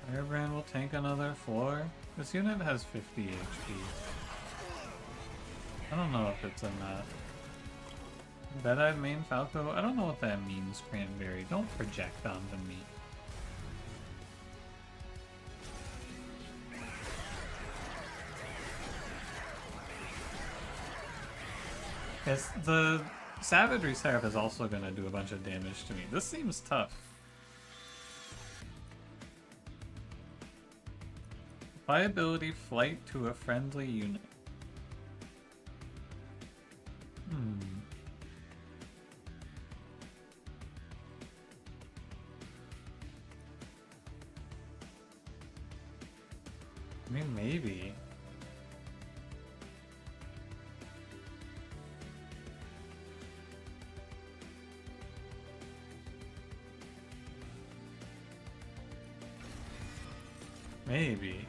Firebrand will tank another floor. This unit has 50 HP. I don't know if it's enough. Dead-eyed main Falco? I don't know what that means, Cranberry. Don't project onto me. Yes, the Savagery Seraph is also going to do a bunch of damage to me. This seems tough. By ability, flight to a friendly unit. Maybe. Maybe.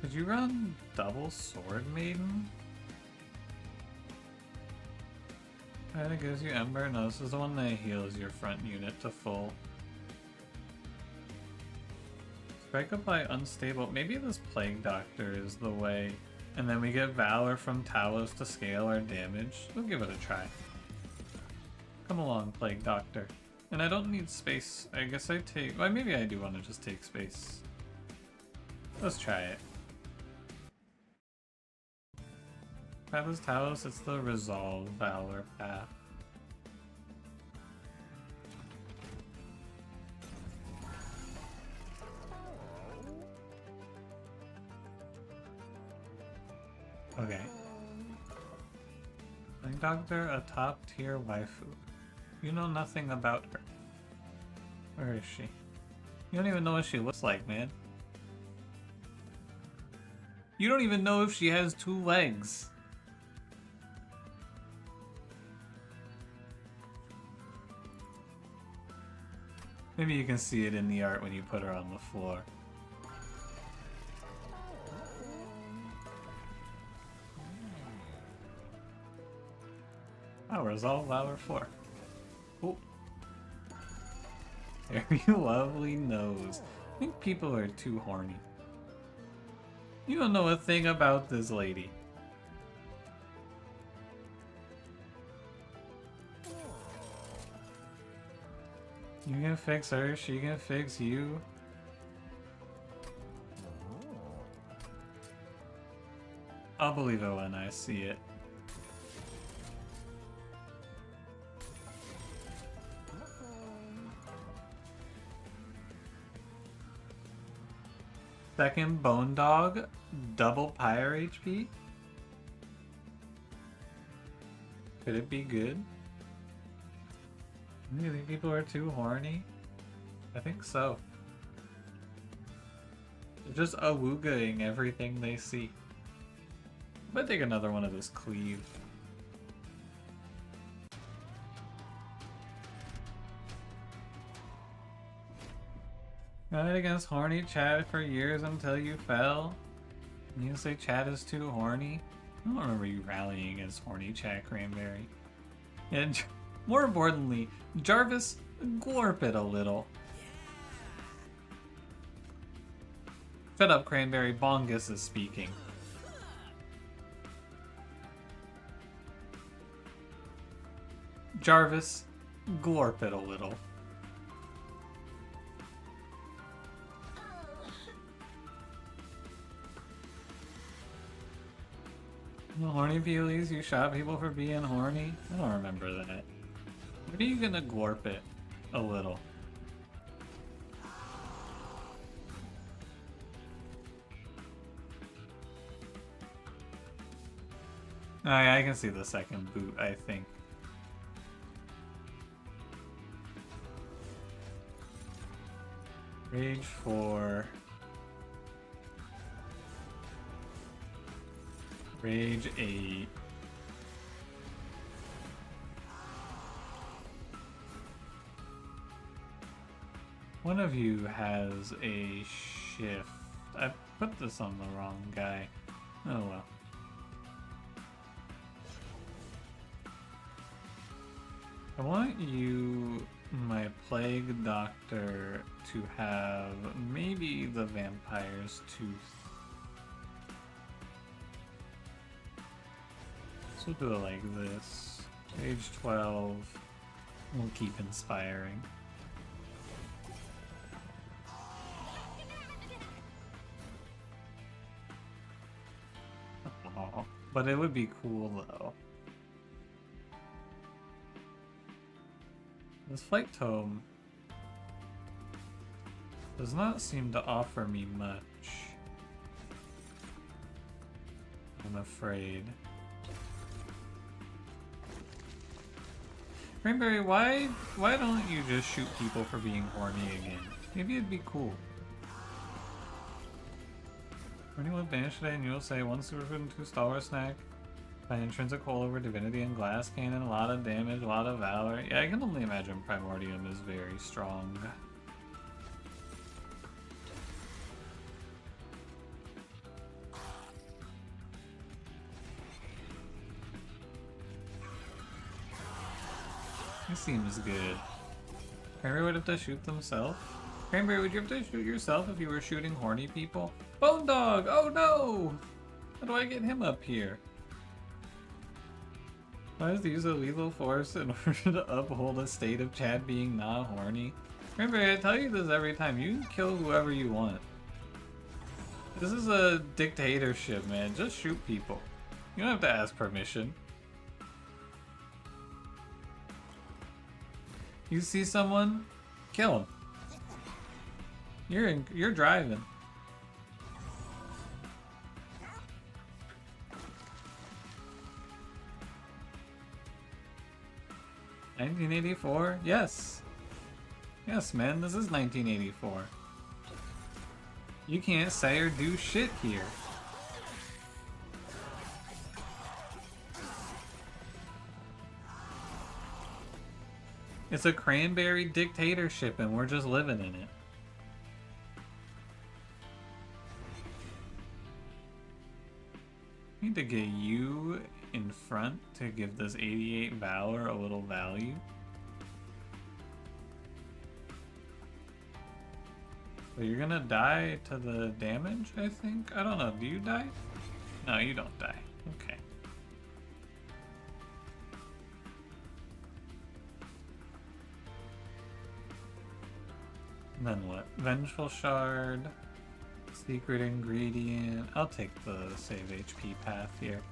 Could you run double sword maiden? That gives you Ember? No, this is the one that heals your front unit to full. Strike apply unstable. Maybe this Plague Doctor is the way. And then we get Valor from Talos to scale our damage. We'll give it a try. Come along, Plague Doctor. And I don't need space. I guess I take... Well, maybe I do want to just take space. Let's try it. That was Talos, it's the Resolve Valor path. Okay. Plague Doctor, a top tier waifu. You know nothing about her. Where is she? You don't even know what she looks like, man. You don't even know if she has 2 legs. Maybe you can see it in the art when you put her on the floor. Oh, Resolve Valor 4. Oh. Very lovely nose. I think people are too horny. You don't know a thing about this lady. You can fix her, she can fix you. I'll believe it when I see it. Second Bone Dog, double Pyre HP? Could it be good? You think people are too horny? I think so. They're just awoogaing everything they see. I might take another one of this cleave. Rallied against horny Chad for years until you fell. And you say Chad is too horny? I don't remember you rallying against horny Chad Cranberry. And more importantly, Jarvis, glorp it a little. Fed up Cranberry, Bongus is speaking. Jarvis, glorp it a little. Horny Peelies, you shot people for being horny? I don't remember that. When are you gonna glorp it a little? Oh, yeah, I can see the second boot, I think. Rage 4. Rage 8. One of you has a shift. I put this on the wrong guy. Oh well. I want you, my Plague Doctor, to have maybe the Vampire's Tooth. So we'll do it like this. Age 12. We'll keep inspiring. Oh, but it would be cool though. This Flight Tome does not seem to offer me much, I'm afraid. Cranberry, why don't you just shoot people for being horny again? Maybe it'd be cool. When you will banish today and you will say 1 superfood and 2 stalwart snack. By intrinsic hole over divinity and glass cannon, a lot of damage, a lot of valor. Yeah, I can only imagine Primordium is very strong. It seems good. Cranberry would have to shoot themselves? Cranberry, would you have to shoot yourself if you were shooting horny people? Bone Dog! Oh no! How do I get him up here? Why does the use of lethal force in order to uphold a state of Chad being not horny? Cranberry, I tell you this every time. You can kill whoever you want. This is a dictatorship, man. Just shoot people. You don't have to ask permission. You see someone? Kill him. You're driving. $1984? Yes. Yes, man, this is 1984. You can't say or do shit here. It's a cranberry dictatorship and we're just living in it. Need to get you in front to give this 88 Valor a little value. So you're gonna die to the damage, I think? I don't know, do you die? No, you don't die. Okay. And then what? Vengeful Shard, Secret Ingredient. I'll take the save HP path here.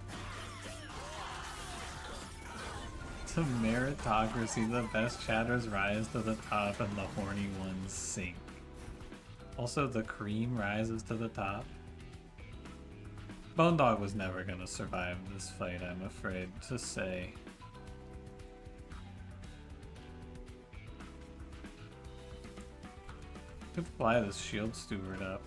To meritocracy, the best chatters rise to the top and the horny ones sink. Also, the cream rises to the top. Bone Dog was never gonna survive this fight, I'm afraid to say. Could fly this shield steward up.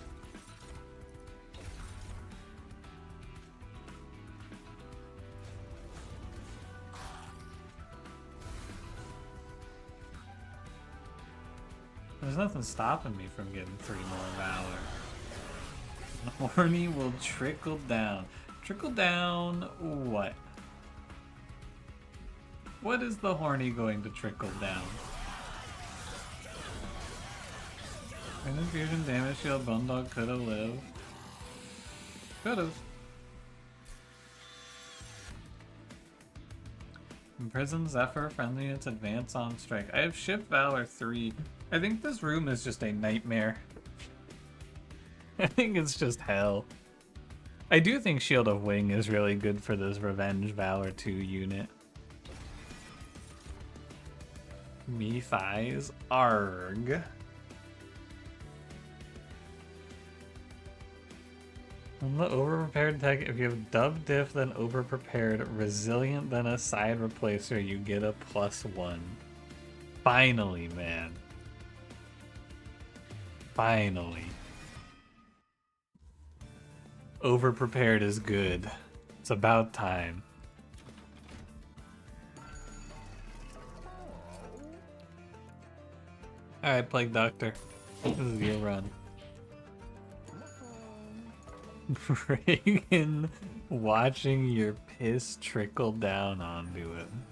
There's nothing stopping me from getting 3 more Valor. Horny will trickle down. Trickle down what? What is the horny going to trickle down? Random fusion damage shield, Bone Dog could have lived. Could have. Imprison Zephyr, friendly units advance on strike. I have Shift Valor 3. I think this room is just a nightmare. I think it's just hell. I do think Shield of Wing is really good for this Revenge Valor 2 unit. Me thighs, arg. On the overprepared tech, if you have Dub Diff, then overprepared, resilient, then a side replacer, you get a +1. Finally, man. Finally. Overprepared is good. It's about time. Alright, Plague Doctor. This is your run. Reagan watching your piss trickle down onto him.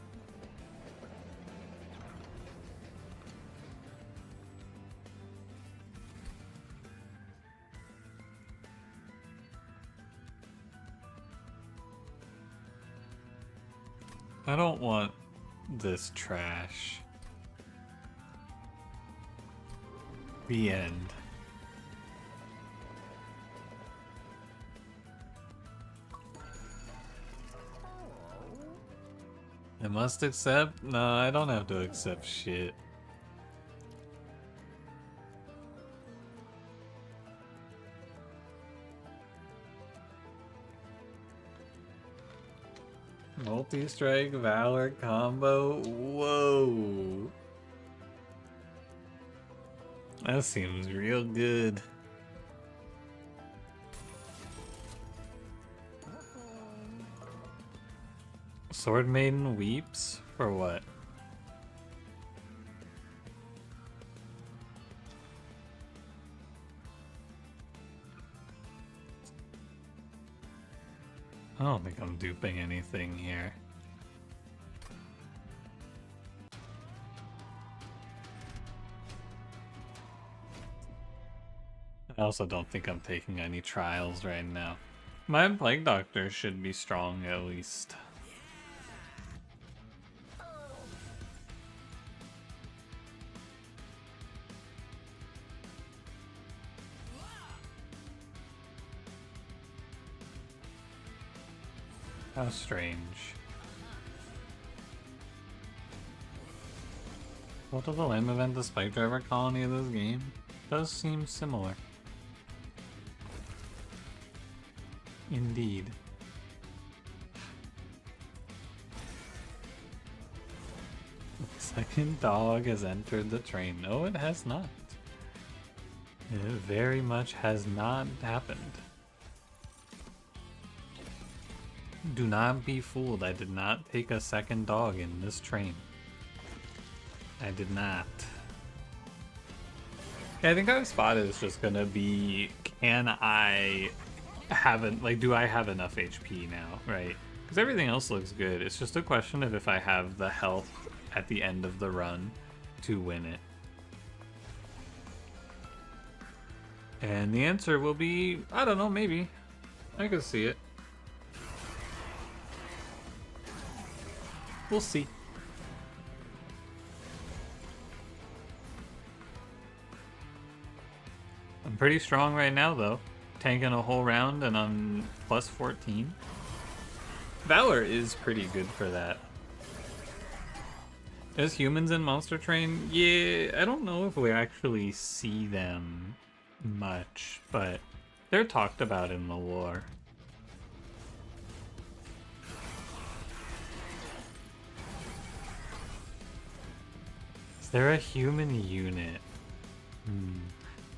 I don't want this trash. The end. I must accept? No, I don't have to accept shit. Multi-strike Valor combo? Whoa. That seems real good. Sword Maiden weeps? For what? I don't think I'm duping anything here. I also don't think I'm taking any trials right now. My Plague Doctor should be strong at least. How strange. What of the lame event the Spike Driver colony of this game? Does seem similar. Indeed. The second dog has entered the train. No, it has not. It very much has not happened. Do not be fooled. I did not take a second dog in this train. I did not. Yeah, I think our spot is just gonna be, can I have do I have enough HP now, right? Because everything else looks good. It's just a question of if I have the health at the end of the run to win it. And the answer will be, I don't know, maybe. I could see it. We'll see. I'm pretty strong right now, though. Tanking a whole round and I'm plus 14. Valor is pretty good for that. There's humans in Monster Train? Yeah, I don't know if we actually see them much, but they're talked about in the lore. Is there a human unit?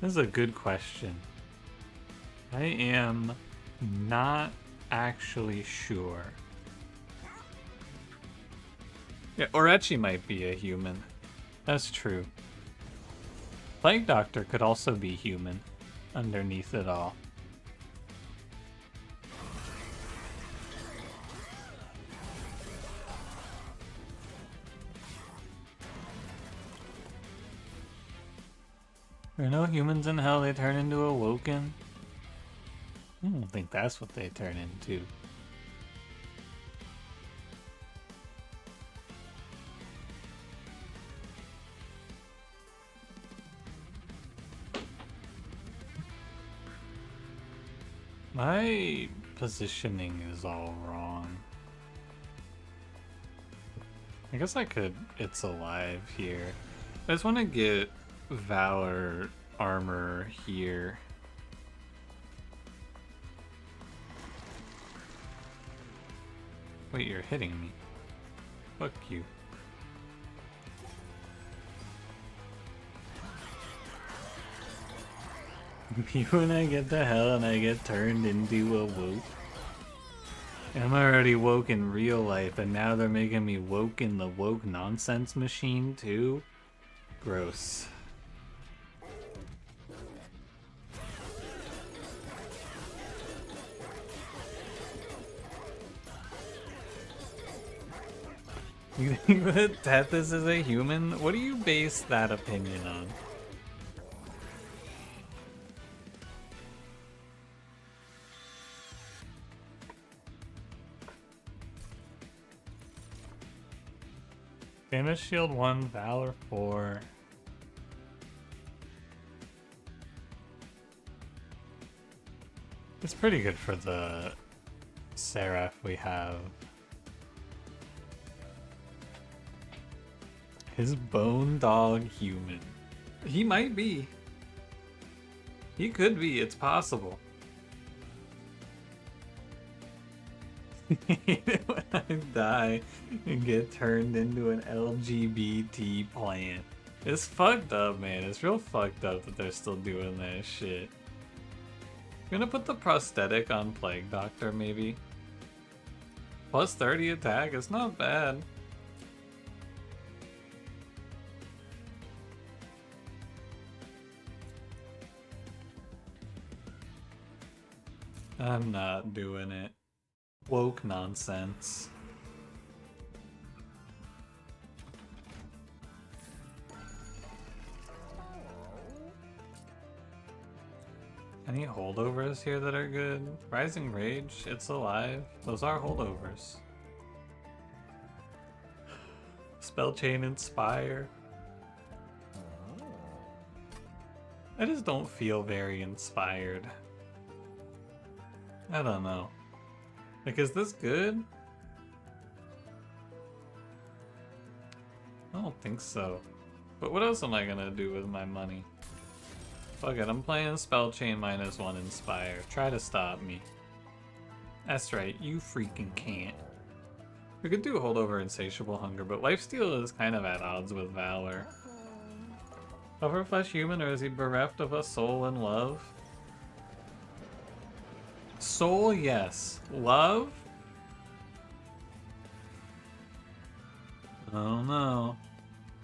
This is a good question. I am not actually sure. Yeah, Orechi might be a human. That's true. Plague Doctor could also be human underneath it all. There are no humans in hell, they turn into Awoken. I don't think that's what they turn into. My positioning is all wrong. I guess I could It's Alive here. I just want to get Valor armor here. Wait, you're hitting me. Fuck you. When I get to hell and I get turned into a woke. I'm already woke in real life and now they're making me woke in the woke nonsense machine too? Gross. You think that Tethys is a human? What do you base that opinion on? Famous Shield 1, Valor 4. It's pretty good for the Seraph we have. His bone dog human. He might be. He could be, it's possible. When I die and get turned into an LGBT plant. It's fucked up, man. It's real fucked up that they're still doing that shit. I'm gonna put the prosthetic on Plague Doctor, maybe. Plus 30 attack, it's not bad. I'm not doing it. Woke nonsense. Any holdovers here that are good? Rising Rage, It's Alive. Those are holdovers. Spell Chain Inspire. I just don't feel very inspired. I don't know. Like, is this good? I don't think so. But what else am I gonna do with my money? Fuck it, I'm playing Spell Chain -1 Inspire. Try to stop me. That's right, you freaking can't. We could do Holdover Insatiable Hunger, but Lifesteal is kind of at odds with Valor. Overflesh human, or is he bereft of a soul and love? Soul, yes. Love? Oh no.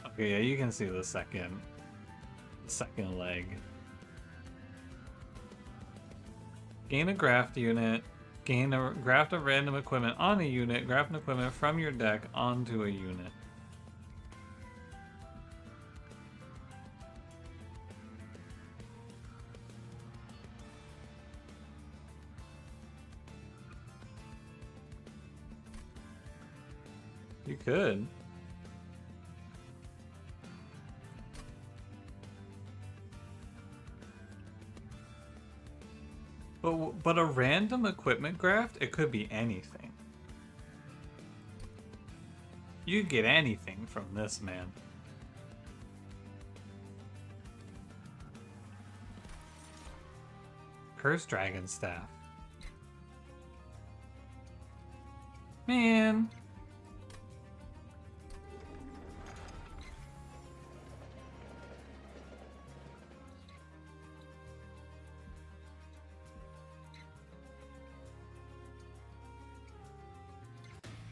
Okay, yeah, you can see the second leg. Gain a graft unit. Gain a graft of random equipment on a unit. Graft an equipment from your deck onto a unit. You could. But a random equipment graft, it could be anything. You could get anything from this, man. Cursed Dragon Staff. Man.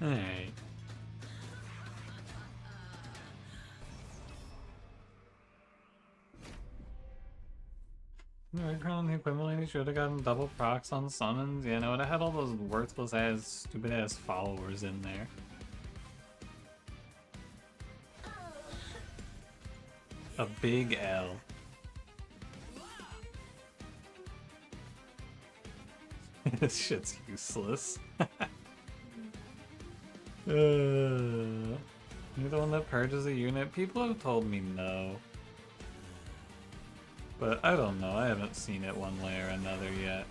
Hey. On the equipment lady should have gotten double procs on summons. Yeah, no, it had all those worthless ass, stupid ass followers in there. A big L. This shit's useless. You're the one that purges a unit? People have told me no. But I don't know, I haven't seen it one way or another yet.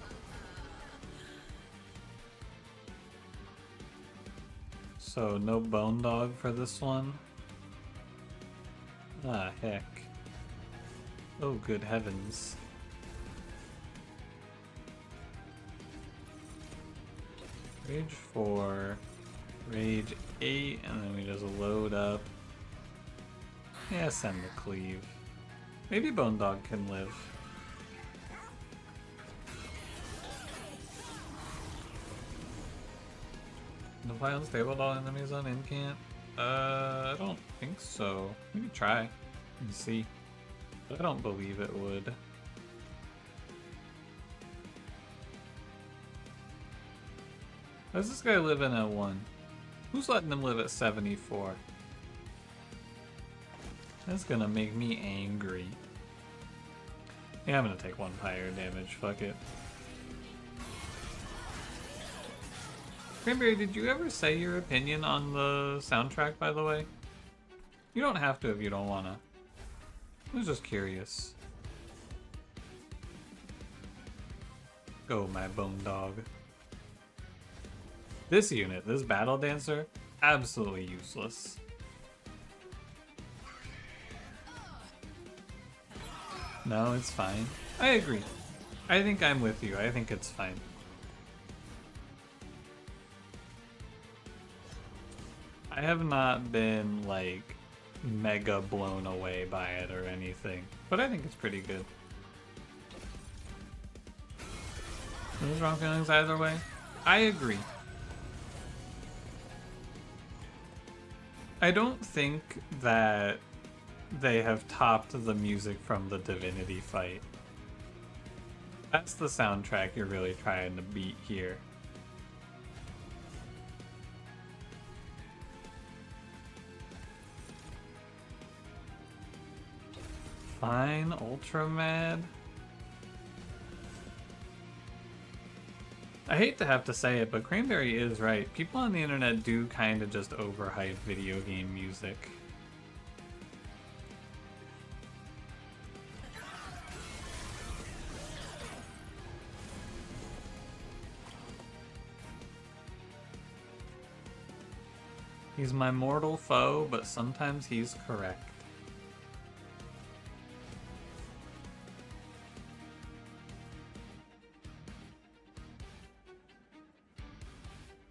So, no Bone Dog for this one? Ah, heck. Oh, good heavens. Rage 4. Rage 8, and then we just load up. Yeah, send the cleave. Maybe Bone Dog can live. Apply unstable all enemies on incant? I don't think so. Maybe try and see. But I don't believe it would. How does this guy live in at 1? Who's letting him live at 74? That's gonna make me angry. Yeah, I'm gonna take 1 fire damage, fuck it. Cranberry, did you ever say your opinion on the soundtrack, by the way? You don't have to if you don't wanna. I was just curious. Go, my Bone Dog. This unit, this Battle Dancer, absolutely useless. No, it's fine. I agree. I think I'm with you. I think it's fine. I have not been, like, mega blown away by it or anything, but I think it's pretty good. No strong feelings either way. I agree. I don't think that they have topped the music from the Divinity fight. That's the soundtrack you're really trying to beat here. Fine, Ultra Mad. I hate to have to say it, but Cranberry is right. People on the internet do kind of just overhype video game music. He's my mortal foe, but sometimes he's correct.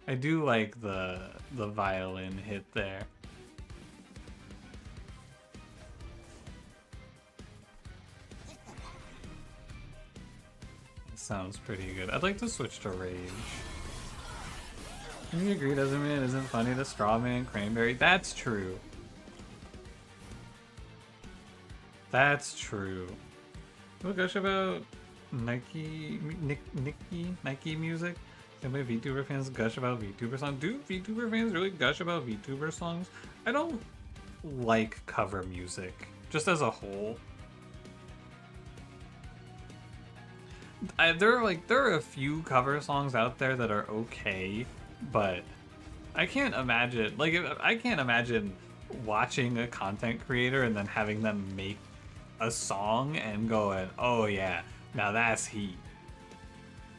I do like the violin hit there. It sounds pretty good. I'd like to switch to Rage. You agree doesn't mean it isn't funny to Strawman Cranberry? That's true. That's true. What gush about Nike music? Maybe VTuber fans gush about VTuber songs. Do VTuber fans really gush about VTuber songs? I don't like cover music, just as a whole. There are a few cover songs out there that are okay, but I can't imagine I can't imagine watching a content creator and then having them make a song and going, oh yeah, now that's heat.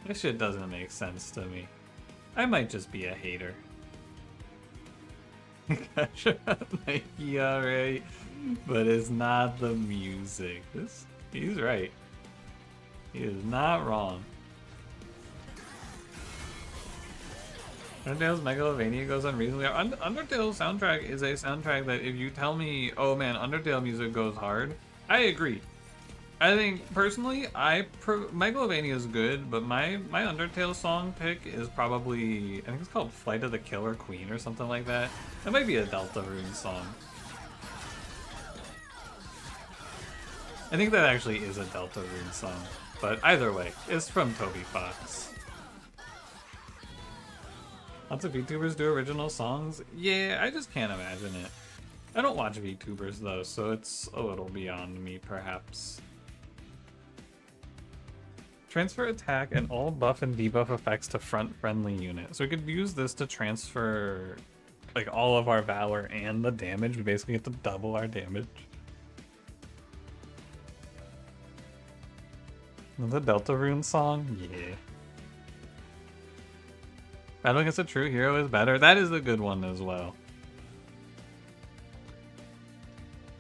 This shit doesn't make sense to me. I might just be a hater. Nike, alright, but it's not the music. He's right. He is not wrong. Undertale's Megalovania goes unreasonably hard. Undertale's soundtrack is a soundtrack that if you tell me, oh man, Undertale music goes hard, I agree. I think, personally, Megalovania is good, but my Undertale song pick is probably, I think it's called Flight of the Killer Queen or something like that. That might be a Deltarune song. I think that actually is a Deltarune song, but either way, it's from Toby Fox. Lots of VTubers do original songs? Yeah, I just can't imagine it. I don't watch VTubers though, so it's a little beyond me, perhaps. Transfer attack and all buff and debuff effects to front-friendly unit. So we could use this to transfer like all of our Valor and the damage. We basically get to double our damage. The Deltarune song? Yeah. Battle against a true hero is better. That is a good one as well.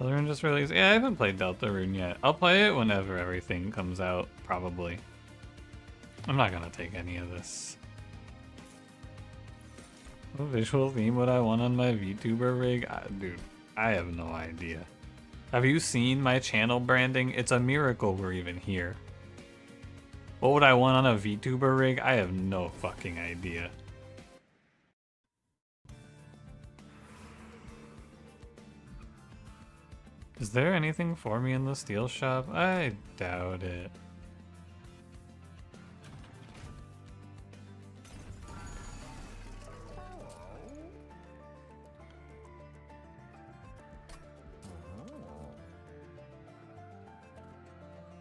Deltarune just released. Yeah, I haven't played Deltarune yet. I'll play it whenever everything comes out, probably. I'm not gonna take any of this. What visual theme would I want on my VTuber rig? Dude, I have no idea. Have you seen my channel branding? It's a miracle we're even here. What would I want on a VTuber rig? I have no fucking idea. Is there anything for me in the steel shop? I doubt it.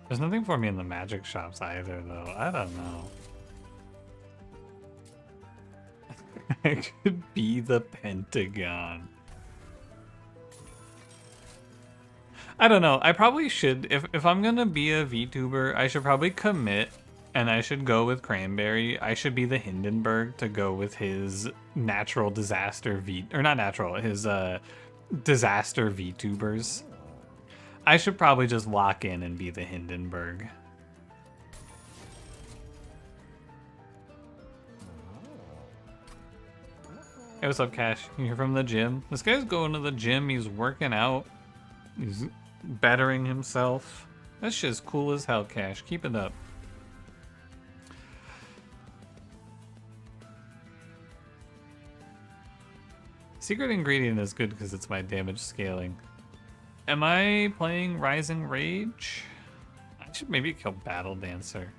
There's nothing for me in the magic shops either, though. I don't know. I could be the Pentagon. I don't know. I probably should, if I'm gonna be a VTuber, I should probably commit and I should go with Cranberry. I should be the Hindenburg to go with his natural disaster or not natural, his disaster VTubers. I should probably just lock in and be the Hindenburg. Hey, what's up, Cash? You here from the gym? This guy's going to the gym. He's working out. He's bettering himself. That shit's cool as hell, Cash. Keep it up. Secret ingredient is good because it's my damage scaling. Am I playing Rising Rage? I should maybe kill Battle Dancer.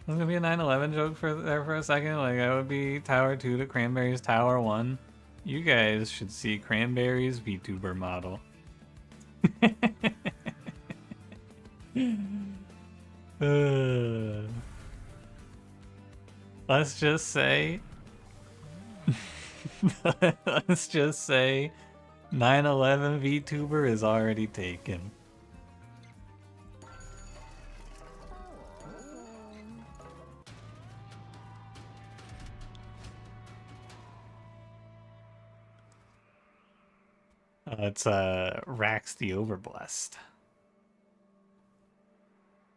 There's gonna be a 9/11 joke for a second. Like I would be Tower 2 to Cranberry's Tower 1. You guys should see Cranberry's VTuber model. Let's just say 9/11 VTuber is already taken. It's Rax the Overblessed.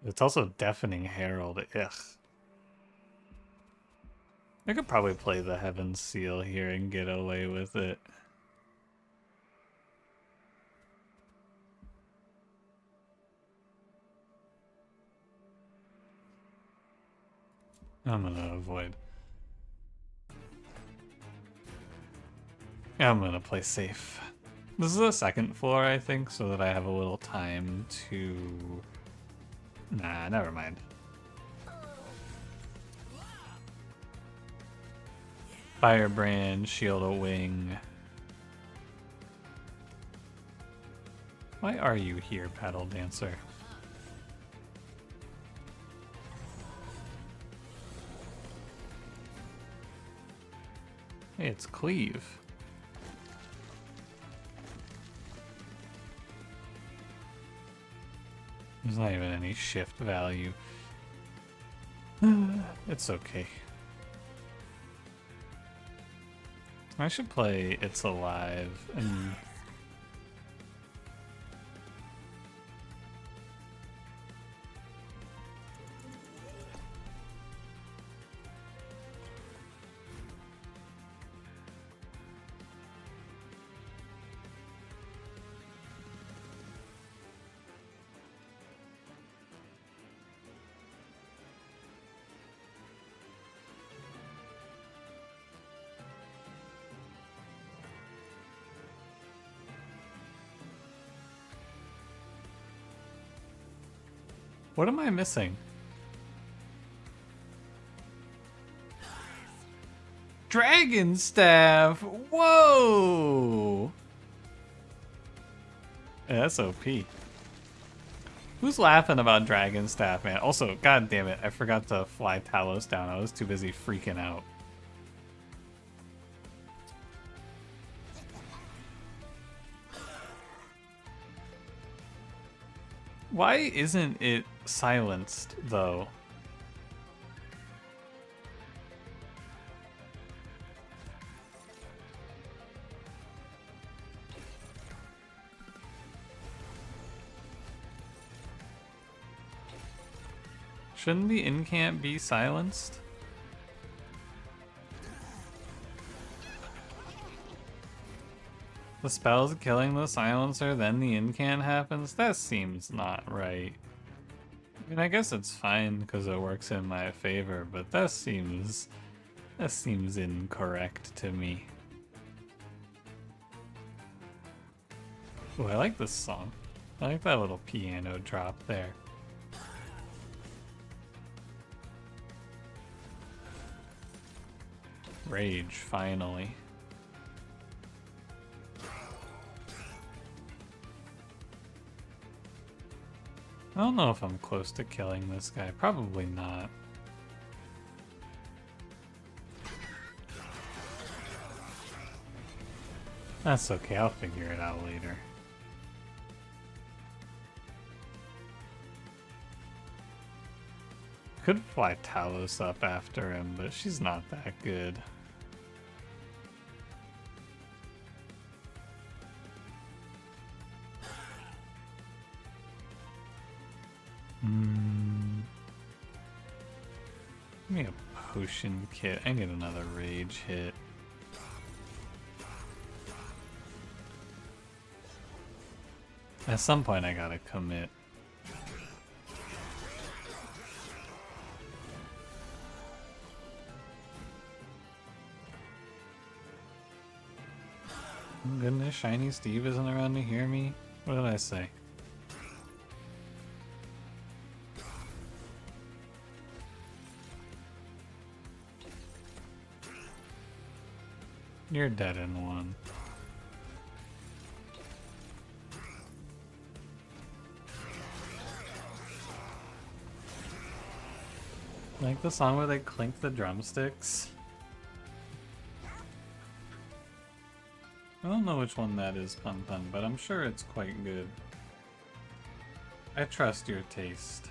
It's also Deafening Herald. Ugh. I could probably play the Heaven Seal here and get away with it. I'm gonna avoid. I'm gonna play safe. This is the second floor, I think, so that I have a little time to... Nah, never mind. Firebrand, Shield of Wing. Why are you here, Paddle Dancer? Hey, it's Cleave. There's not even any shift value. It's okay. I should play It's Alive and... What am I missing? Dragon Staff! Whoa! Yeah, that's OP. Who's laughing about Dragon Staff, man? Also, god damn it, I forgot to fly Talos down. I was too busy freaking out. Why isn't it silenced, though? Shouldn't the incant be silenced? The spell's killing the silencer, then the incant happens? That seems not right. I mean, I guess it's fine because it works in my favor, but that seems incorrect to me. Oh, I like this song. I like that little piano drop there. Rage, finally. I don't know if I'm close to killing this guy. Probably not. That's okay, I'll figure it out later. Could fly Talos up after him, but she's not that good. Give me a potion kit. I need another rage hit. At some point I gotta commit. Oh goodness, Shiny Steve isn't around to hear me? What did I say? You're dead in one. Like the song where they clink the drumsticks? I don't know which one that is, Pun Pun, but I'm sure it's quite good. I trust your taste.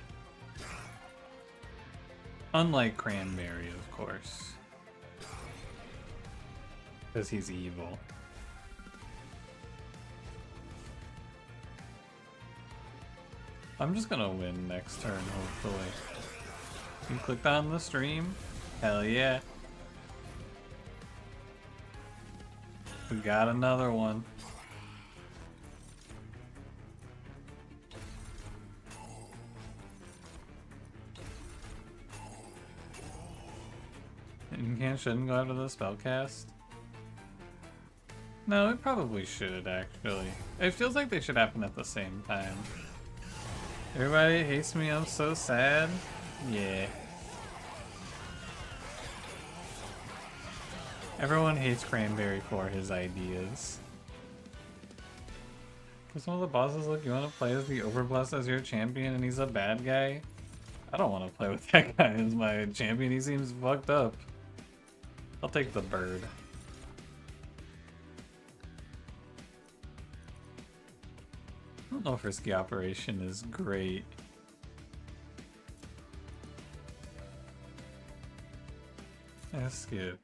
Unlike Cranberry, of course. Because he's evil. I'm just gonna win next turn, hopefully. You clicked on the stream? Hell yeah. We got another one. You shouldn't go after the spellcast? No, it probably should, actually. It feels like they should happen at the same time. Everybody hates me, I'm so sad. Yeah. Everyone hates Cranberry for his ideas. Because some of the bosses, look, you want to play as the Overblessed as your champion and he's a bad guy? I don't want to play with that guy as my champion, he seems fucked up. I'll take the bird. I don't know if Risky Operation is great. That's good.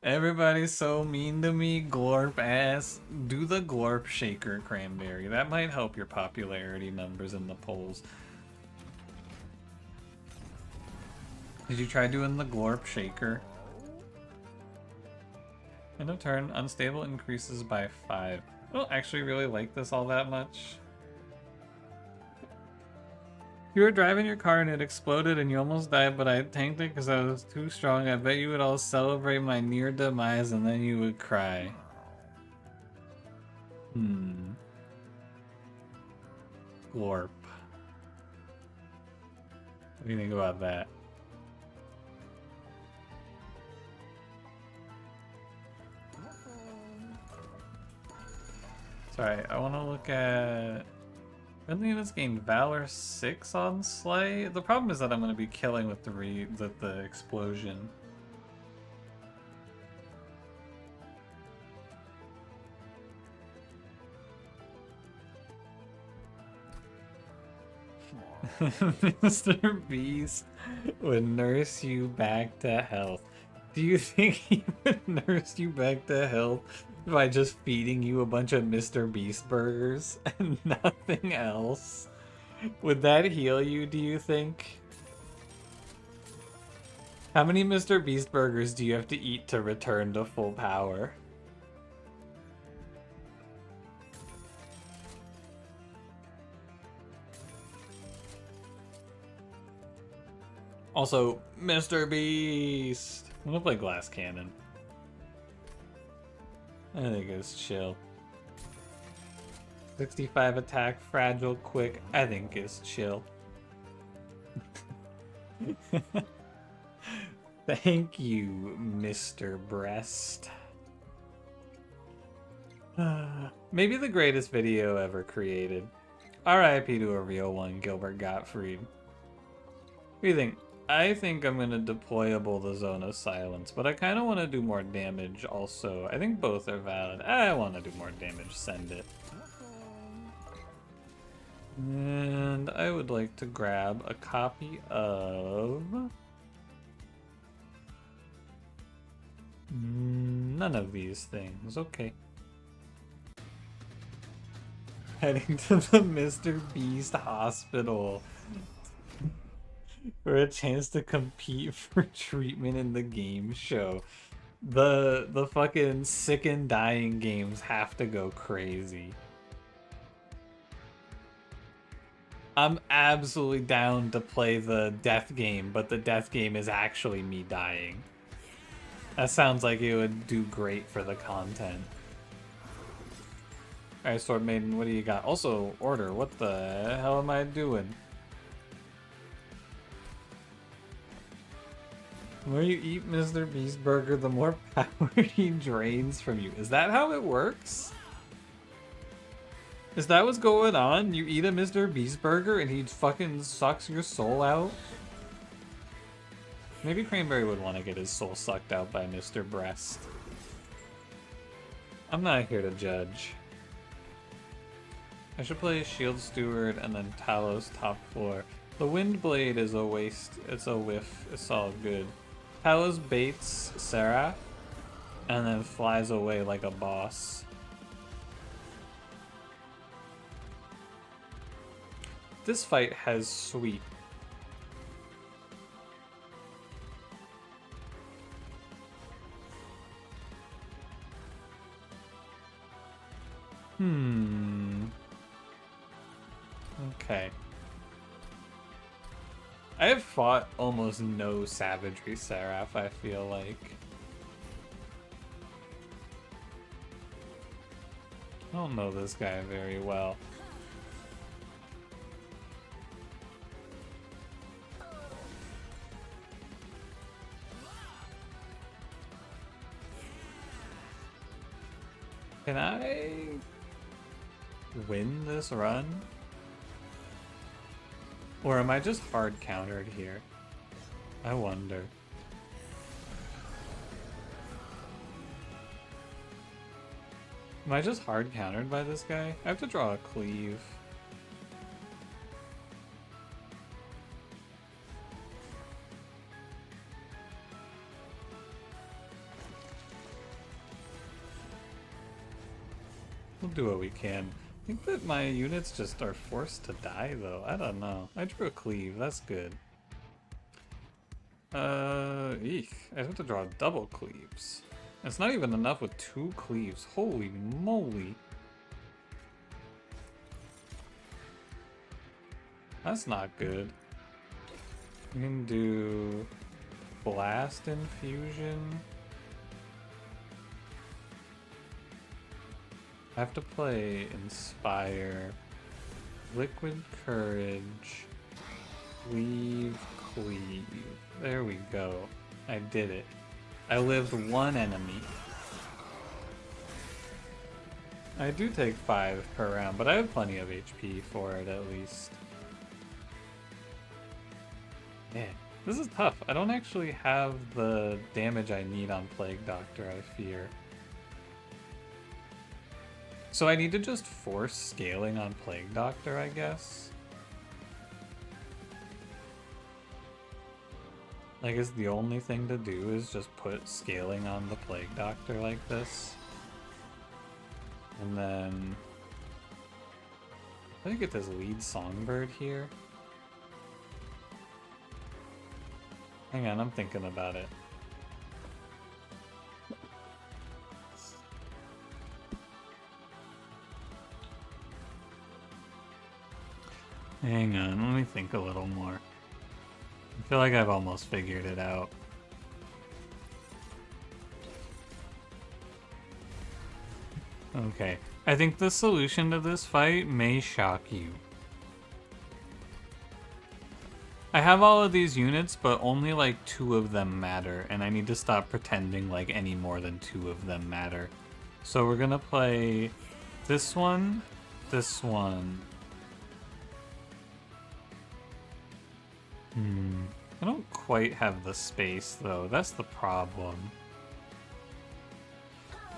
Everybody's so mean to me, Glorp ass. Do the Glorp Shaker, Cranberry. That might help your popularity numbers in the polls. Did you try doing the Glorp Shaker? End of turn, unstable increases by 5. I don't actually really like this all that much. You were driving your car and it exploded and you almost died, but I tanked it because I was too strong. I bet you would all celebrate my near demise and then you would cry. Glorp. What do you think about that? Sorry, I want to look at... Friendly units gained Valor 6 on Slay. The problem is that I'm going to be killing with the explosion. Mr. Beast would nurse you back to health. Do you think he would nurse you back to health by just feeding you a bunch of Mr. Beast burgers and nothing else? Would that heal you, do you think? How many Mr. Beast burgers do you have to eat to return to full power? Also, Mr. Beast! I'm gonna play Glass Cannon. I think it's chill. 65 attack, fragile, quick. I think it's chill. Thank you, Mr. Breast. Maybe the greatest video ever created. RIP to a real one, Gilbert Gottfried. What do you think? I think I'm going to deployable the Zone of Silence, but I kind of want to do more damage also. I think both are valid. I want to do more damage, send it. And I would like to grab a copy of... none of these things, okay. Heading to the Mr. Beast Hospital. For a chance to compete for treatment in the game show. The fucking sick and dying games have to go crazy. I'm absolutely down to play the death game, but the death game is actually me dying. That sounds like it would do great for the content. Alright, Sword Maiden, what do you got? Also, Order, what the hell am I doing? The more you eat Mr. Beast Burger, the more power he drains from you. Is that how it works? Is that what's going on? You eat a Mr. Beast Burger and he fucking sucks your soul out? Maybe Cranberry would want to get his soul sucked out by Mr. Breast. I'm not here to judge. I should play Shield Steward and then Talos top floor. The Windblade is a waste. It's a whiff. It's all good. Talos baits Seraph and then flies away like a boss. This fight has sweep. Okay. I have fought almost no Savagery Seraph, I feel like. I don't know this guy very well. Can I win this run? Or am I just hard countered here? I wonder. Am I just hard countered by this guy? I have to draw a cleave. We'll do what we can. I think that my units just are forced to die, though. I don't know. I drew a cleave. That's good. Eek. I have to draw double cleaves. It's not even enough with 2 cleaves. Holy moly. That's not good. We can do Blast Infusion. I have to play Inspire, Liquid Courage, Cleave. There we go. I did it. I lived 1 enemy. I do take 5 per round, but I have plenty of HP for it at least. Man, this is tough. I don't actually have the damage I need on Plague Doctor, I fear. So I need to just force scaling on Plague Doctor, I guess. Like, is the only thing to do is just put scaling on the Plague Doctor like this. And then I think get this lead Songbird here. Hang on, I'm thinking about it. Hang on, let me think a little more. I feel like I've almost figured it out. Okay, I think the solution to this fight may shock you. I have all of these units, but only like 2 of them matter, and I need to stop pretending like any more than 2 of them matter. So we're gonna play this one, this one. I don't quite have the space though, that's the problem.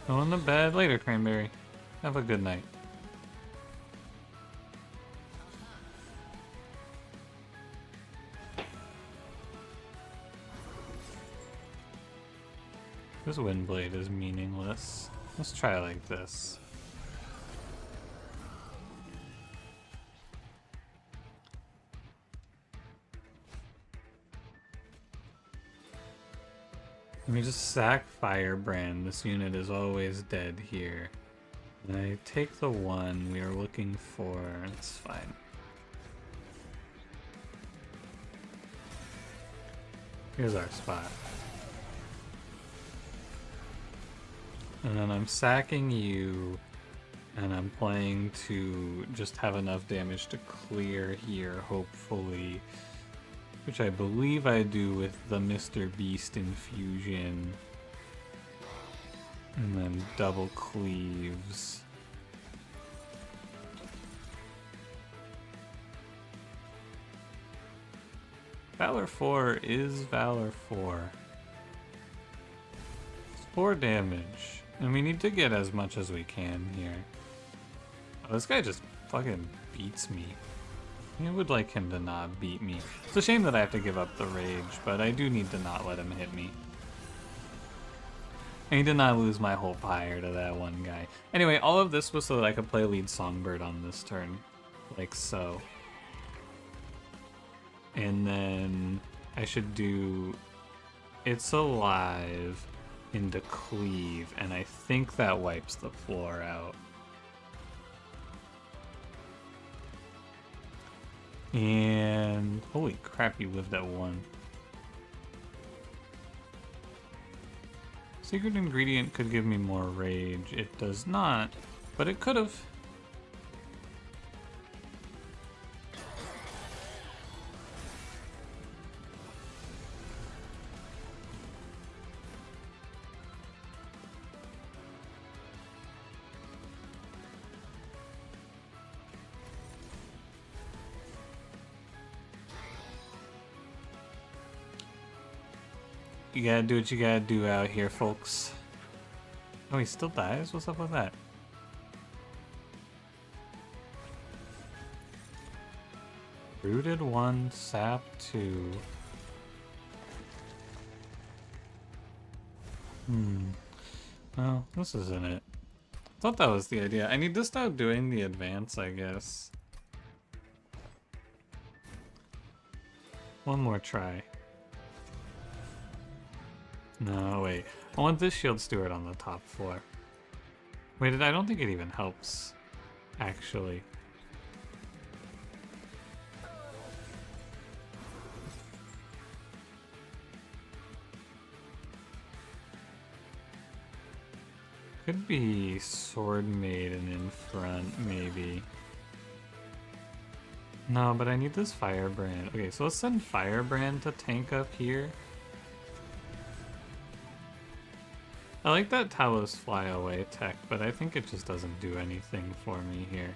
Going to bed later, Cranberry. Have a good night. This Windblade is meaningless. Let's try like this. Let me just sack Firebrand. This unit is always dead here. And I take the 1 we are looking for. It's fine. Here's our spot. And then I'm sacking you, and I'm playing to just have enough damage to clear here, hopefully. Which I believe I do with the Mr. Beast infusion. And then double cleaves. Valor 4 is Valor 4. It's 4 damage. And we need to get as much as we can here. Oh, this guy just fucking beats me. I would like him to not beat me. It's a shame that I have to give up the rage, but I do need to not let him hit me. I need to not lose my whole fire to that one guy. Anyway, all of this was so that I could play lead Songbird on this turn. Like so. And then I should do It's Alive into Cleave, and I think that wipes the floor out. And holy crap, you lived at 1. Secret ingredient could give me more rage. It does not, but it could have. You gotta do what you gotta do out here, folks. Oh, he still dies? What's up with that? Rooted 1, sap 2. Well, this isn't it. I thought that was the idea. I need to stop doing the advance, I guess. One more try. No, wait. I want this Shield Steward on the top floor. Wait, I don't think it even helps, actually. Could be Sword Maiden in front, maybe. No, but I need this Firebrand. Okay, so let's send Firebrand to tank up here. I like that Talos fly away tech, but I think it just doesn't do anything for me here.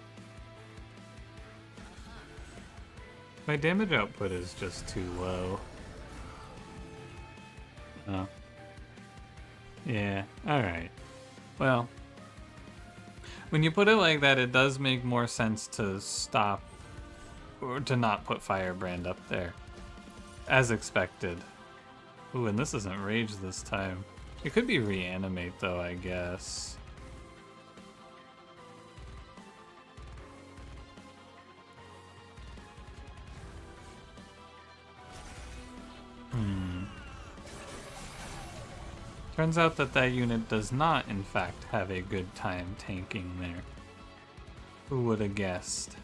My damage output is just too low. Oh. Yeah, alright. Well, when you put it like that, it does make more sense to stop, or to not put Firebrand up there. As expected. Ooh, and this isn't Rage this time. It could be Reanimate, though, I guess. Turns out that that unit does not, in fact, have a good time tanking there. Who would have guessed?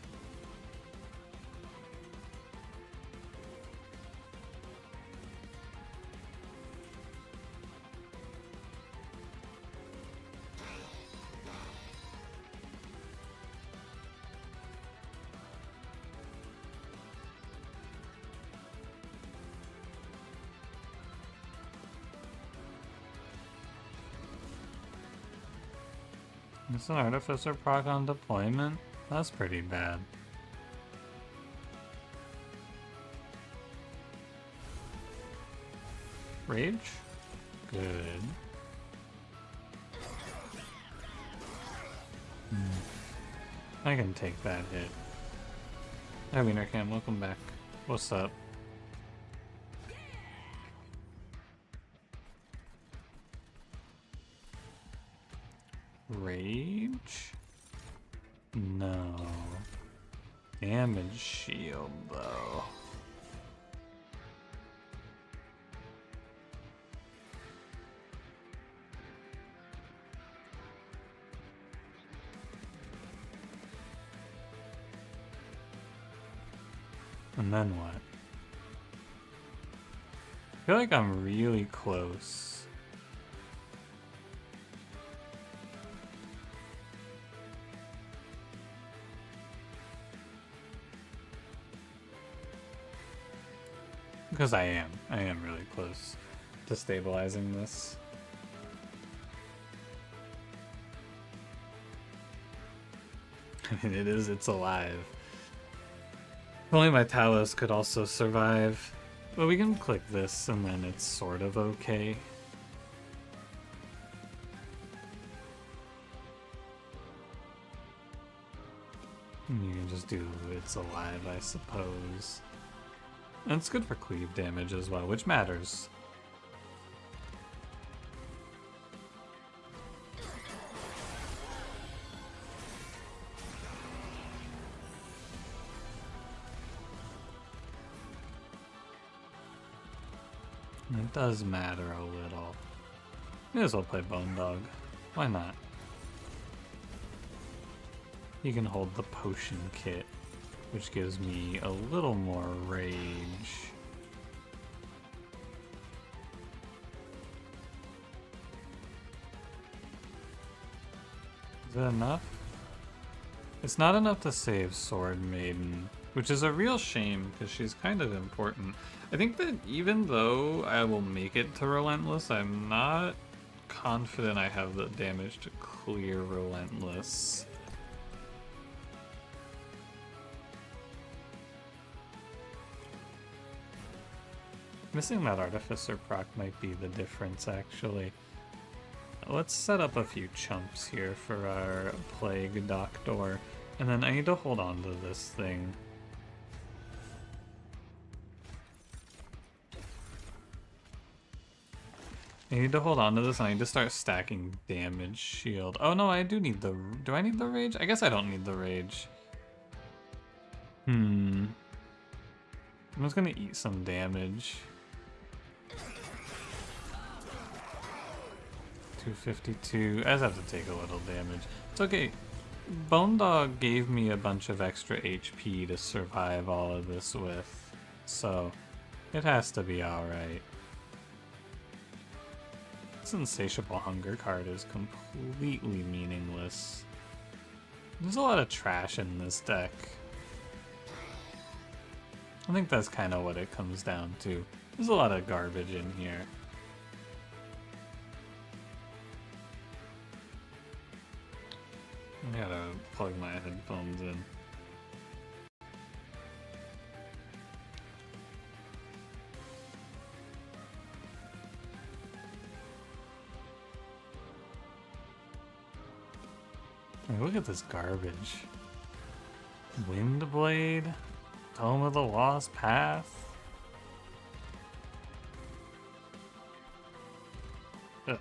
It's an Artificer proc on deployment? That's pretty bad. Rage? Good. I can take that hit. Hi, Wienercam, welcome back. What's up? Rage? No. Damage shield, though. And then what? feel like I'm really close. Because I am really close to stabilizing this. I mean, it's alive. If only my Talos could also survive. But we can click this and then it's sort of okay. And you can just do it's alive, I suppose. And it's good for cleave damage as well, which matters. It does matter a little. May as well play Bone Dog. Why not? You can hold the potion kit, which gives me a little more rage. Is that enough? It's not enough to save Sword Maiden, which is a real shame because she's kind of important. I think that even though I will make it to Relentless, I'm not confident I have the damage to clear Relentless. Missing that Artificer proc might be the difference, actually. Let's set up a few chumps here for our Plague Doctor, and then I need to hold on to this thing. I need to hold on to this, and I need to start stacking damage shield. Oh no, I do need the... Do I need the rage? I guess I don't need the rage. I'm just gonna eat some damage. 252. I just have to take a little damage. It's okay. Bone Dog gave me a bunch of extra HP to survive all of this with, so it has to be alright. This Insatiable Hunger card is completely meaningless. There's a lot of trash in this deck. I think that's kind of what it comes down to. There's a lot of garbage in here. I gotta plug my headphones in. Hey, look at this garbage. Windblade, Tome of the Lost Path. Ugh.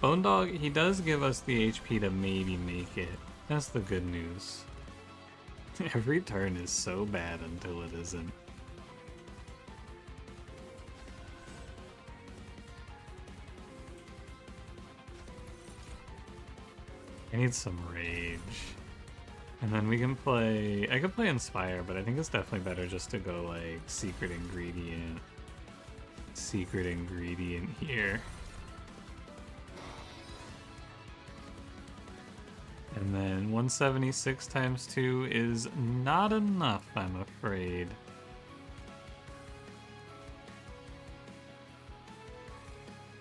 Bone Dog, he does give us the HP to maybe make it. That's the good news. Every turn is so bad until it isn't. I need some rage. And then we can play... I could play Inspire, but I think it's definitely better just to go like Secret Ingredient. Secret Ingredient here. And then 176 times 2 is not enough, I'm afraid.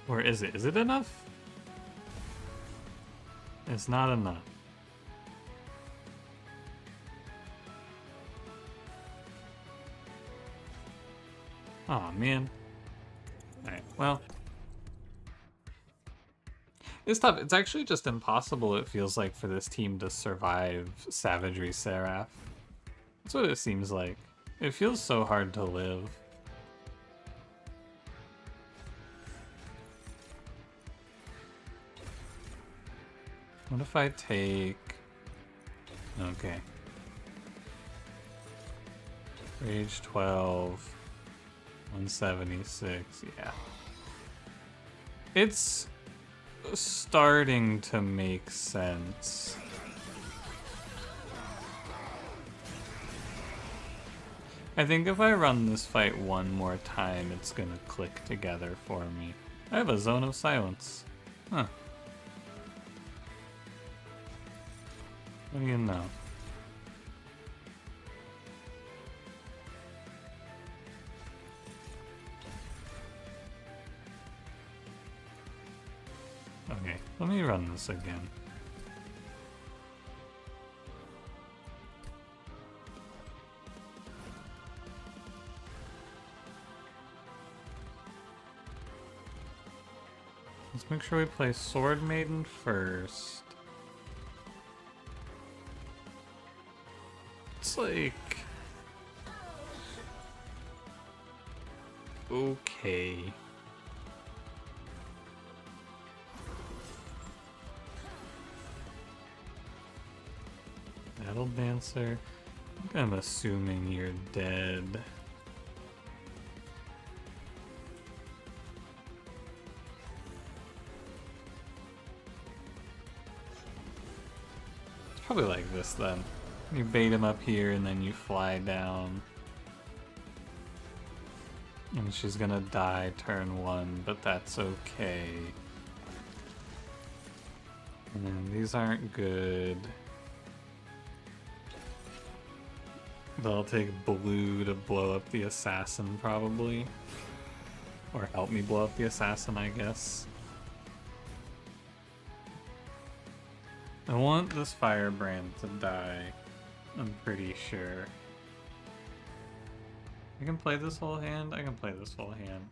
Or is it? Is it enough? It's not enough. Aw, man. Alright, well. It's tough. It's actually just impossible, it feels like, for this team to survive Savagery Seraph. That's what it seems like. It feels so hard to live. What if I take... Okay. Rage 12. 176, yeah. It's starting to make sense. I think if I run this fight one more time, it's gonna click together for me. I have a zone of silence. Huh. What do you know? Okay, let me run this again. Let's make sure we play Sword Maiden first. It's like... okay. Battle Dancer? I think I'm assuming you're dead. Probably like this then. You bait him up here and then you fly down. And she's gonna die turn 1, but that's okay. And these aren't good. They'll take blue to blow up the assassin probably. Or help me blow up the assassin, I guess. I want this firebrand to die, I'm pretty sure. I can play this whole hand? I can play this whole hand.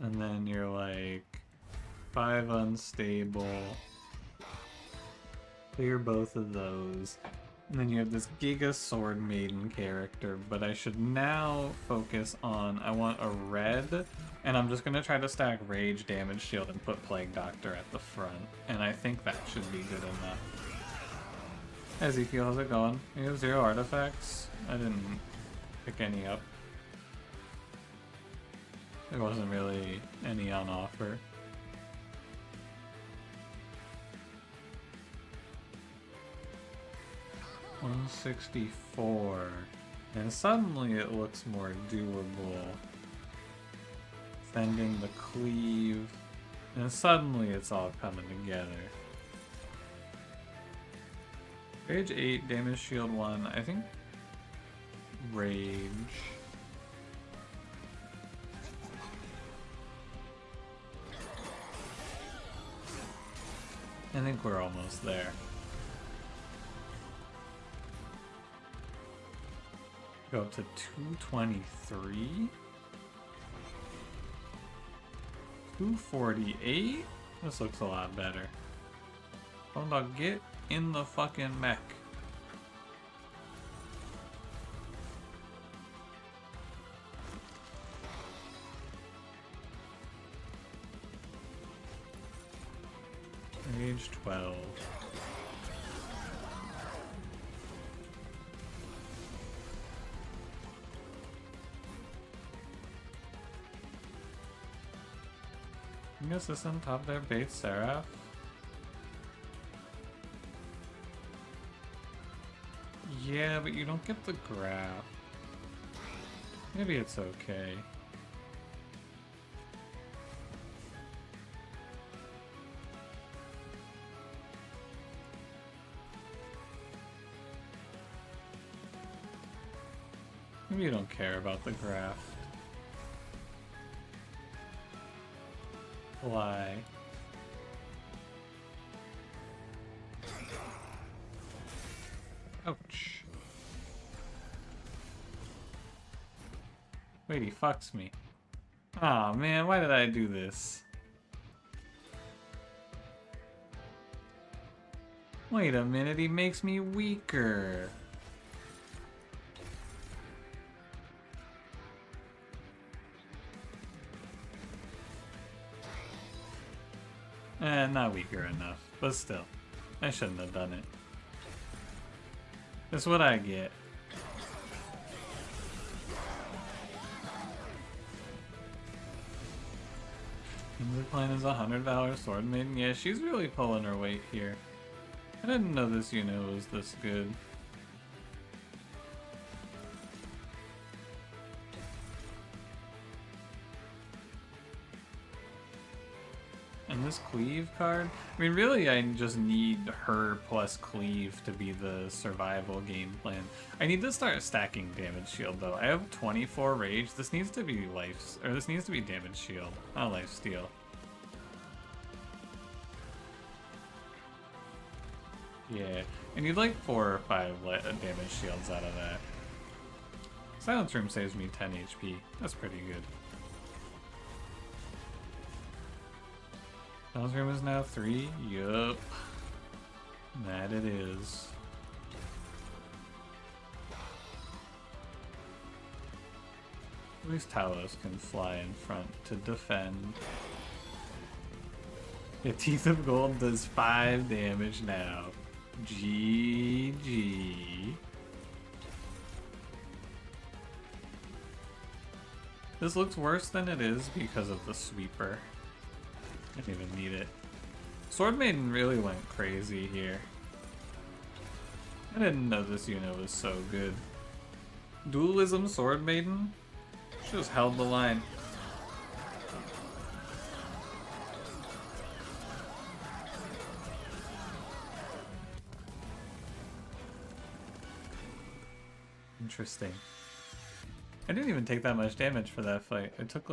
And then you're like 5 unstable. Clear both of those. And then you have this Giga Sword Maiden character, but I should now focus on, I want a red, and I'm just gonna try to stack Rage, Damage, Shield, and put Plague Doctor at the front. And I think that should be good enough. Ezekiel, how's it going? You have 0 artifacts? I didn't pick any up. There wasn't really any on offer. $164. And suddenly it looks more doable. Sending the cleave. And suddenly it's all coming together. Rage 8, damage shield 1. I think Rage. I think we're almost there. Go up to 223. 248? This looks a lot better. Hold on, get in the fucking mech. Age 12. I guess this on top there baits Seraph. Yeah, but you don't get the graph. Maybe it's okay. Maybe you don't care about the graph. Fly. Ouch. Wait, he fucks me. Aw, man, why did I do this? Wait a minute, he makes me weaker. Not weaker enough, but still. I shouldn't have done it. That's what I get. The plan is $100 Sword Maiden. Yeah, she's really pulling her weight here. I didn't know this unit was this good. And this cleave card? I mean, really, I just need her plus cleave to be the survival game plan. I need to start stacking damage shield, though. I have 24 rage. This needs to be life, or this needs to be damage shield, not life steal. Yeah, I need like 4 or 5 damage shields out of that. Silence Room saves me 10 HP. That's pretty good. Silence Room is now 3? Yup. That it is. At least Talos can fly in front to defend. Yeah, Teeth of Gold does 5 damage now. GG. This looks worse than it is because of the sweeper. I didn't even need it. Sword Maiden really went crazy here. I didn't know this unit was so good. Dualism Sword Maiden? She just held the line. Interesting. I didn't even take that much damage for that fight. I took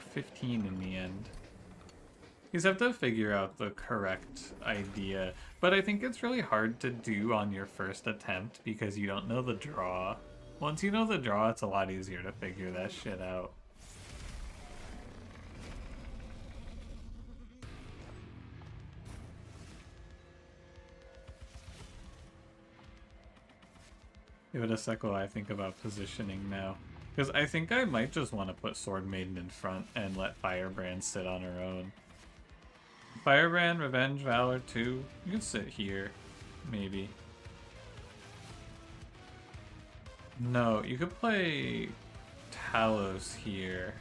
15 in the end. You just have to figure out the correct idea, but I think it's really hard to do on your first attempt because you don't know the draw. Once you know the draw, it's a lot easier to figure that shit out. Give it a sec while I think about positioning now. Because I think I might just want to put Sword Maiden in front and let Firebrand sit on her own. Firebrand, Revenge, Valor 2. You can sit here, maybe. No, you could play Talos here.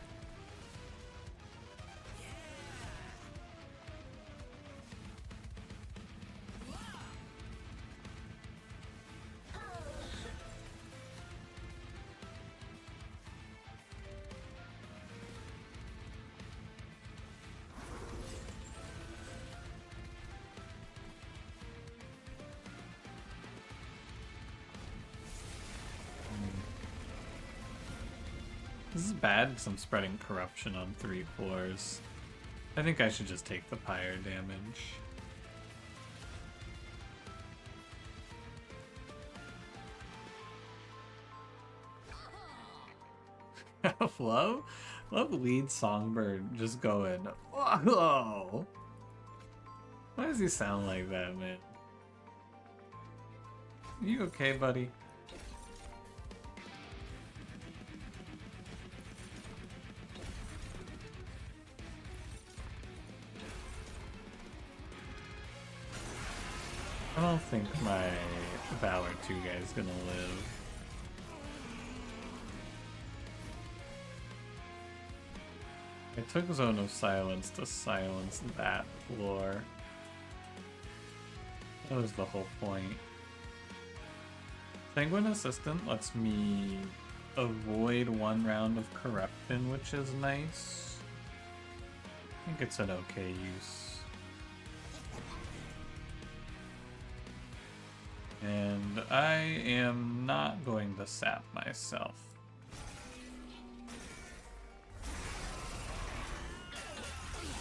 This is bad because I'm spreading corruption on 3 floors. I think I should just take the pyre damage. Love lead Songbird just going, whoa! Why does he sound like that, man? You okay, buddy? I don't think my Valor 2 guy is gonna live. I took Zone of Silence to silence that floor. That was the whole point. Sanguine Assistant lets me avoid 1 round of Corruption, which is nice. I think it's an okay use. And I am not going to sap myself.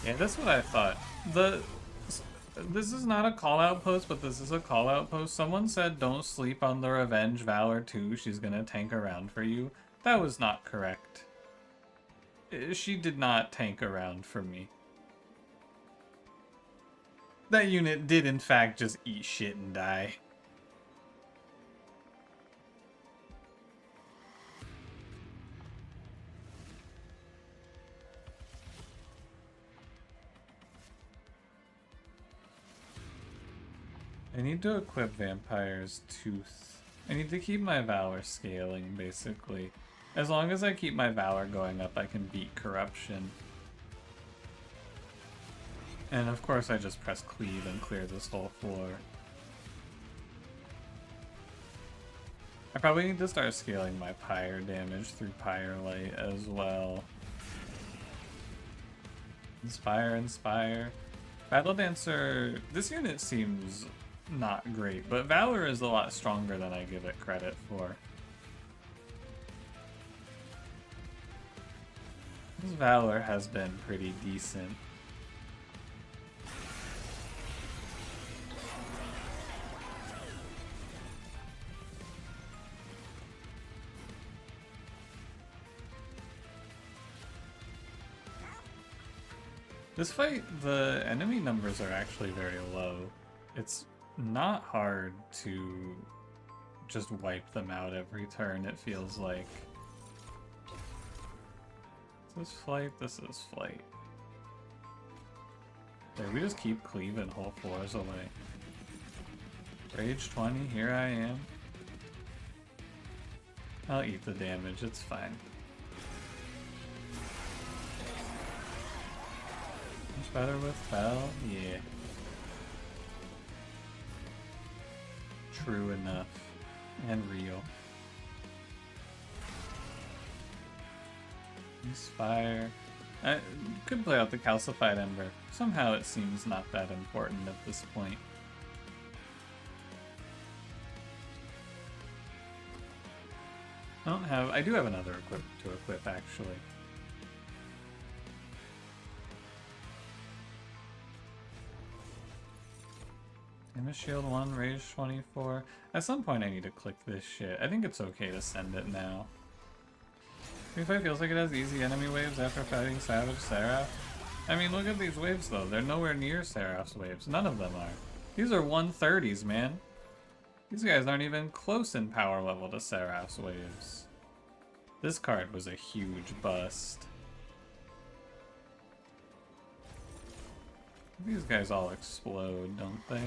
Yeah, that's what I thought. This is not a call-out post, but this is a call-out post. Someone said don't sleep on the Revenge Valor 2. She's gonna tank around for you. That was not correct. She did not tank around for me. That unit did in fact just eat shit and die. I need to equip Vampire's Tooth. I need to keep my Valor scaling, basically. As long as I keep my Valor going up, I can beat Corruption. And of course I just press Cleave and clear this whole floor. I probably need to start scaling my Pyre damage through Pyre Light as well. Inspire, Inspire. Battle Dancer, this unit seems not great, but Valor is a lot stronger than I give it credit for. This Valor has been pretty decent. This fight, the enemy numbers are actually very low. It's not hard to just wipe them out every turn, it feels like. This is flight, this is flight. Okay, we just keep cleaving whole floors away. Rage 20, here I am. I'll eat the damage, it's fine. Much better with Fel? Yeah. True enough. And real. Inspire. I could play out the Calcified Ember. Somehow it seems not that important at this point. I do have another equip to equip actually. Damage shield 1, rage 24. At some point I need to click this shit. I think it's okay to send it now. If it feels like it has easy enemy waves after fighting Savage Seraph. I mean, look at these waves though. They're nowhere near Seraph's waves. None of them are. These are 130s, man. These guys aren't even close in power level to Seraph's waves. This card was a huge bust. These guys all explode, don't they?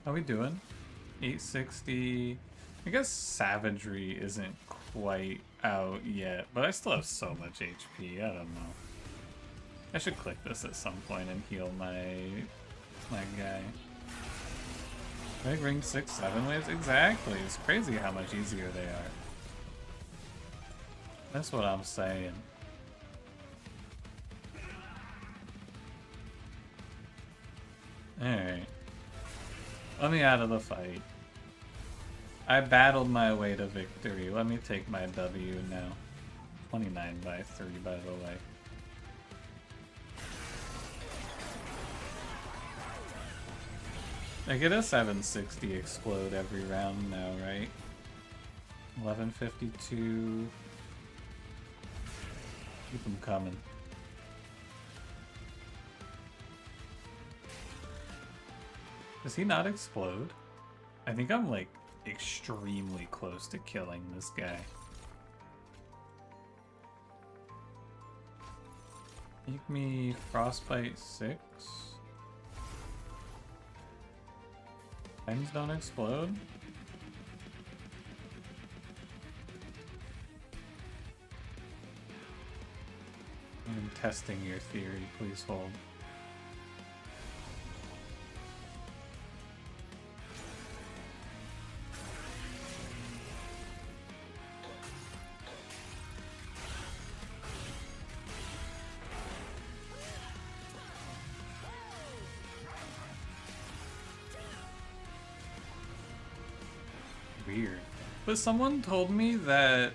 How we doing? 860. I guess Savagery isn't quite out yet, but I still have so much HP. I don't know. I should click this at some point and heal my guy. Big ring 6, 7 waves? Exactly. It's crazy how much easier they are. That's what I'm saying. Alright. Let me out of the fight. I battled my way to victory. Let me take my W now. 29 by 3, by the way. I get a 760 explode every round now, right? 1152. Keep them coming. Does he not explode? I think I'm like extremely close to killing this guy. Make me Frostbite 6. Things don't explode? I'm testing your theory, please hold. Weird. But someone told me that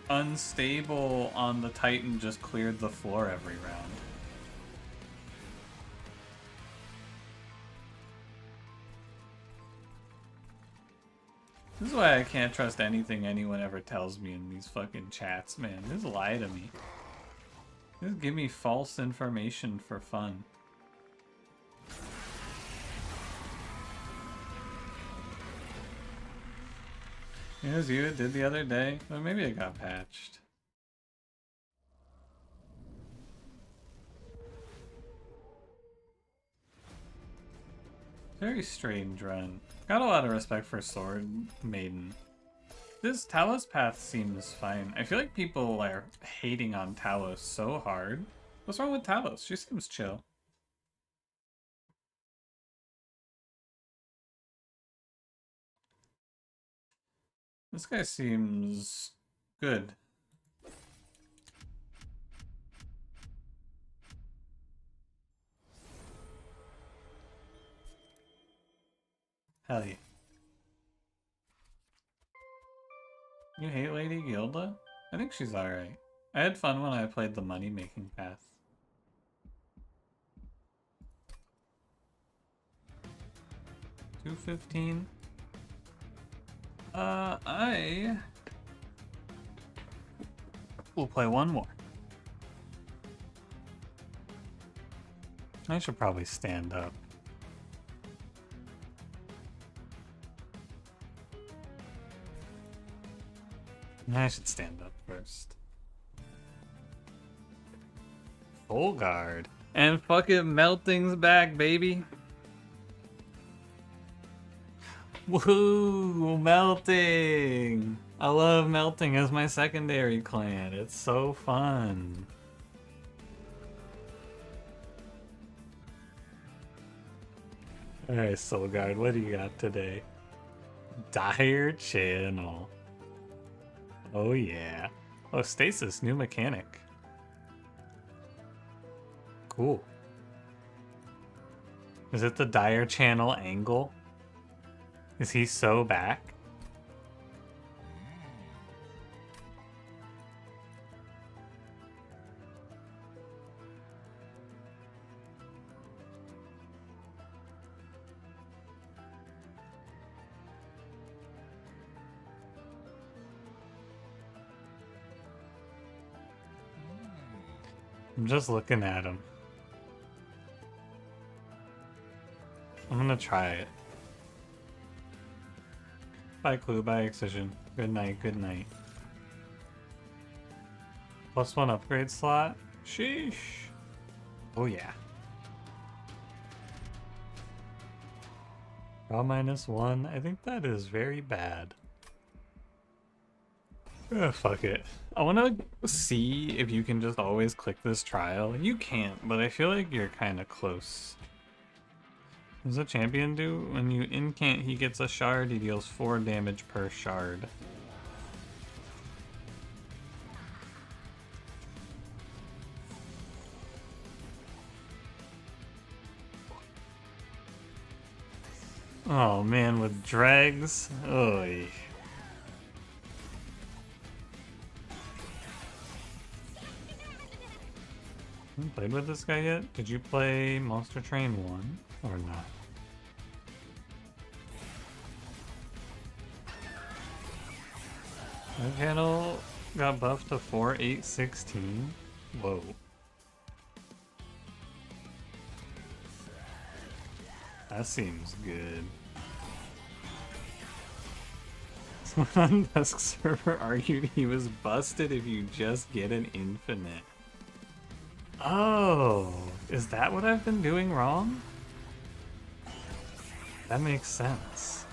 Unstable on the Titan just cleared the floor every round. This is why I can't trust anything anyone ever tells me in these fucking chats, man. Just lie to me. Just give me false information for fun. It was you it did the other day, but maybe it got patched. Very strange run. Got a lot of respect for Sword Maiden. This Talos path seems fine. I feel like people are hating on Talos so hard. What's wrong with Talos? She seems chill. This guy seems Good. Hell yeah. You hate Lady Gilda? I think she's alright. I had fun when I played the money-making path. $2.15. I will play one more. I should probably stand up. I should stand up first. Full guard. And fucking melting's back, baby. Woo, melting. I love melting as my secondary clan. It's so fun. Alright, Soul Guard, what do you got today? Dire Channel. Oh yeah. Oh, Stasis, new mechanic. Cool. Is it the Dire Channel angle? Is he so back? I'm just looking at him. I'm gonna try it. Bye Clue, bye Excision. Good night, good night. +1 upgrade slot? Sheesh. Oh yeah. Draw -1. I think that is very bad. Fuck it. I want to see if you can just always click this trial. You can't, but I feel like you're kind of close. What does a champion do? When you incant, he gets a shard. He deals 4 damage per shard. Oh man, with dregs? Oy. Haven't played with this guy yet? Did you play Monster Train 1 or not? My channel got buffed to 4.816. Whoa. That seems good. Someone on Dusk server argued he was busted if you just get an infinite. Oh, is that what I've been doing wrong? That makes sense.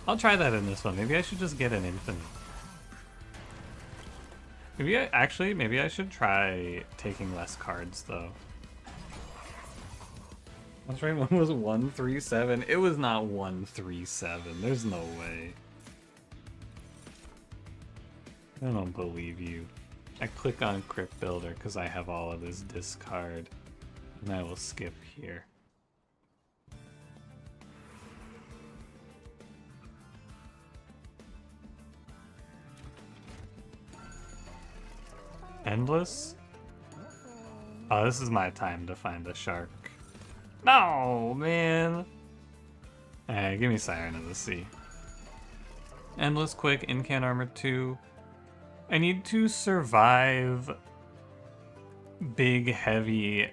I'll try that in this one. Maybe I should just get an infinite. Maybe I should try taking less cards though. That's right, one was 137. It was not 137. There's no way. I don't believe you. I click on Crypt Builder because I have all of this discard. And I will skip here. Endless? Oh, this is my time to find a shark. No, man! Alright, give me Siren of the Sea. Endless quick, incant armor 2. I need to survive big, heavy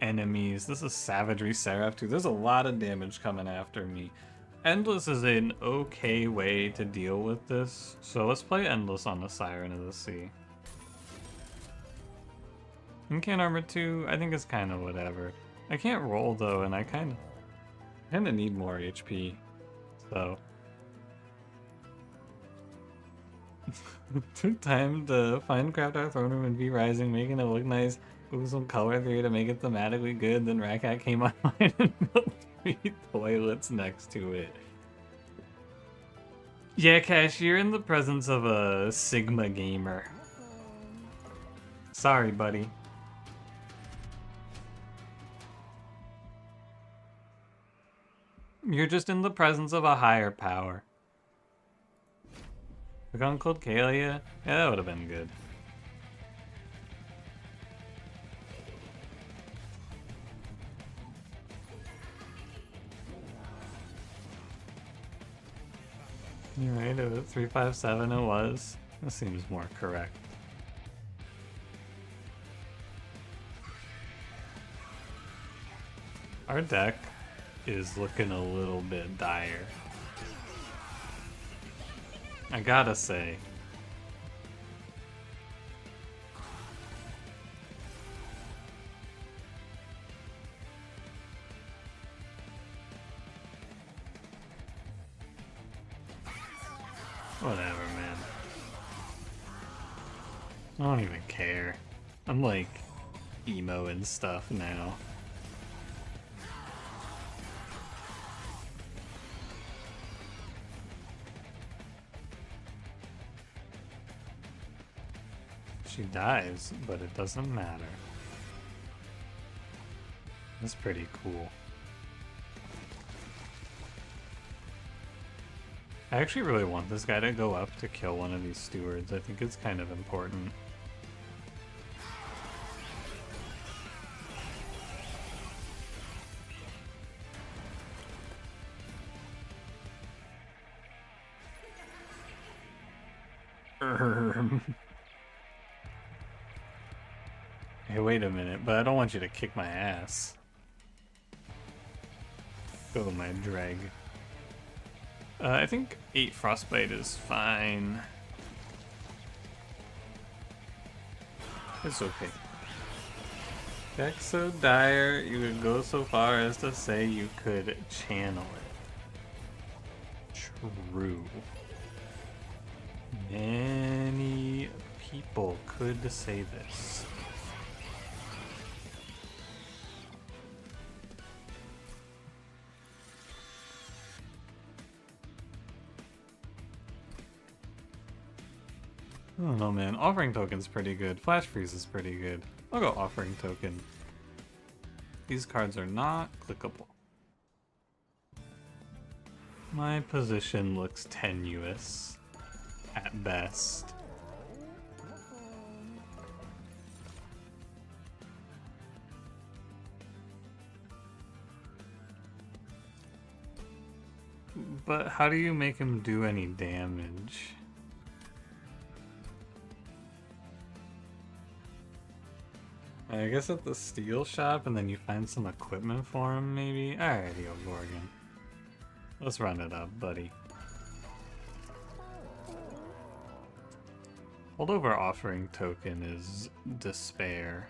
enemies. This is Savagery Seraph 2. There's a lot of damage coming after me. Endless is an okay way to deal with this. So let's play Endless on the Siren of the Sea. Incant armor 2, I think is kind of whatever. I can't roll though, and I kind of need more HP. So took time to find craft our throne room and V Rising, making it look nice. Move some color theory to make it thematically good. Then Ratcat came online and built 3 toilets next to it. Yeah, Cash, you're in the presence of a Sigma gamer. Sorry, buddy. You're just in the presence of a higher power. Click on Cold Kalia? Yeah, that would have been good. You're right, it was 357 it was. That seems more correct. Our deck is looking a little bit dire. I gotta say. Whatever, man. I don't even care. I'm like emo and stuff now. She dies, but it doesn't matter. That's pretty cool. I actually really want this guy to go up to kill one of these stewards. I think it's kind of important. Hey, wait a minute, but I don't want you to kick my ass. Go, my drag. I think 8 Frostbite is fine. It's okay. Deck so dire, you would go so far as to say you could channel it. True. Many people could say this. I don't know, man. Offering Token's pretty good. Flash Freeze is pretty good. I'll go Offering Token. These cards are not clickable. My position looks tenuous at best. But how do you make him do any damage? I guess at the steel shop, and then you find some equipment for him, maybe? Alrighty, Gorgon. Let's run it up, buddy. Holdover Offering Token is despair.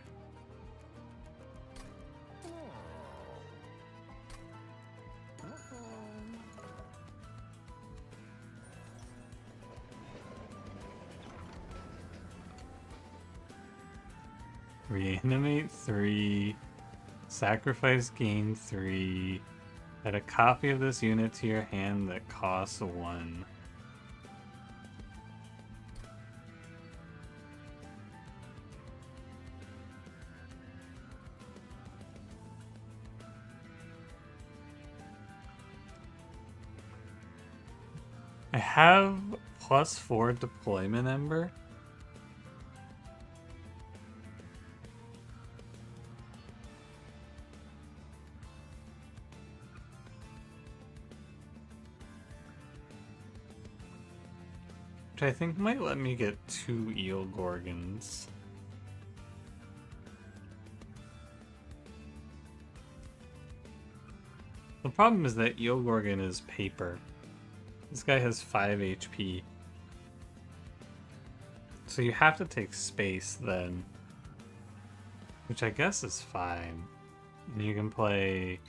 Reanimate 3, sacrifice gain 3, add a copy of this unit to your hand that costs 1. I have +4 deployment ember. Which I think might let me get 2 Eel Gorgons. The problem is that Eel Gorgon is paper. This guy has 5 HP. So you have to take space then. Which I guess is fine. And you can play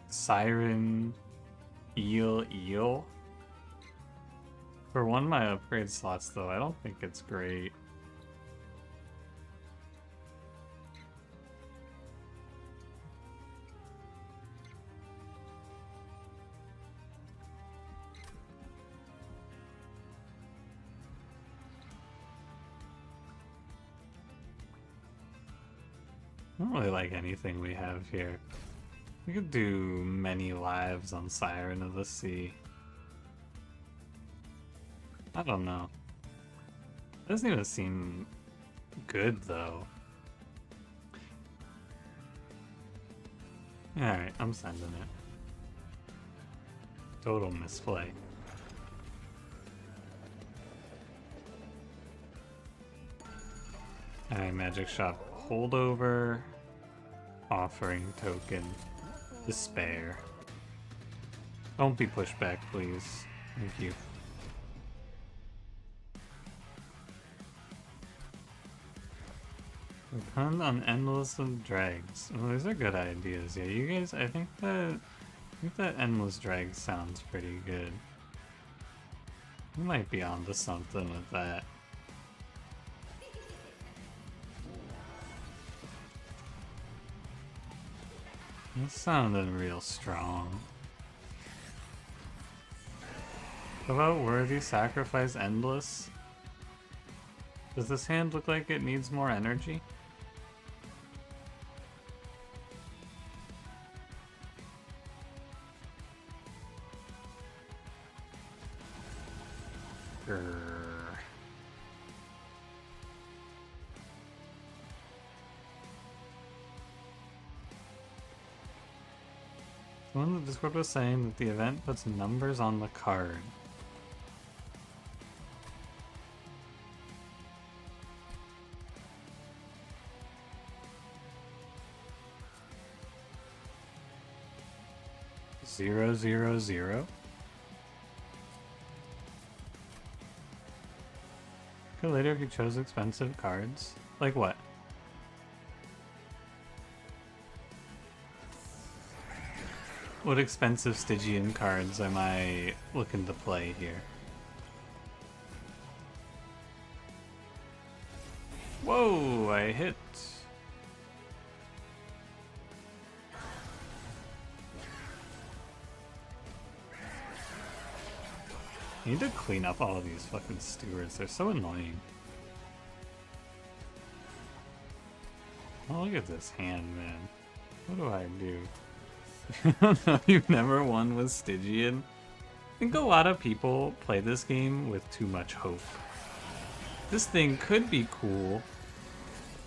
Siren Eel. For one of my upgrade slots though, I don't think it's great. don't really like anything we have here. We could do many lives on Siren of the Sea. I don't know. Doesn't even seem good though. Alright, I'm sending it. Total misplay. Alright, Magic Shop holdover. Offering token. Despair. Don't be pushed back, please. Thank you. Depend on endless of drags. Well, these are good ideas. Yeah, you guys. I think that endless drag sounds pretty good. You might be onto something with that. That sounded real strong. How about worthy sacrifice endless? Does this hand look like it needs more energy? One in the Discord was saying that the event puts numbers on the card. Zero, zero, zero. Could later if you chose expensive cards. Like what? What expensive Stygian cards am I looking to play here? Whoa, I hit. I need to clean up all of these fucking stewards. They're so annoying. Oh, look at this hand, man. What do I do? You've never won with Stygian? I think a lot of people play this game with too much hope. This thing could be cool.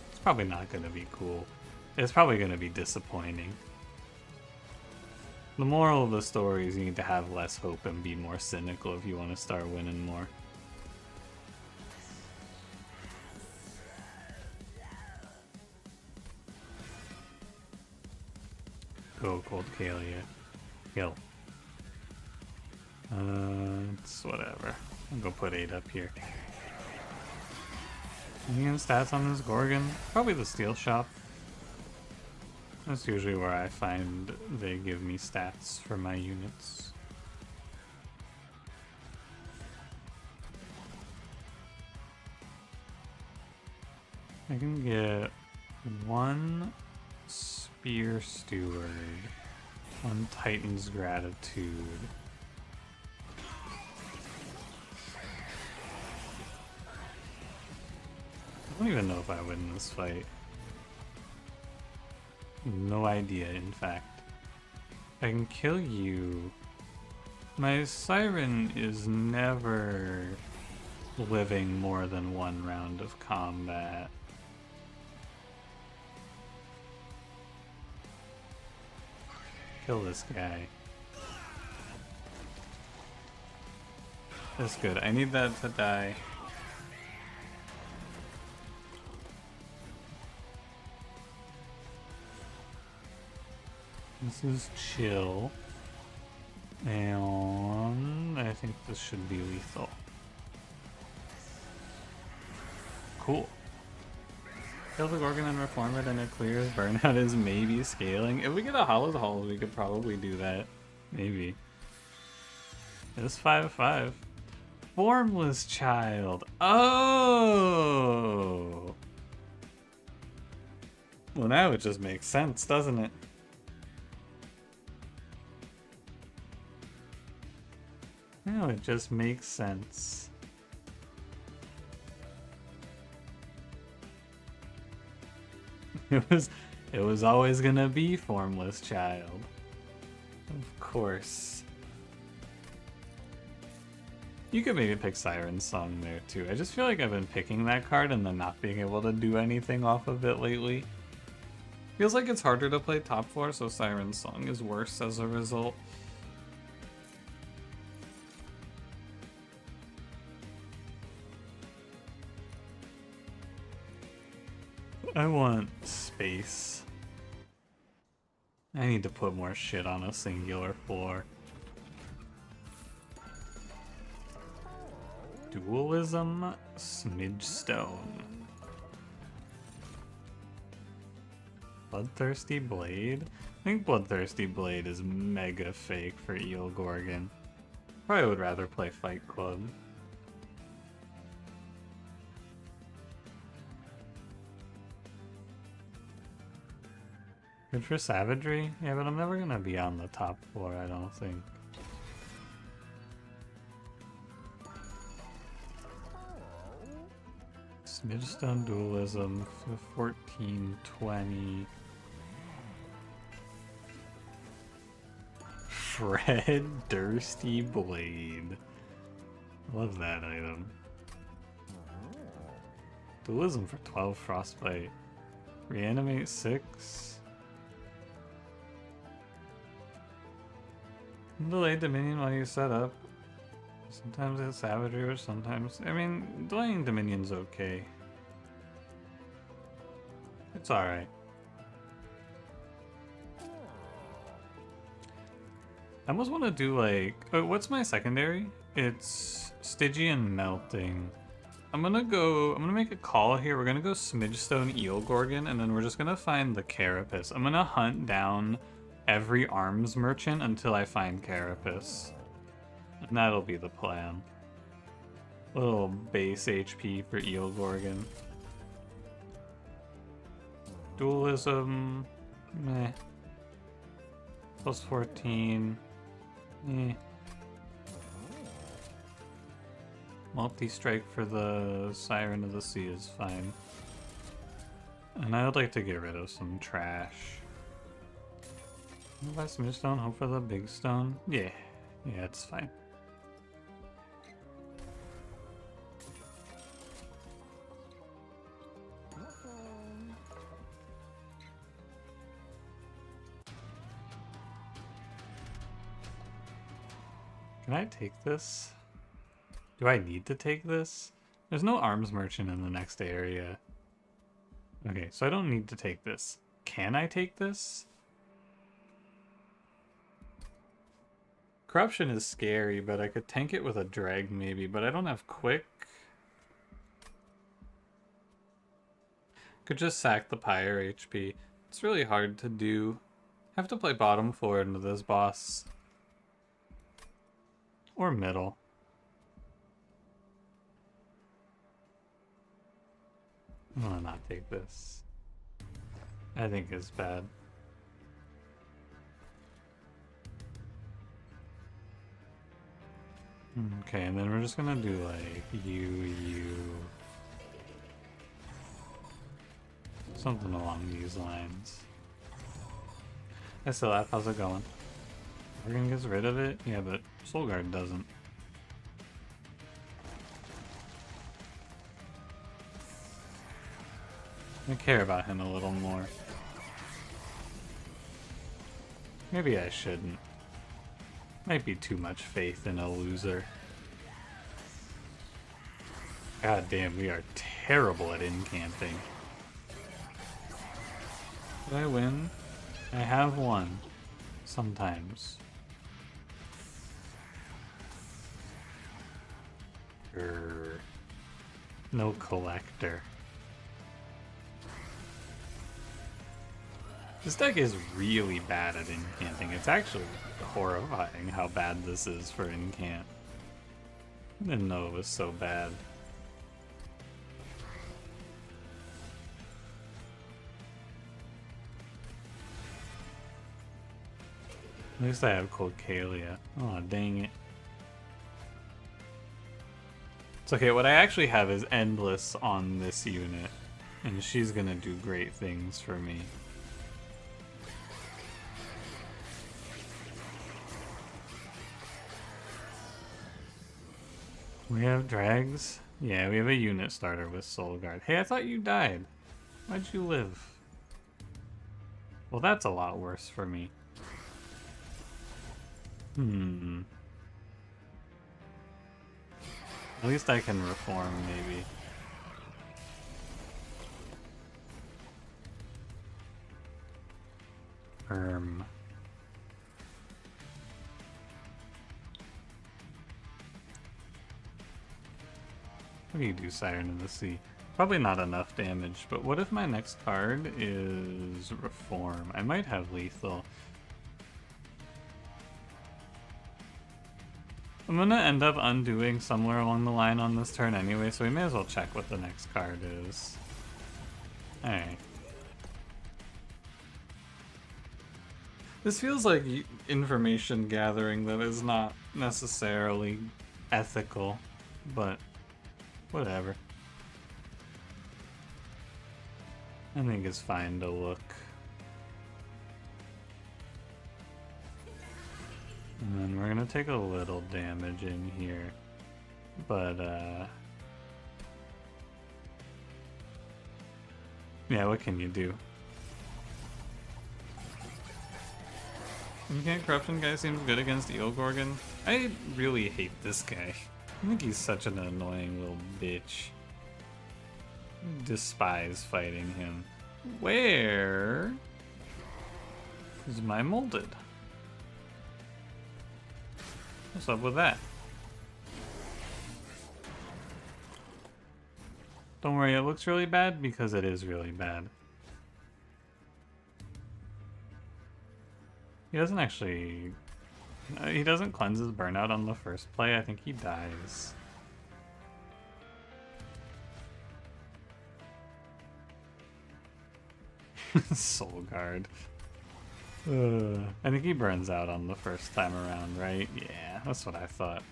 It's probably not going to be cool. It's probably going to be disappointing. The moral of the story is you need to have less hope and be more cynical if you want to start winning more. Go, Cold Kalia. Kill. It's whatever. I'll go put 8 up here. Any stats on this Gorgon? Probably the Steel Shop. That's usually where I find they give me stats for my units. I can get 1 Spear Steward, 1 Titan's Gratitude. I don't even know if I win this fight. No idea, in fact. I can kill you. My Siren is never living more than 1 round of combat. Kill this guy. That's good. I need that to die. This is chill. And I think this should be lethal. Cool. Kill the Gorgon and reform it and it clears. Burnout is maybe scaling. If we get a Hollow's Hall, we could probably do that. Maybe. It's 5/5. Formless Child. Oh! Well, now it just makes sense, doesn't it? Now it just makes sense. It It was always gonna be Formless Child. Of course. You could maybe pick Siren's Song there too. I just feel like I've been picking that card and then not being able to do anything off of it lately. Feels like it's harder to play top 4, so Siren's Song is worse as a result. I want space. I need to put more shit on a singular floor. Dualism, Smidgestone. Bloodthirsty Blade? I think Bloodthirsty Blade is mega fake for Eel Gorgon. Probably would rather play Fight Club. Good for Savagery? Yeah, but I'm never gonna be on the top floor, I don't think. Smidgestone Dualism, 1420. Fred Dursty Blade. Love that item. Dualism for 12 Frostbite. Reanimate 6. Delay Dominion while you set up. Sometimes it's Savagery, or sometimes... I mean, delaying Dominion's okay. It's alright. I almost want to do like... Oh, what's my secondary? It's Stygian Melting. I'm gonna make a call here. We're gonna go Smidgestone Eel Gorgon, and then we're just gonna find the Carapace. I'm gonna hunt down every arms merchant until I find Carapace. And that'll be the plan. Little base HP for Eel Gorgon. Dualism, meh. Plus 14, eh. Multi-strike for the Siren of the Sea is fine. And I would like to get rid of some trash. Buy some stone, hope for the big stone. Yeah, it's fine. Can I take this? Do I need to take this? There's no arms merchant in the next area. Okay, so I don't need to take this. Can I take this? Corruption is scary, but I could tank it with a drag maybe, but I don't have quick. Could just sack the Pyre HP. It's really hard to do. I have to play bottom floor into this boss. Or middle. I'm gonna not take this. I think it's bad. Okay, and then we're just gonna do like you. Something along these lines. Hey Silap, how's it going? Morgan gets rid of it? Yeah, but Soulguard doesn't. I care about him a little more. Maybe I shouldn't. Might be too much faith in a loser. God damn, we are terrible at incanting. Did I win? I have won. Sometimes. No collector. This deck is really bad at incanting. It's actually horrifying how bad this is for incant. I didn't know it was so bad. At least I have Colcalia. Oh, dang it. It's okay, what I actually have is Endless on this unit, and she's gonna do great things for me. We have drags? Yeah, we have a unit starter with Soul Guard. Hey, I thought you died. Why'd you live? Well, that's a lot worse for me. At least I can reform, maybe. What do you do, Siren of the Sea? Probably not enough damage, but what if my next card is Reform? I might have Lethal. I'm gonna end up undoing somewhere along the line on this turn anyway, so we may as well check what the next card is. Alright. This feels like information gathering that is not necessarily ethical, but whatever. I think it's fine to look. And then we're gonna take a little damage in here. But, yeah, what can you do? Uncanny Corruption guy seems good against Eel Gorgon. I really hate this guy. I think he's such an annoying little bitch. Despise fighting him. Where is my molded? What's up with that? Don't worry, it looks really bad because it is really bad. He doesn't actually... he doesn't cleanse his burnout on the first play. I think he dies. Soul Guard. I think he burns out on the first time around, right? Yeah, that's what I thought.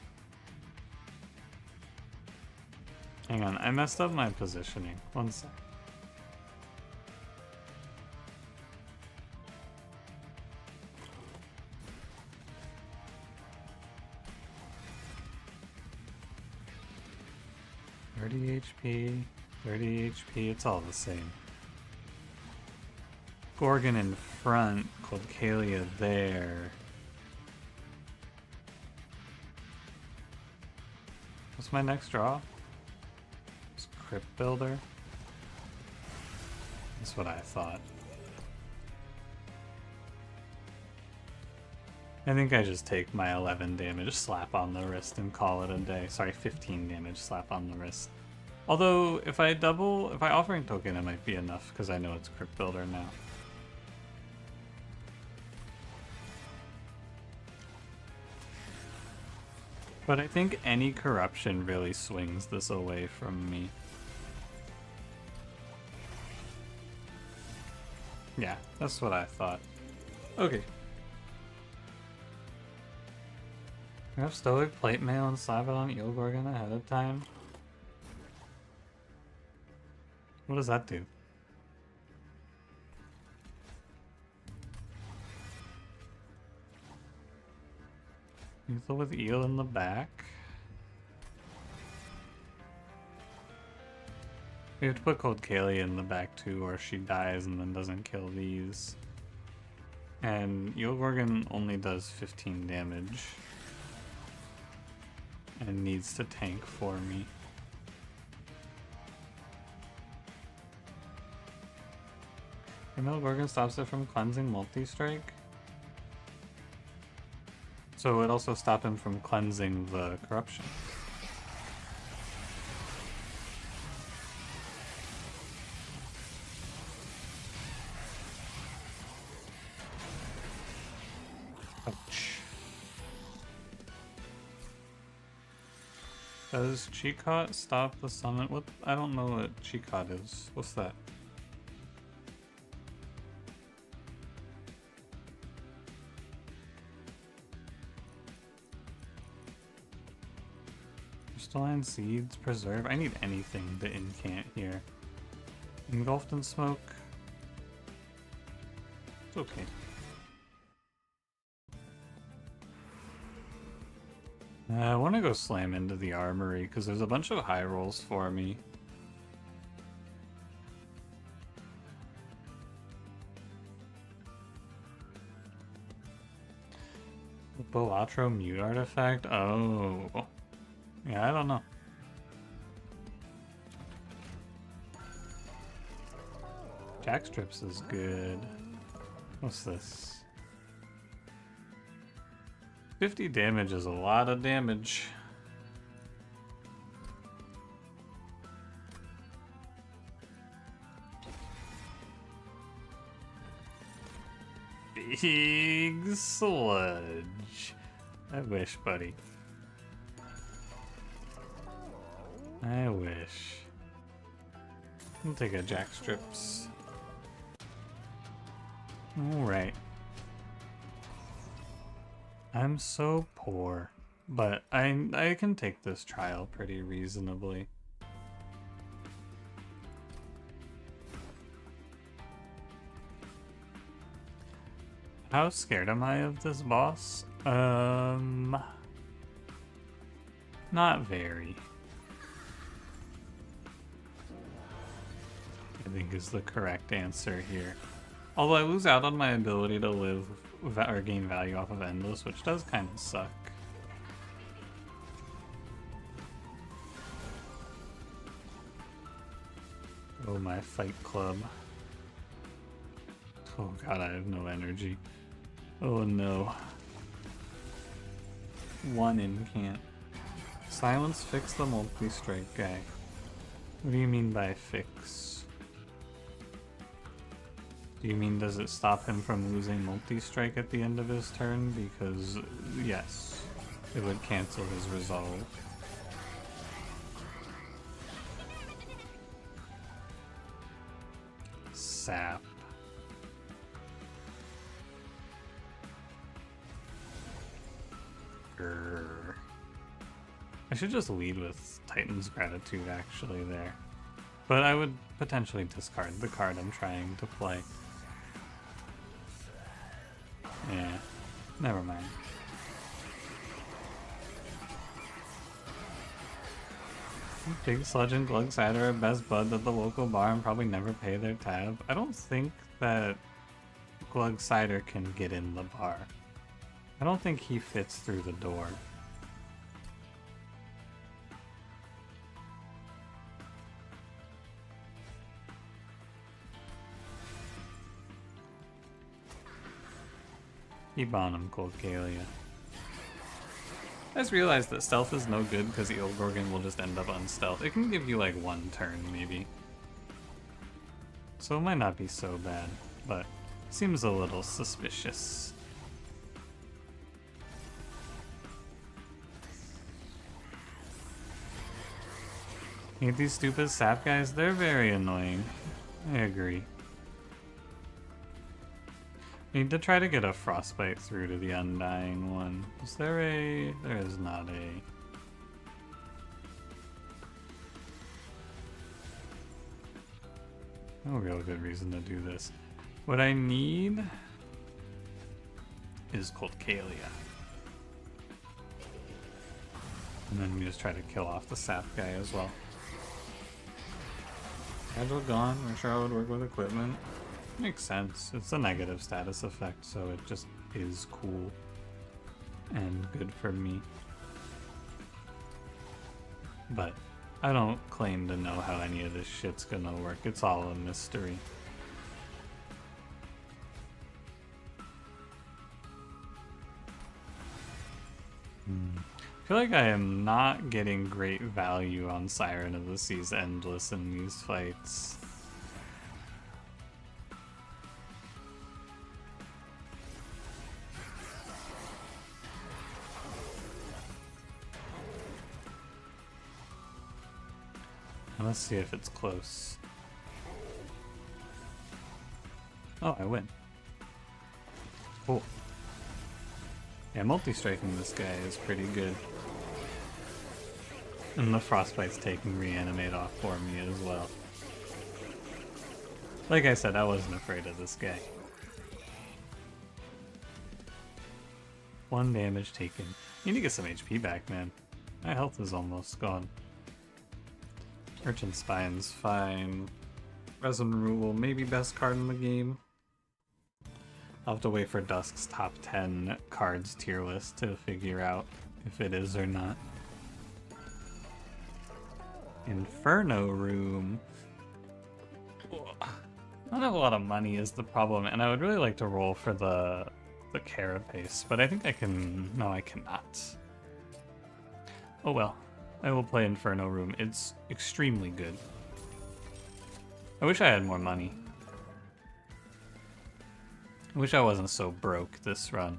Hang on, I messed up my positioning. One sec. HP, 30 HP, it's all the same. Gorgon in front, Caldcalia there. What's my next draw? It's Crypt Builder. That's what I thought. I think I just take my 11 damage, slap on the wrist, and call it a day. Sorry, 15 damage, slap on the wrist. Although, if I offering token, it might be enough, because I know it's Crypt Builder now. But I think any corruption really swings this away from me. Yeah, that's what I thought. Okay. I have Stoic Plate Mail and slap it on Eel Gorgon ahead of time. What does that do? Lethal with Eel in the back. We have to put Caldcalia in the back too, or she dies and then doesn't kill these. And Eel Gorgon only does 15 damage. And needs to tank for me. Eel Gorgon stops it from cleansing multi-strike. So it also stopped him from cleansing the corruption. Ouch. Does Chicot stop the summon? What? I don't know what Chicot is. What's that? Crystalline Seeds, Preserve. I need anything to incant here. Engulfed in Smoke. It's okay. I want to go slam into the armory because there's a bunch of high rolls for me. The Boatro mute artifact? Oh. Yeah, I don't know. Jackstrips is good. What's this? 50 damage is a lot of damage. Big sludge. I wish, buddy. I wish. I'll take a jackstrips. Alright. I'm so poor, but I can take this trial pretty reasonably. How scared am I of this boss? Not very. I think is the correct answer here. Although I lose out on my ability to live or gain value off of Endless, which does kind of suck. Oh, my fight club. Oh god, I have no energy. Oh no. One incant. Silence fix the multi-strike guy. What do you mean by fix? Do you mean does it stop him from losing multi-strike at the end of his turn? Because yes, it would cancel his resolve. Sap. Grr. I should just lead with Titan's Gratitude actually there. But I would potentially discard the card I'm trying to play. Yeah, never mind. Big Sludge and Glug Cider are best bud at the local bar and probably never pay their tab. I don't think that Glug Cider can get in the bar. I don't think he fits through the door. Keep on him, Colcalia. I just realized that stealth is no good because the Eel-Gorgon will just end up unstealth. It can give you like one turn, maybe. So it might not be so bad, but seems a little suspicious. Hate these stupid sap guys, they're very annoying. I agree. Need to try to get a frostbite through to the undying one. Is there a... There is not a... No real good reason to do this. What I need is Colcalia. And then we just try to kill off the sap guy as well. Agile gone, I'm sure I would work with equipment. Makes sense. It's a negative status effect, so it just is cool and good for me. But I don't claim to know how any of this shit's gonna work. It's all a mystery. I feel like I am not getting great value on Siren of the Seas Endless in these fights. Let's see if it's close. Oh, I win. Cool. Yeah, multi-striking this guy is pretty good. And the Frostbite's taking Reanimate off for me as well. Like I said, I wasn't afraid of this guy. 1 damage taken. Need to get some HP back, man. My health is almost gone. Merchant Spine's fine. Resin Rule, maybe best card in the game. I'll have to wait for Dusk's top 10 cards tier list to figure out if it is or not. Inferno Room. I don't have a lot of money is the problem, and I would really like to roll for the Carapace, but I think I can... No, I cannot. Oh well. I will play Inferno Room. It's extremely good. I wish I had more money. I wish I wasn't so broke this run.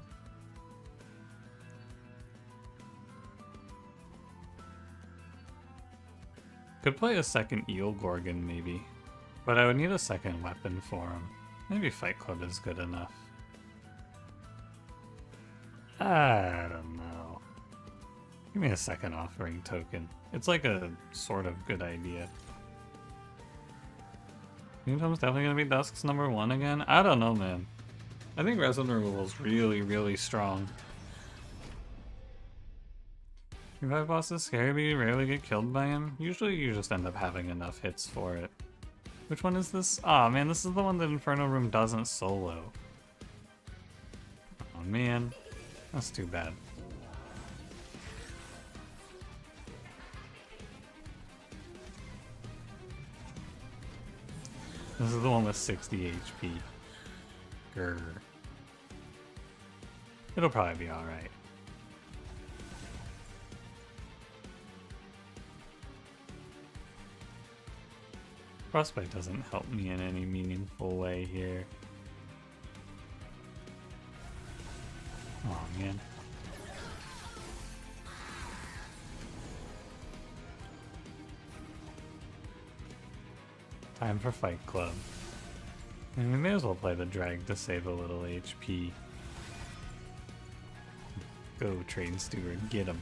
Could play a second Eel Gorgon maybe, but I would need a second weapon for him. Maybe Fight Club is good enough. I don't know. Give me a second offering token. It's like a sort of good idea. Kingdom's definitely gonna be Dusk's number 1 again? I don't know, man. I think Resin Removal is really, really strong. Revive bosses scary, but you rarely get killed by him. Usually you just end up having enough hits for it. Which one is this? Aw, man, this is the one that Inferno Room doesn't solo. Oh man, that's too bad. This is the one with 60 HP. Grr. It'll probably be alright. Frostbite doesn't help me in any meaningful way here. Oh man. Time for Fight Club. And we may as well play the drag to save a little HP. Go, Train Steward, get him.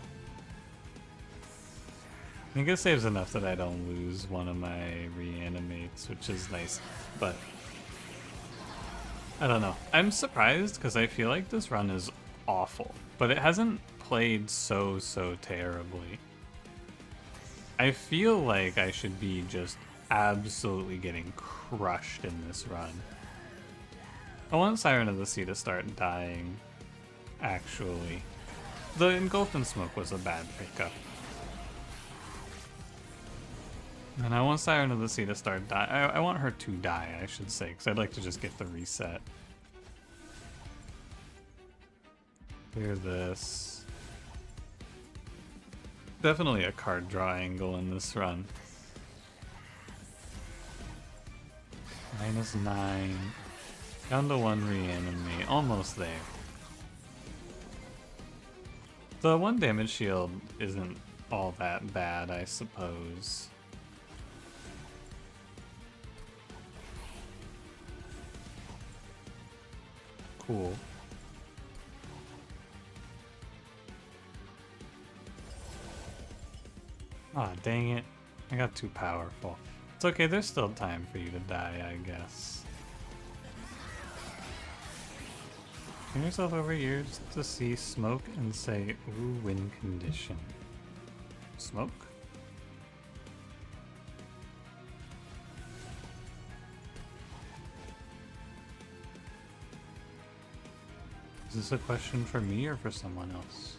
I think it saves enough that I don't lose one of my reanimates, which is nice, but I don't know. I'm surprised because I feel like this run is awful, but it hasn't played so terribly. I feel like I should be just absolutely getting crushed in this run. I want Siren of the Sea to start dying, actually. The Engulfed in Smoke was a bad pickup. And I want Siren of the Sea to start dying. I want her to die, I should say, because I'd like to just get the reset. Clear this. Definitely a card draw angle in this run. -9. Down to 1 reanimate. Almost there. The 1 damage shield isn't all that bad, I suppose. Cool. Ah, dang it. I got too powerful. It's okay, there's still time for you to die, I guess. Turn yourself over here to see smoke and say, ooh, win condition. Smoke? Is this a question for me or for someone else?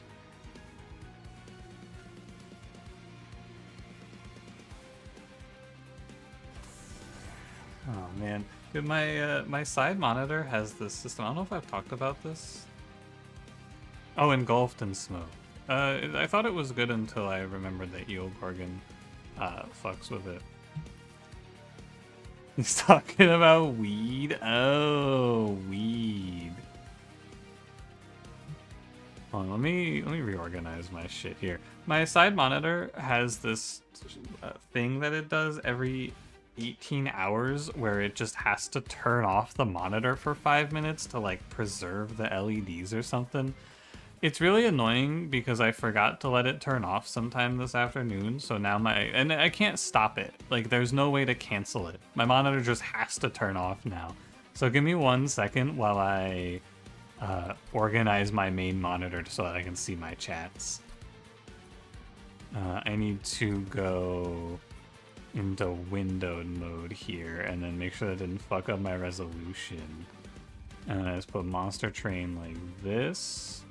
Oh man, dude, my side monitor has this system. I don't know if I've talked about this. Oh, Engulfed in Smoke. I thought it was good until I remembered that Eel Gorgon fucks with it. He's talking about weed. Oh, weed. Hold on, let me reorganize my shit here. My side monitor has this thing that it does every 18 hours where it just has to turn off the monitor for 5 minutes to like preserve the LEDs or something. It's really annoying because I forgot to let it turn off sometime this afternoon, so now and I can't stop it. Like there's no way to cancel it. My monitor just has to turn off now. So give me 1 second while I organize my main monitor so that I can see my chats. I need to go into windowed mode here and then make sure that didn't fuck up my resolution. And then I just put monster train like this.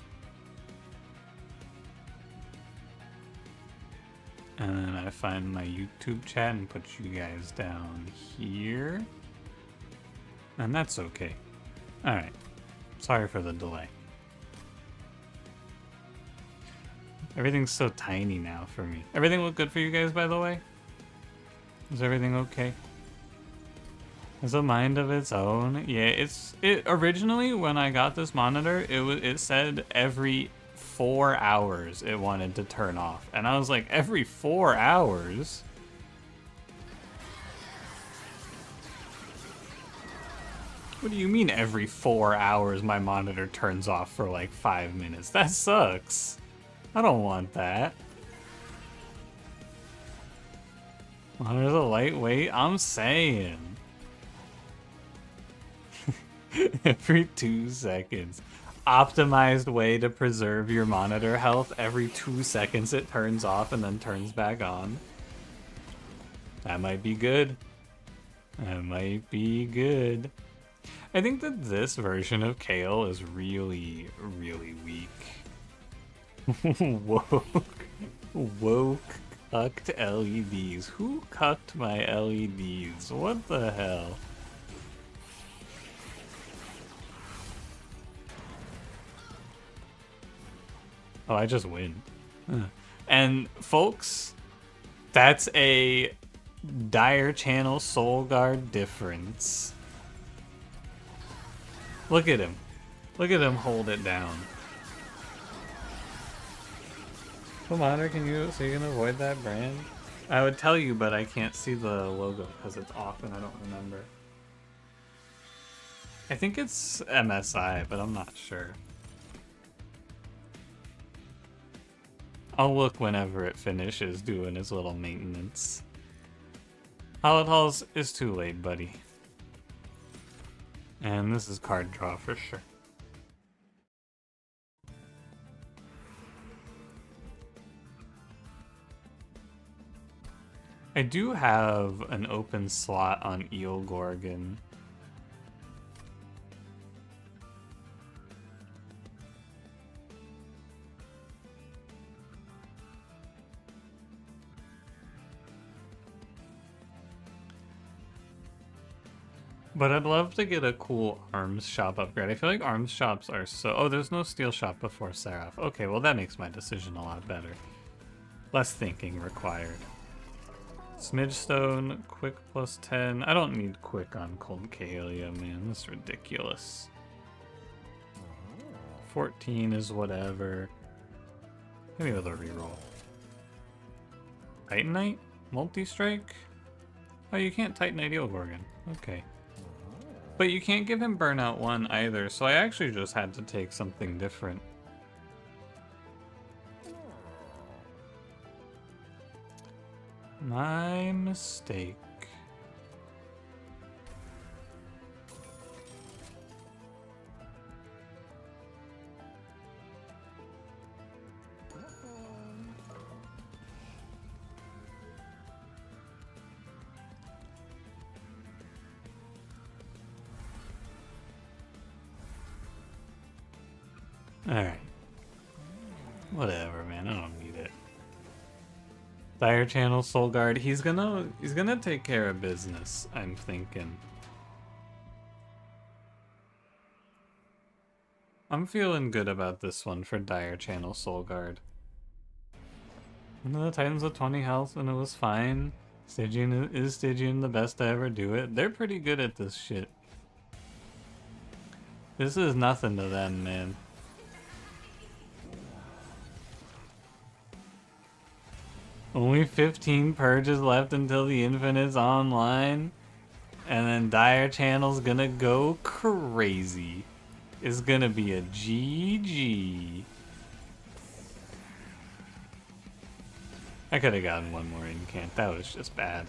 And then I find my YouTube chat and put you guys down here. And that's okay. Alright. Sorry for the delay. Everything's so tiny now for me. Everything look good for you guys, by the way? Is everything okay? Has a mind of its own? Yeah, it originally when I got this monitor, it said every 4 hours it wanted to turn off. And I was like, every 4 hours? What do you mean every 4 hours my monitor turns off for like 5 minutes? That sucks. I don't want that. Monitor's a lightweight? I'm saying. Every 2 seconds. Optimized way to preserve your monitor health. Every 2 seconds it turns off and then turns back on. That might be good. That might be good. I think that this version of Kale is really, really weak. Woke cucked LEDs. Who cucked my LEDs? What the hell? Oh, I just win. And folks, that's a Dire Channel Soul Guard difference. Look at him. Look at him hold it down. Commander, can you, so you can avoid that brand? I would tell you, but I can't see the logo because it's off and I don't remember. I think it's MSI, but I'm not sure. I'll look whenever it finishes doing its little maintenance. Holiday Halls is too late, buddy. And this is card draw for sure. I do have an open slot on Eel Gorgon. But I'd love to get a cool arms shop upgrade. I feel like arms shops are so... Oh, there's no steel shop before Seraph. Okay, well that makes my decision a lot better. Less thinking required. Smidgestone, quick plus 10. I don't need quick on Cold Caellia, man. That's ridiculous. 14 is whatever. Give me with a reroll. Titanite? Multi-strike? Oh, you can't Titanite Eel Gorgon. Okay. But you can't give him Burnout 1 either, so I actually just had to take something different. My mistake. Alright. Whatever, man. I don't need it. Dire Channel, Soul Guard. He's gonna take care of business, I'm thinking. I'm feeling good about this one for Dire Channel, Soul Guard. One of the Titans with 20 health and it was fine. Stygian is Stygian the best to ever do it? They're pretty good at this shit. This is nothing to them, man. Only 15 purges left until the Infinite's online. And then Dire Channel's gonna go crazy. It's gonna be a GG. I could have gotten one more incant. That was just bad.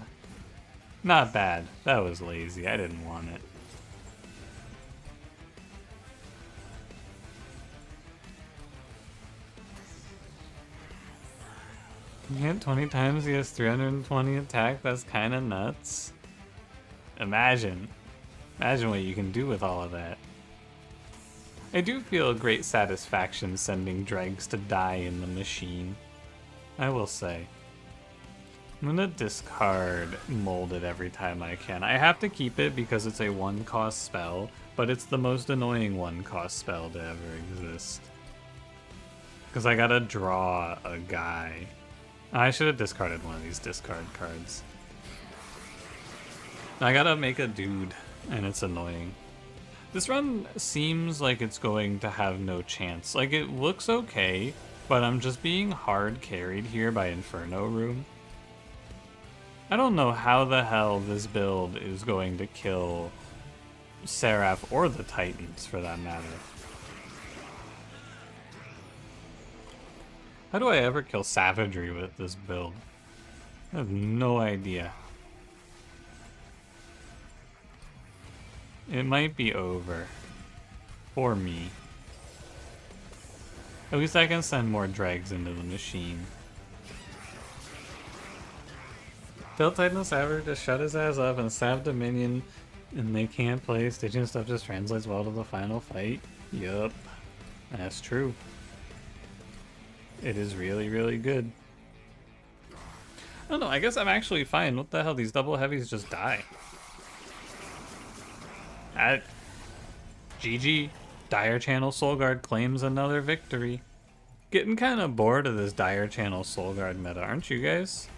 Not bad. That was lazy. I didn't want it. You hit 20 times, he has 320 attack, that's kinda nuts. Imagine what you can do with all of that. I do feel great satisfaction sending dregs to die in the machine, I will say. I'm gonna discard Molded every time I can. I have to keep it because it's a 1-cost spell, but it's the most annoying 1-cost spell to ever exist. Because I gotta draw a guy. I should have discarded one of these discard cards. I gotta make a dude, and it's annoying. This run seems like it's going to have no chance. Like, it looks okay, but I'm just being hard carried here by Inferno Room. I don't know how the hell this build is going to kill Seraph or the Titans, for that matter. How do I ever kill Savagery with this build? I have no idea. It might be over. For me. At least I can send more dregs into the machine. Tell Titan Savagery to shut his ass up and stab the minion, and they can't play. Stitching stuff just translates well to the final fight. Yup. That's true. It is really, really good. I don't know, I guess I'm actually fine. What the hell, these double heavies just die. GG. Dire Channel Soulguard claims another victory. Getting kind of bored of this Dire Channel Soulguard meta, aren't you guys?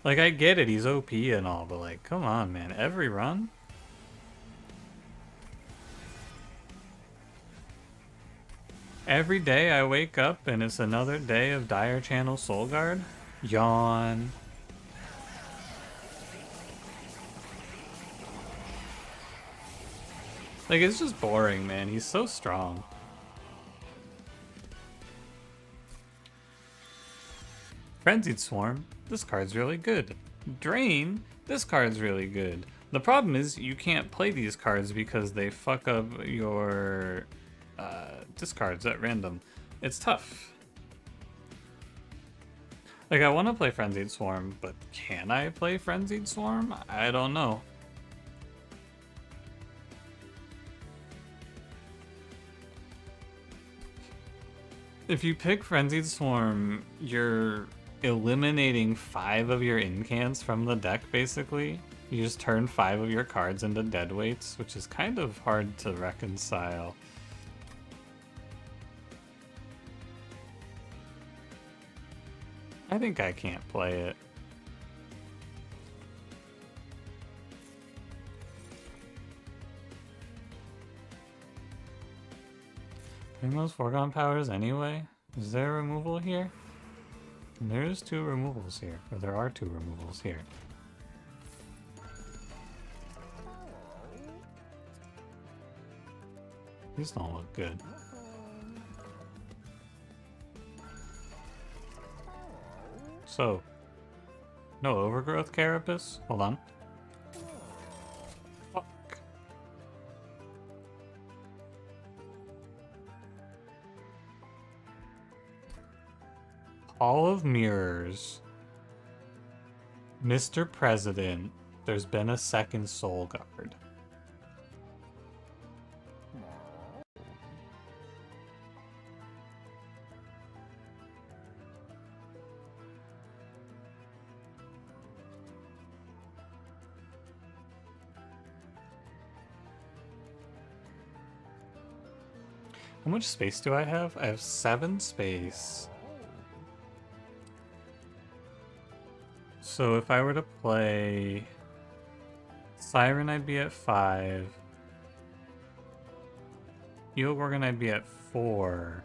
Like, I get it, he's OP and all, but like, come on, man. Every run? Every day I wake up and it's another day of Dire Channel Soulguard? Yawn. Like, it's just boring, man. He's so strong. Frenzied Swarm. This card's really good. Drain. This card's really good. The problem is you can't play these cards because they fuck up your discards at random. It's tough. Like, I want to play Frenzied Swarm, but can I play Frenzied Swarm? I don't know. If you pick Frenzied Swarm, you're eliminating 5 of your incants from the deck, basically. You just turn 5 of your cards into deadweights, which is kind of hard to reconcile. I think I can't play it. Bring those foregone powers anyway? Is there a removal here? There's 2 removals here. Or there are 2 removals here. These don't look good. So, no overgrowth carapace? Hold on. Fuck. Hall of Mirrors. Mr. President, there's been a second Soul Guard. How much space do I have? I have 7 space. So if I were to play Siren, I'd be at 5. Eel Gorgon, I'd be at 4.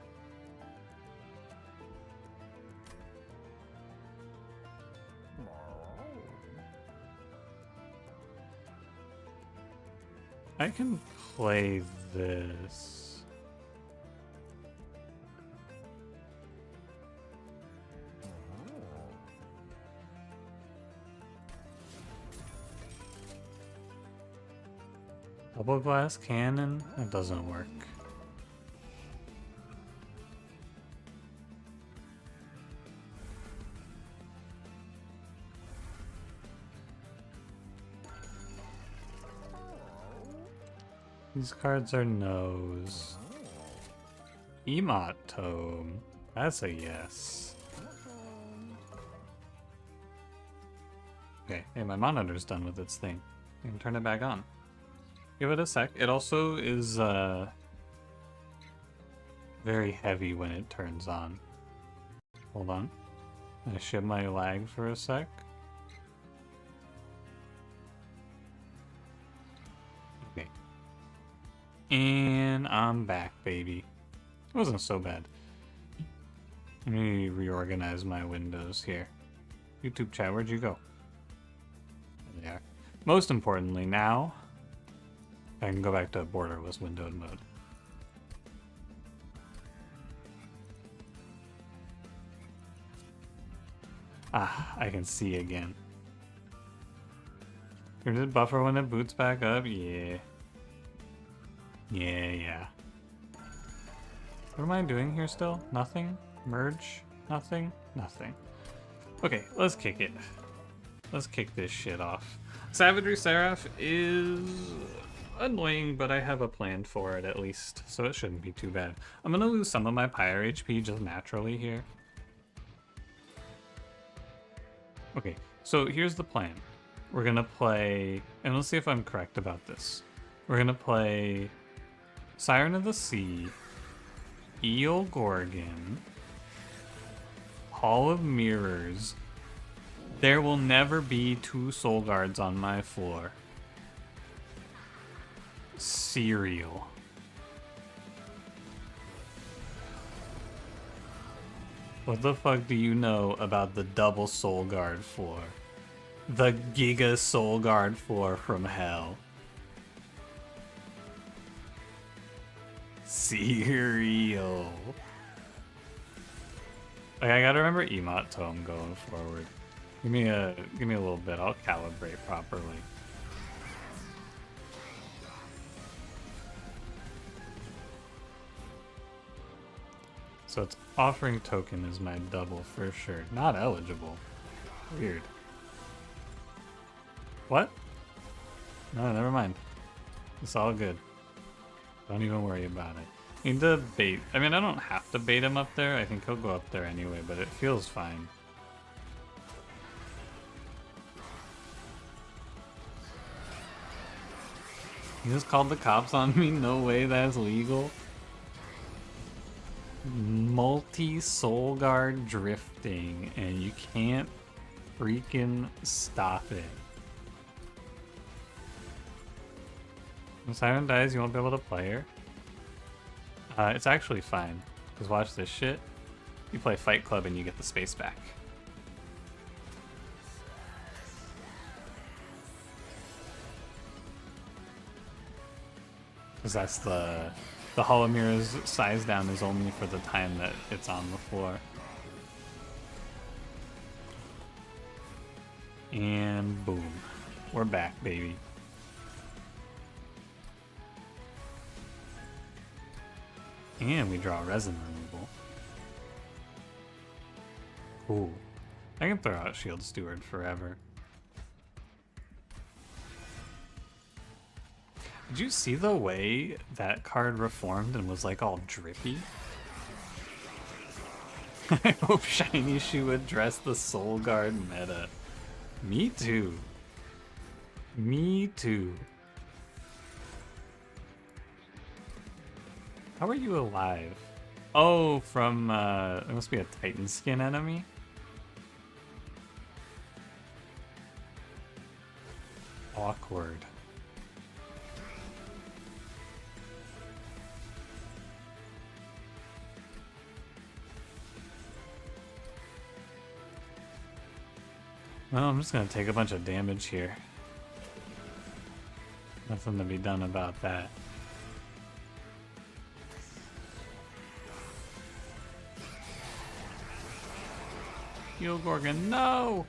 I can play this. Double glass cannon? That doesn't work. These cards are no's. Emot Tome. That's a yes. Okay, hey, my monitor's done with its thing. I can turn it back on. Give it a sec. It also is very heavy when it turns on. Hold on. I ship my lag for a sec. Okay. And I'm back, baby. It wasn't so bad. Let me reorganize my windows here. YouTube chat, where'd you go? There they are. Most importantly, now I can go back to borderless windowed mode. Ah, I can see again. Does it buffer when it boots back up? Yeah. Yeah. What am I doing here still? Nothing? Merge? Nothing? Nothing. Okay, let's kick it. Let's kick this shit off. Savagery Seraph is annoying, but I have a plan for it at least, so it shouldn't be too bad. I'm gonna lose some of my Pyre HP just naturally here. Okay, so here's the plan. We're gonna play, and let's see if I'm correct about this. We're gonna play Siren of the Sea, Eel Gorgon, Hall of Mirrors. There will never be 2 Soul Guards on my floor. Cereal. What the fuck do you know about the double Soul Guard floor? The Giga Soul Guard floor from hell. Cereal. Like, I gotta remember Emot Tome going forward. Give me a little bit, I'll calibrate properly. So it's offering token is my double for sure. Not eligible. Weird. What? No, never mind. It's all good. Don't even worry about it. Need to bait. I mean, I don't have to bait him up there. I think he'll go up there anyway, but it feels fine. You just called the cops on me? No way that's legal. Multi-Soul Guard drifting, and you can't freaking stop it. When Siren dies, you won't be able to play her. It's actually fine, because watch this shit. You play Fight Club and you get the space back. Because that's the Hall of Mirrors size down is only for the time that it's on the floor. And boom. We're back, baby. And we draw resin removal. Ooh. I can throw out Shield Steward forever. Did you see the way that card reformed and was like all drippy? I hope Shiny Shoe address the Soul Guard meta. Me too. Me too. How are you alive? Oh, from, it must be a Titan Skin enemy? Awkward. Well, I'm just gonna take a bunch of damage here. Nothing to be done about that. Eel Gorgon, no!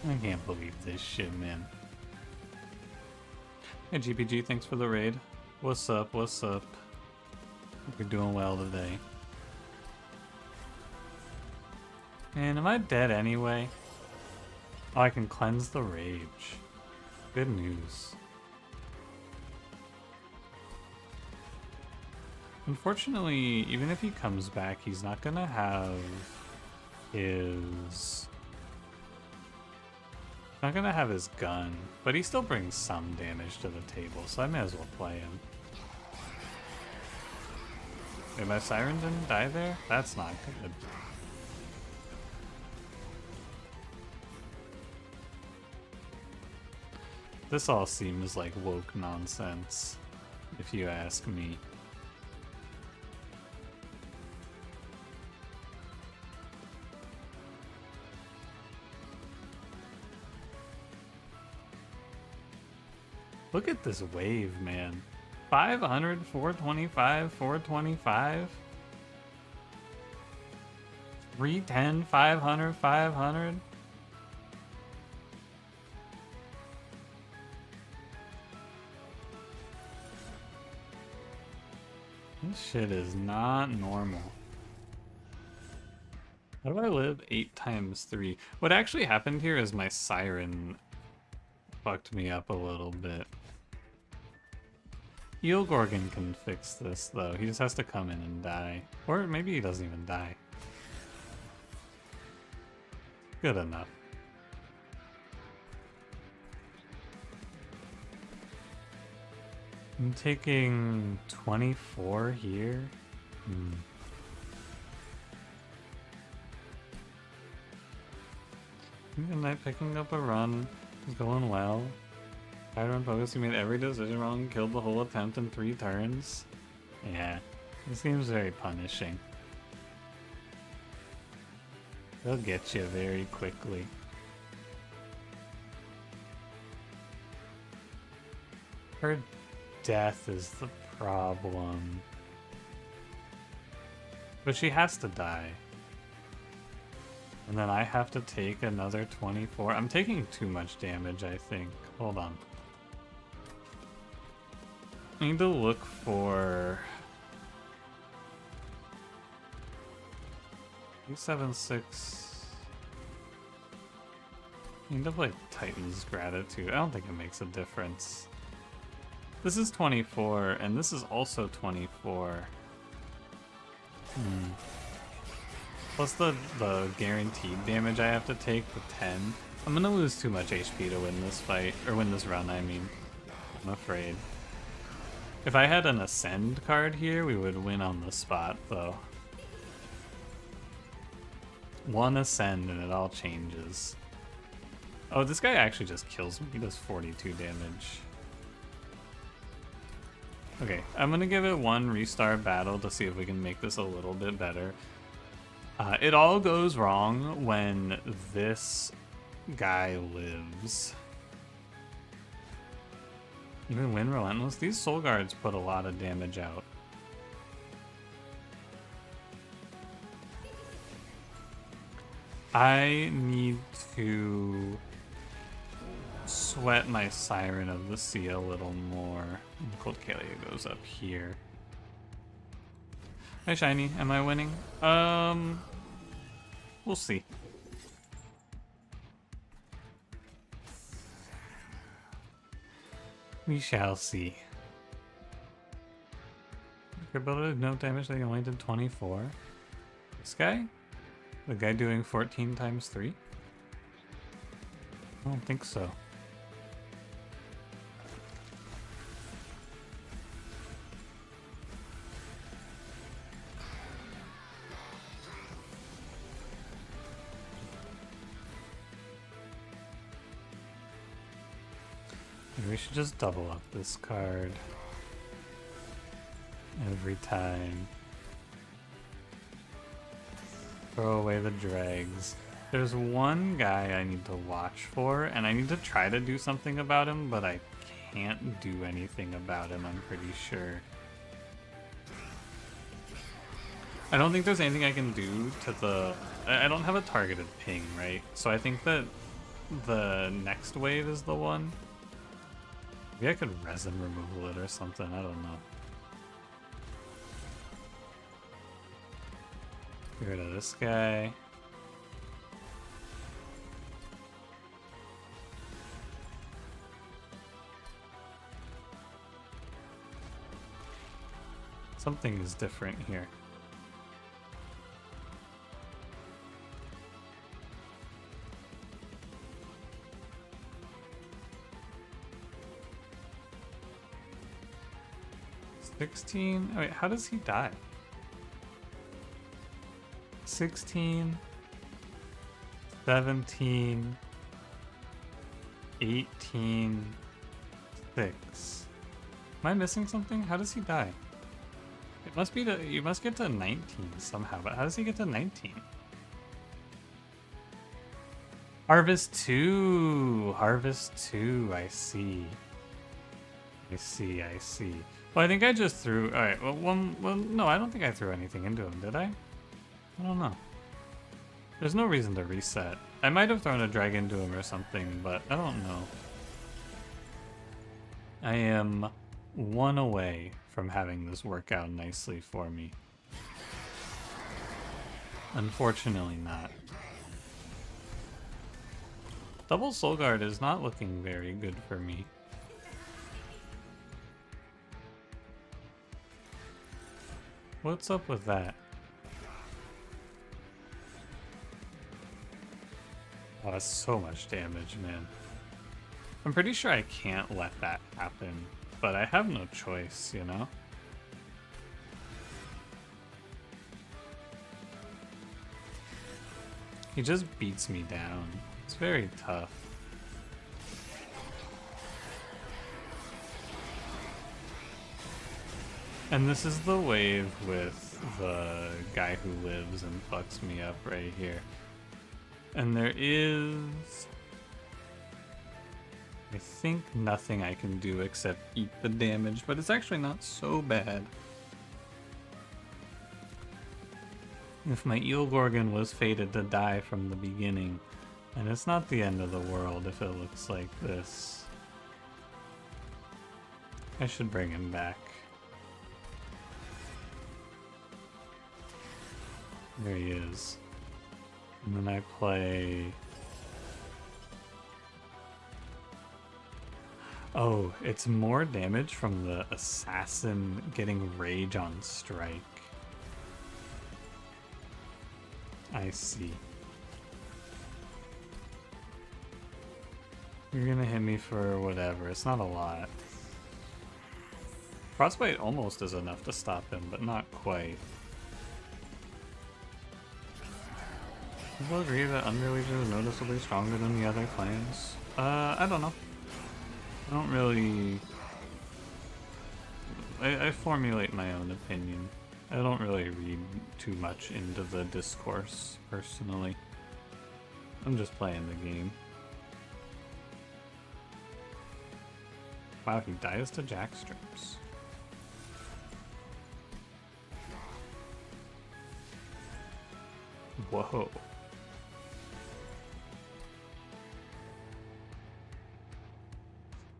I can't believe this shit, man. Hey GPG, thanks for the raid. What's up, what's up? Hope you're doing well today. Man, am I dead anyway? Oh, I can cleanse the rage. Good news. Unfortunately, even if he comes back, he's not gonna have his... Not gonna have his gun, but he still brings some damage to the table, so I may as well play him. Wait, my Siren didn't die there? That's not good. This all seems like woke nonsense, if you ask me. Look at this wave, man. 500, 425, 425. 310, 500, 500. This shit is not normal. How do I live 8 times 3? What actually happened here is my Siren fucked me up a little bit. Eel Gorgon can fix this, though. He just has to come in and die. Or maybe he doesn't even die. Good enough. I'm taking 24 here. Midnight picking up a run is going well. Tyrone focus, he made every decision wrong, killed the whole attempt in 3 turns. Yeah, it seems very punishing. They'll get you very quickly. Her death is the problem. But she has to die. And then I have to take another 24. I'm taking too much damage, I think. Hold on. I need to look for... 376. I need to play Titan's Gratitude. I don't think it makes a difference. This is 24, and this is also 24. Plus the guaranteed damage I have to take, the 10. I'm gonna lose too much HP to win this fight, or win this run, I mean. I'm afraid. If I had an Ascend card here, we would win on the spot, though. One Ascend and it all changes. Oh, this guy actually just kills me. He does 42 damage. Okay, I'm gonna give it one restart battle to see if we can make this a little bit better. It all goes wrong when this guy lives. Even win Relentless? These Soul Guards put a lot of damage out. I need to sweat my Siren of the Sea a little more. Cold Kalia goes up here. Hi, Shiny. Am I winning? We'll see. We shall see. Ability, no damage, they only did 24. This guy? The guy doing 14 times 3? I don't think so. Maybe we should just double up this card every time. Throw away the dregs. There's one guy I need to watch for, and I need to try to do something about him, but I can't do anything about him, I'm pretty sure. I don't think there's anything I can do to the... I don't have a targeted ping, right? So I think that the next wave is the one. Maybe I could resin removal it or something, I don't know. Get rid of this guy. Something is different here. $16. Oh, wait, how does he die? 16, 17, 18, 6. Am I missing something? How does he die? It must be you must get to 19 somehow, but how does he get to 19? Harvest 2! Harvest 2, I see. I see. Well, I think I just threw... Alright, well, no, I don't think I threw anything into him, did I? I don't know. There's no reason to reset. I might have thrown a drag into him or something, but I don't know. I am 1 away from having this work out nicely for me. Unfortunately not. Double Soul Guard is not looking very good for me. What's up with that? Oh, that's so much damage, man. I'm pretty sure I can't let that happen, but I have no choice, you know? He just beats me down. It's very tough. And this is the wave with the guy who lives and fucks me up right here. And there is... I think nothing I can do except eat the damage, but it's actually not so bad. If my Eel Gorgon was fated to die from the beginning, and it's not the end of the world if it looks like this. I should bring him back. There he is. And then I play... Oh, it's more damage from the assassin getting rage on strike. I see. You're gonna hit me for whatever. It's not a lot. Frostbite almost is enough to stop him, but not quite. People agree that Under Legion is noticeably stronger than the other clans? I don't know. I don't really... I formulate my own opinion. I don't really read too much into the discourse, personally. I'm just playing the game. Wow, he dies to jackstraps. Whoa.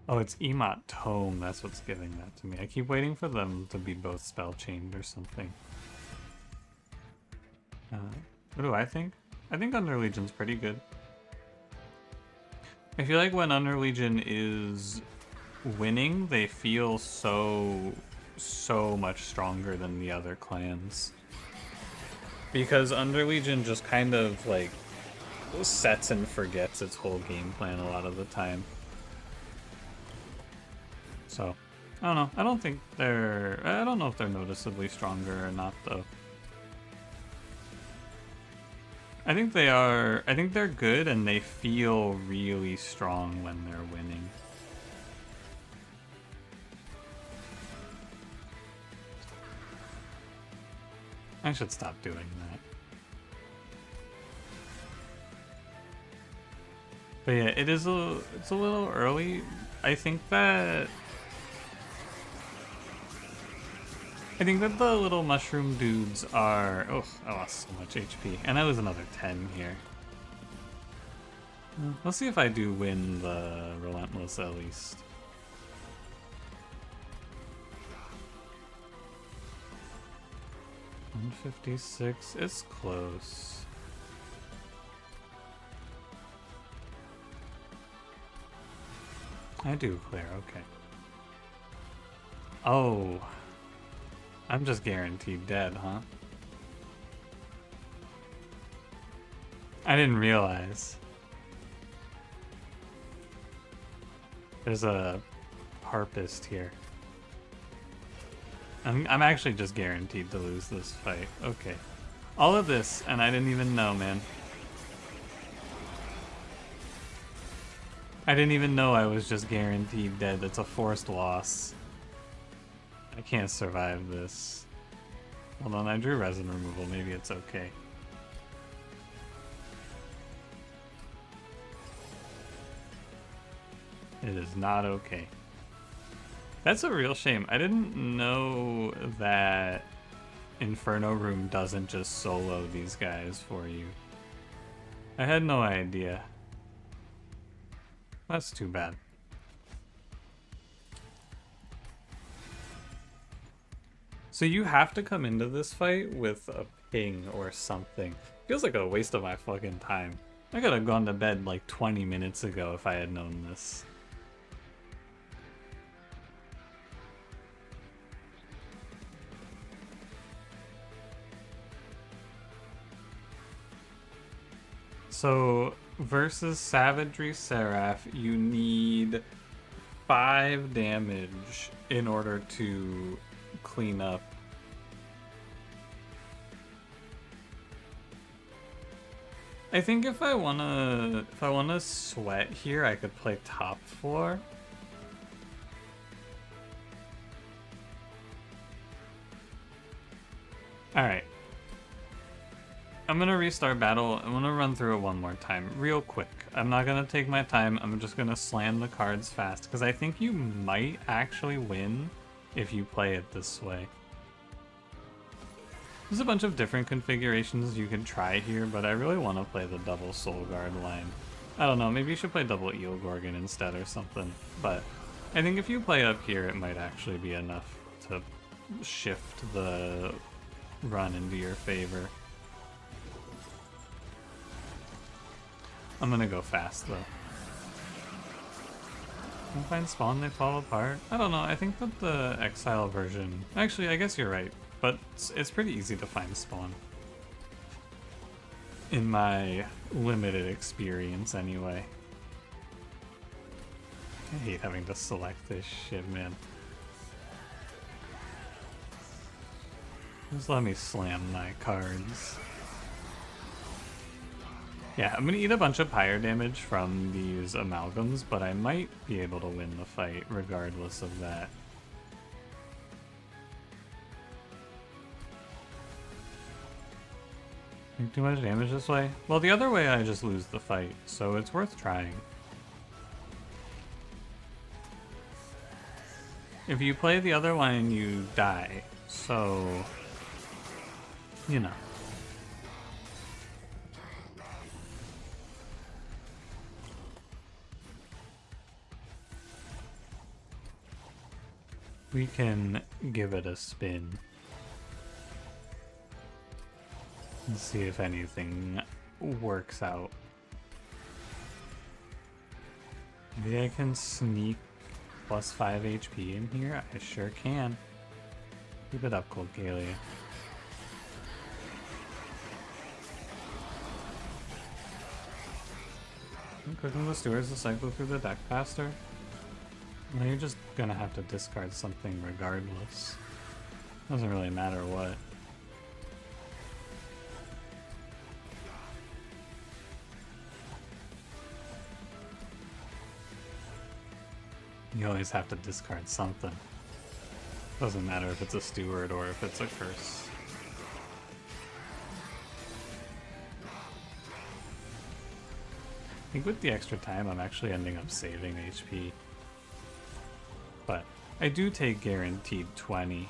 Oh, it's Emot Tome, that's what's giving that to me. I keep waiting for them to be both spell chained or something. What do I think? I think Under Legion's pretty good. I feel like when Under Legion is winning, they feel so much stronger than the other clans. Because Under Legion just kind of like sets and forgets its whole game plan a lot of the time. So, I don't know. I don't know if they're noticeably stronger or not, though. I think they are. I think they're good, and they feel really strong when they're winning. I should stop doing that. But yeah, it's a little early. I think that the little mushroom dudes are... Oh, I lost so much HP. And I lose another 10 here. Let's see if I do win the Relentless at least. $156. It's close. I do clear, okay. Oh. I'm just guaranteed dead, huh? I didn't realize. There's a harpist here. I'm actually just guaranteed to lose this fight. Okay. All of this, and I didn't even know, man. I didn't even know I was just guaranteed dead. That's a forced loss. I can't survive this. Hold on, I drew resin removal. Maybe it's okay. It is not okay. That's a real shame. I didn't know that Inferno Room doesn't just solo these guys for you. I had no idea. That's too bad. So you have to come into this fight with a ping or something. Feels like a waste of my fucking time. I could have gone to bed like 20 minutes ago if I had known this. So, versus Savagery Seraph, you need 5 damage in order to clean up. I think if I wanna sweat here, I could play top floor. Alright. I'm gonna restart battle. I'm gonna run through it one more time, real quick. I'm not gonna take my time. I'm just gonna slam the cards fast, because I think you might actually win if you play it this way. There's a bunch of different configurations you can try here, but I really want to play the double Soul Guard line. I don't know, maybe you should play double Eel Gorgon instead or something, but I think if you play up here, it might actually be enough to shift the run into your favor. I'm gonna go fast, though. When I find spawn, they fall apart? I don't know, I think that the Exile version... Actually, I guess you're right, but it's pretty easy to find spawn. In my limited experience, anyway. I hate having to select this shit, man. Just let me slam my cards. Yeah, I'm gonna eat a bunch of pyre damage from these amalgams, but I might be able to win the fight regardless of that. Take too much damage this way? Well, the other way I just lose the fight, so it's worth trying. If you play the other one, you die, so... you know. We can give it a spin. And see if anything works out. Maybe I can sneak plus 5 HP in here? I sure can. Keep it up, Cold Galia. Cooking the stewards to cycle through the deck faster? Well, you're just gonna have to discard something regardless. Doesn't really matter what. You always have to discard something. Doesn't matter if it's a steward or if it's a curse. I think with the extra time, I'm actually ending up saving HP. But I do take guaranteed 20.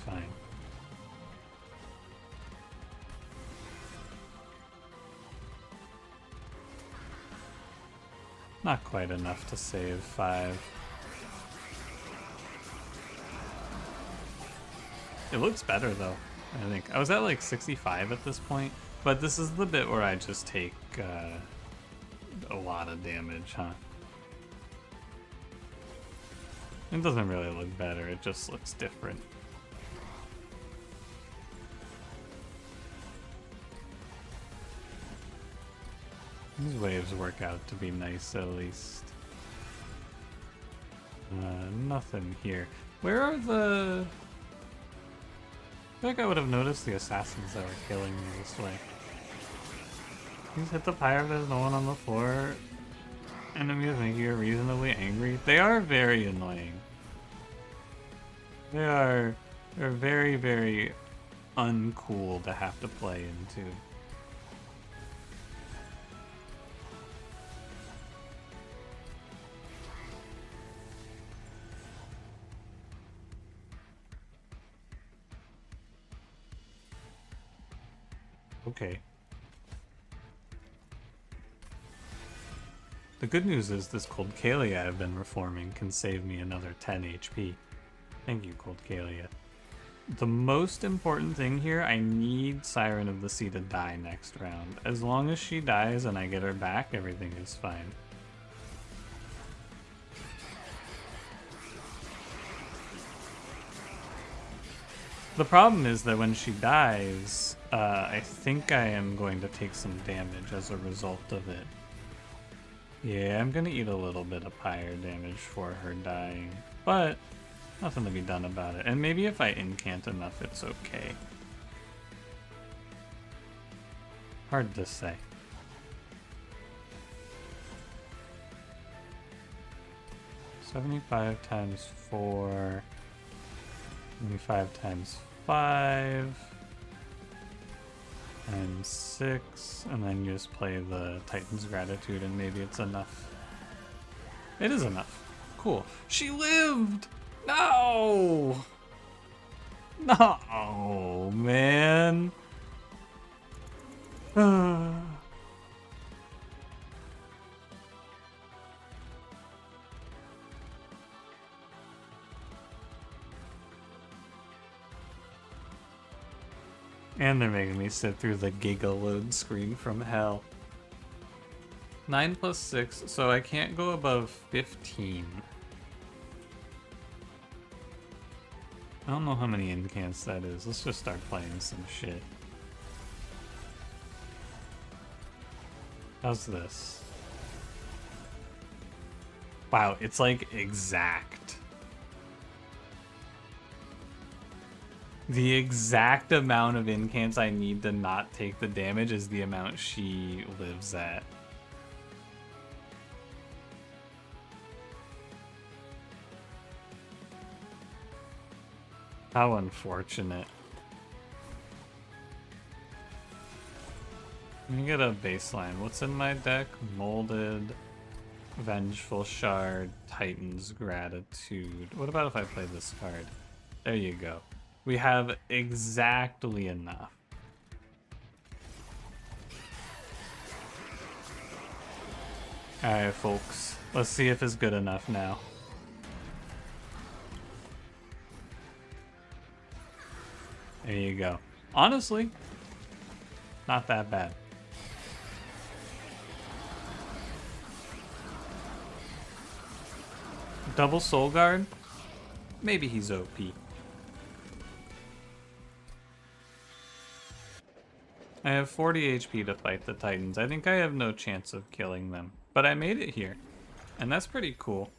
Fine. Not quite enough to save 5. It looks better though, I think. I was at like 65 at this point, but this is the bit where I just take a lot of damage, huh? It doesn't really look better, it just looks different. These waves work out to be nice, at least. Nothing here. Where are the... I feel like I would have noticed the assassins that were killing me this way. Please hit the pyre if there's no one on the floor. Enemies make you reasonably angry. They are very annoying. They're very, very uncool to have to play into. Okay. The good news is this Cold Kalia I've been reforming can save me another 10 HP. Thank you, Cold Kalia. The most important thing here, I need Siren of the Sea to die next round. As long as she dies and I get her back, everything is fine. The problem is that when she dies, I think I am going to take some damage as a result of it. Yeah, I'm gonna eat a little bit of pyre damage for her dying, but nothing to be done about it. And maybe if I incant enough, it's okay. Hard to say. $75 times 4, 75 times 5, times 6, and then you just play the Titan's Gratitude and maybe it's enough. It is enough. Cool. She lived! No! No, man. And they're making me sit through the giga load screen from hell. 9 plus 6, so I can't go above 15. I don't know how many incants that is. Let's just start playing some shit. How's this? Wow, it's like exact. The exact amount of incants I need to not take the damage is the amount she lives at. How unfortunate. Let me get a baseline. What's in my deck? Molded, Vengeful Shard, Titan's Gratitude. What about if I play this card? There you go. We have exactly enough. Alright, folks. Let's see if it's good enough now. There you go. Honestly, not that bad. Double Soul Guard? Maybe he's OP. I have 40 HP to fight the Titans. I think I have no chance of killing them. But I made it here. And that's pretty cool.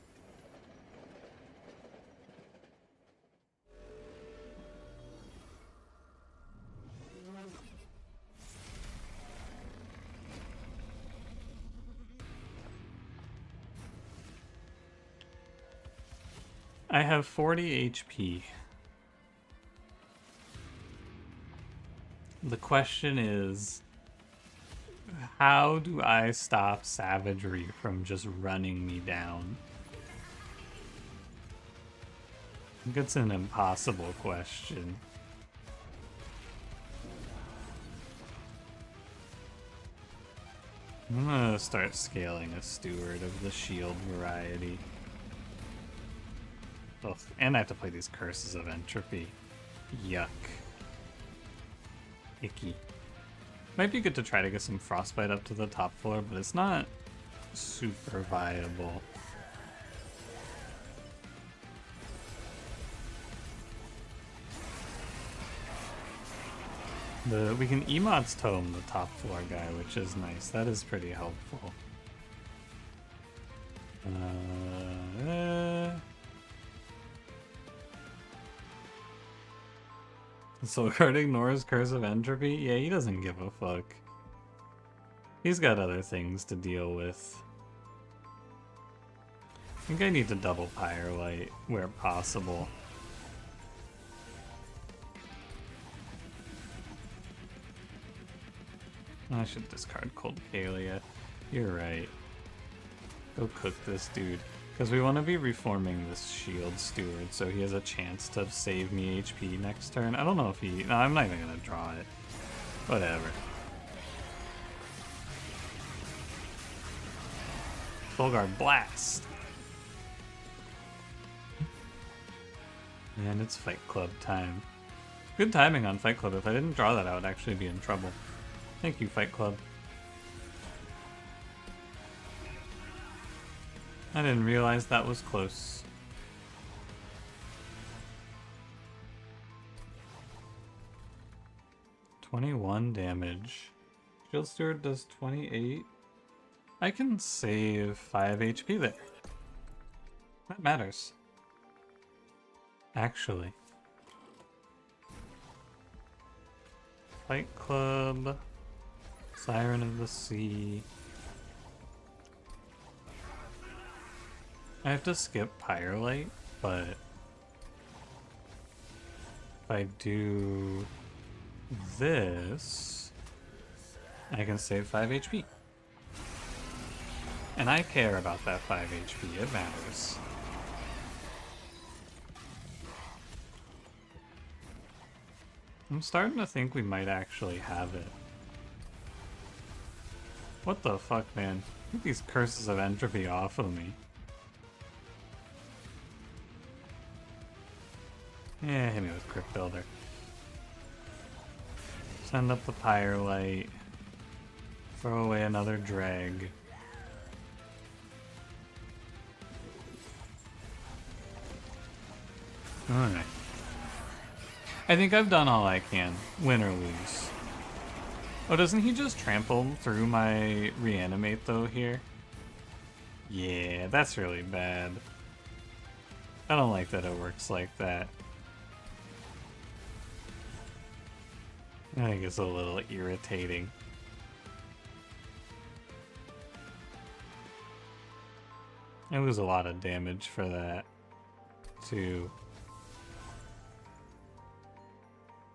I have 40 HP. The question is, how do I stop savagery from just running me down? I think it's an impossible question. I'm gonna start scaling a steward of the shield variety. Ugh, and I have to play these curses of entropy. Yuck. Icky. Might be good to try to get some frostbite up to the top floor, but it's not super viable. We can Emot's Tome the top floor guy, which is nice. That is pretty helpful. So Guard ignores Curse of Entropy? Yeah, he doesn't give a fuck. He's got other things to deal with. I think I need to double Firelight where possible. I should discard Cold Kalia. You're right. Go cook this dude. Because we want to be reforming this Shield Steward so he has a chance to save me HP next turn. I don't know if he... No, I'm not even going to draw it. Whatever. Fulguard Blast! And it's Fight Club time. Good timing on Fight Club. If I didn't draw that, I would actually be in trouble. Thank you, Fight Club. I didn't realize that was close. $21 damage. Shield Steward does 28. I can save 5 HP there. That matters. Actually. Fight Club. Siren of the Sea. I have to skip Firelight, but if I do this, I can save 5 HP. And I care about that 5 HP, it matters. I'm starting to think we might actually have it. What the fuck, man? Get these Curses of Entropy off of me. Yeah, hit me with Crypt Builder. Send up the Firelight. Throw away another Drag. Alright. I think I've done all I can, win or lose. Oh, doesn't he just trample through my reanimate though here? Yeah, that's really bad. I don't like that it works like that. I think it's a little irritating. I lose a lot of damage for that, too.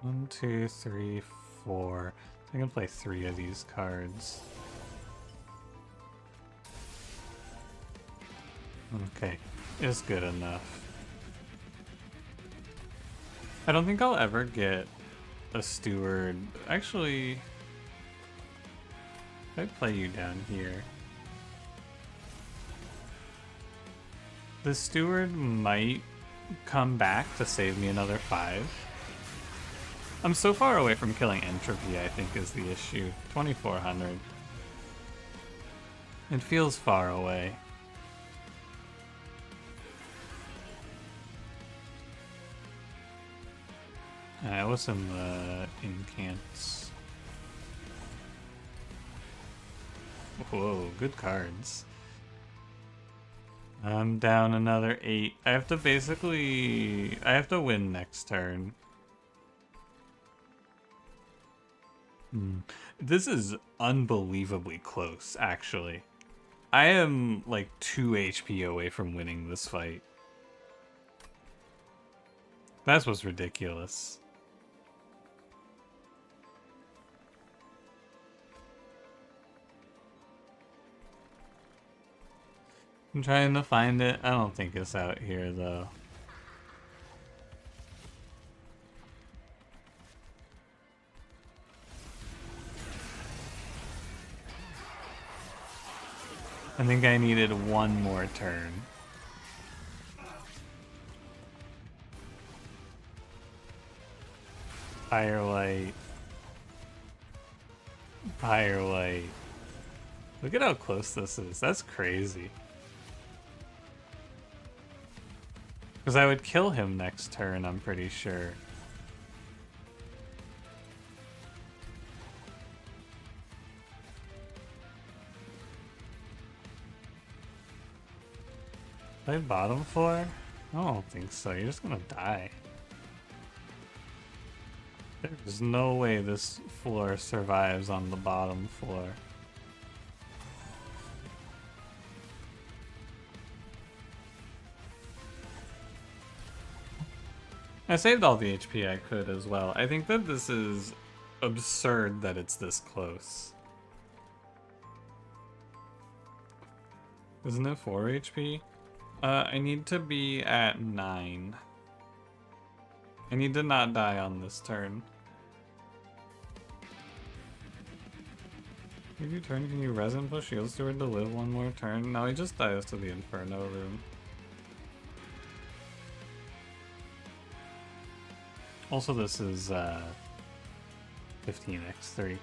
1, 2, 3, 4. I can play 3 of these cards. Okay, it's good enough. I don't think I'll ever get a Steward. Actually, if I play you down here, the Steward might come back to save me another 5. I'm so far away from killing Entropy, I think, is the issue. 2400. It feels far away. Alright, what's in the incants? Whoa, good cards. I'm down another 8. I have to win next turn. This is unbelievably close, actually. I am like 2 HP away from winning this fight. That's what's ridiculous. I'm trying to find it. I don't think it's out here, though. I think I needed one more turn. Firelight. Firelight. Look at how close this is. That's crazy. Because I would kill him next turn, I'm pretty sure. Play bottom floor? I don't think so. You're just gonna die. There's no way this floor survives on the bottom floor. I saved all the HP I could as well. I think that this is absurd that it's this close. Isn't it 4 HP? I need to be at 9. I need to not die on this turn. If you turn, can you resin push Shield Steward to live one more turn? No, he just dies to the Inferno room. Also, this is 15x3.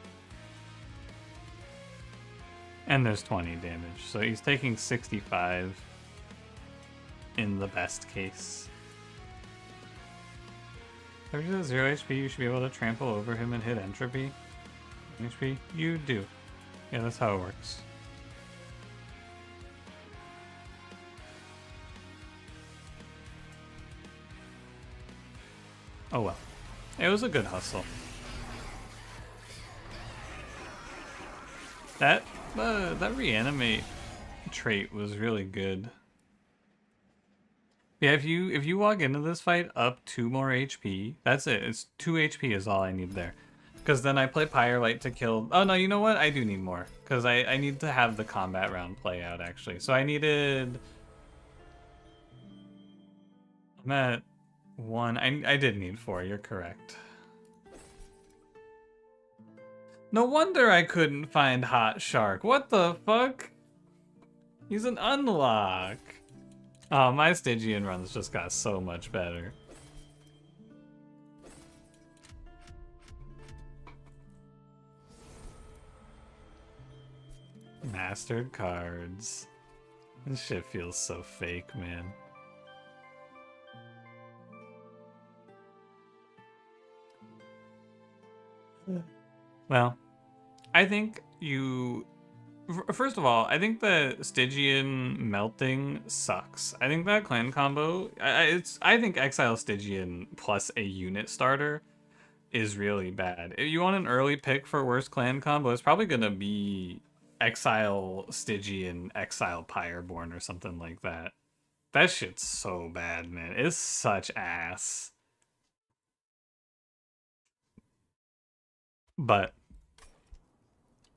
And there's 20 damage, so he's taking 65 in the best case. If he's at 0 HP, you should be able to trample over him and hit entropy. HP? You do. Yeah, that's how it works. Oh well. It was a good hustle. That reanimate trait was really good. Yeah, if you walk into this fight up 2 more HP, that's it. It's 2 HP is all I need there. Because then I play Firelight to kill... Oh, no, you know what? I do need more. Because I need to have the combat round play out, actually. So I needed... I'm at 1. I did need 4. You're correct. No wonder I couldn't find Hot Shark. What the fuck? He's an unlock. Oh, my Stygian runs just got so much better. Mastered cards. This shit feels so fake, man. Well, I think you... First of all, I think the Stygian melting sucks. I think that clan combo... I think Exile Stygian plus a unit starter is really bad. If you want an early pick for worst clan combo, it's probably gonna be Exile Stygian, Exile Pyreborn or something like that. That shit's so bad, man. It's such ass. But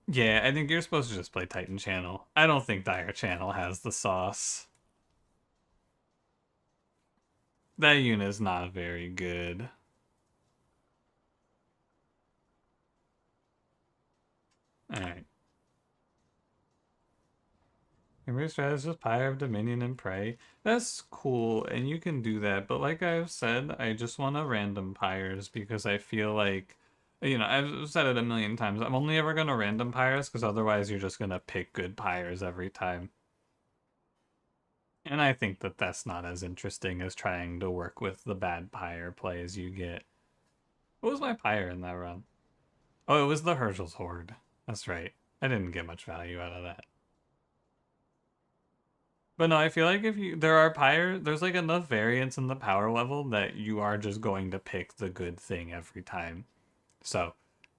yeah, I think you're supposed to just play Titan Channel. I don't think Dire Channel has the sauce. That unit is not very good. Alright. Your strategy is Pyre of Dominion and Prey. That's cool, and you can do that, but like I've said, I just want to random Pyres because I feel like, you know, I've said it a million times, I'm only ever going to random Pyres because otherwise you're just going to pick good Pyres every time. And I think that that's not as interesting as trying to work with the bad Pyre plays you get. What was my Pyre in that run? Oh, it was the Herschel's Horde. That's right. I didn't get much value out of that. But no, I feel like if you there's like enough variance in the power level that you are just going to pick the good thing every time. So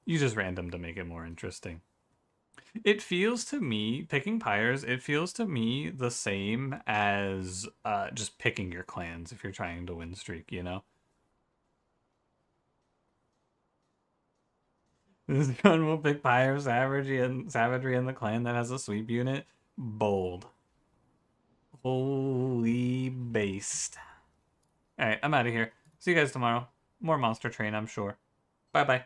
you just random to make it more interesting. It feels to me, picking pyres, it feels to me the same as just picking your clans if you're trying to win streak, you know? This gun will pick pyre, savagery in the clan that has a sweep unit. Bold. Holy based. Alright, I'm out of here. See you guys tomorrow. More Monster Train, I'm sure. Bye-bye.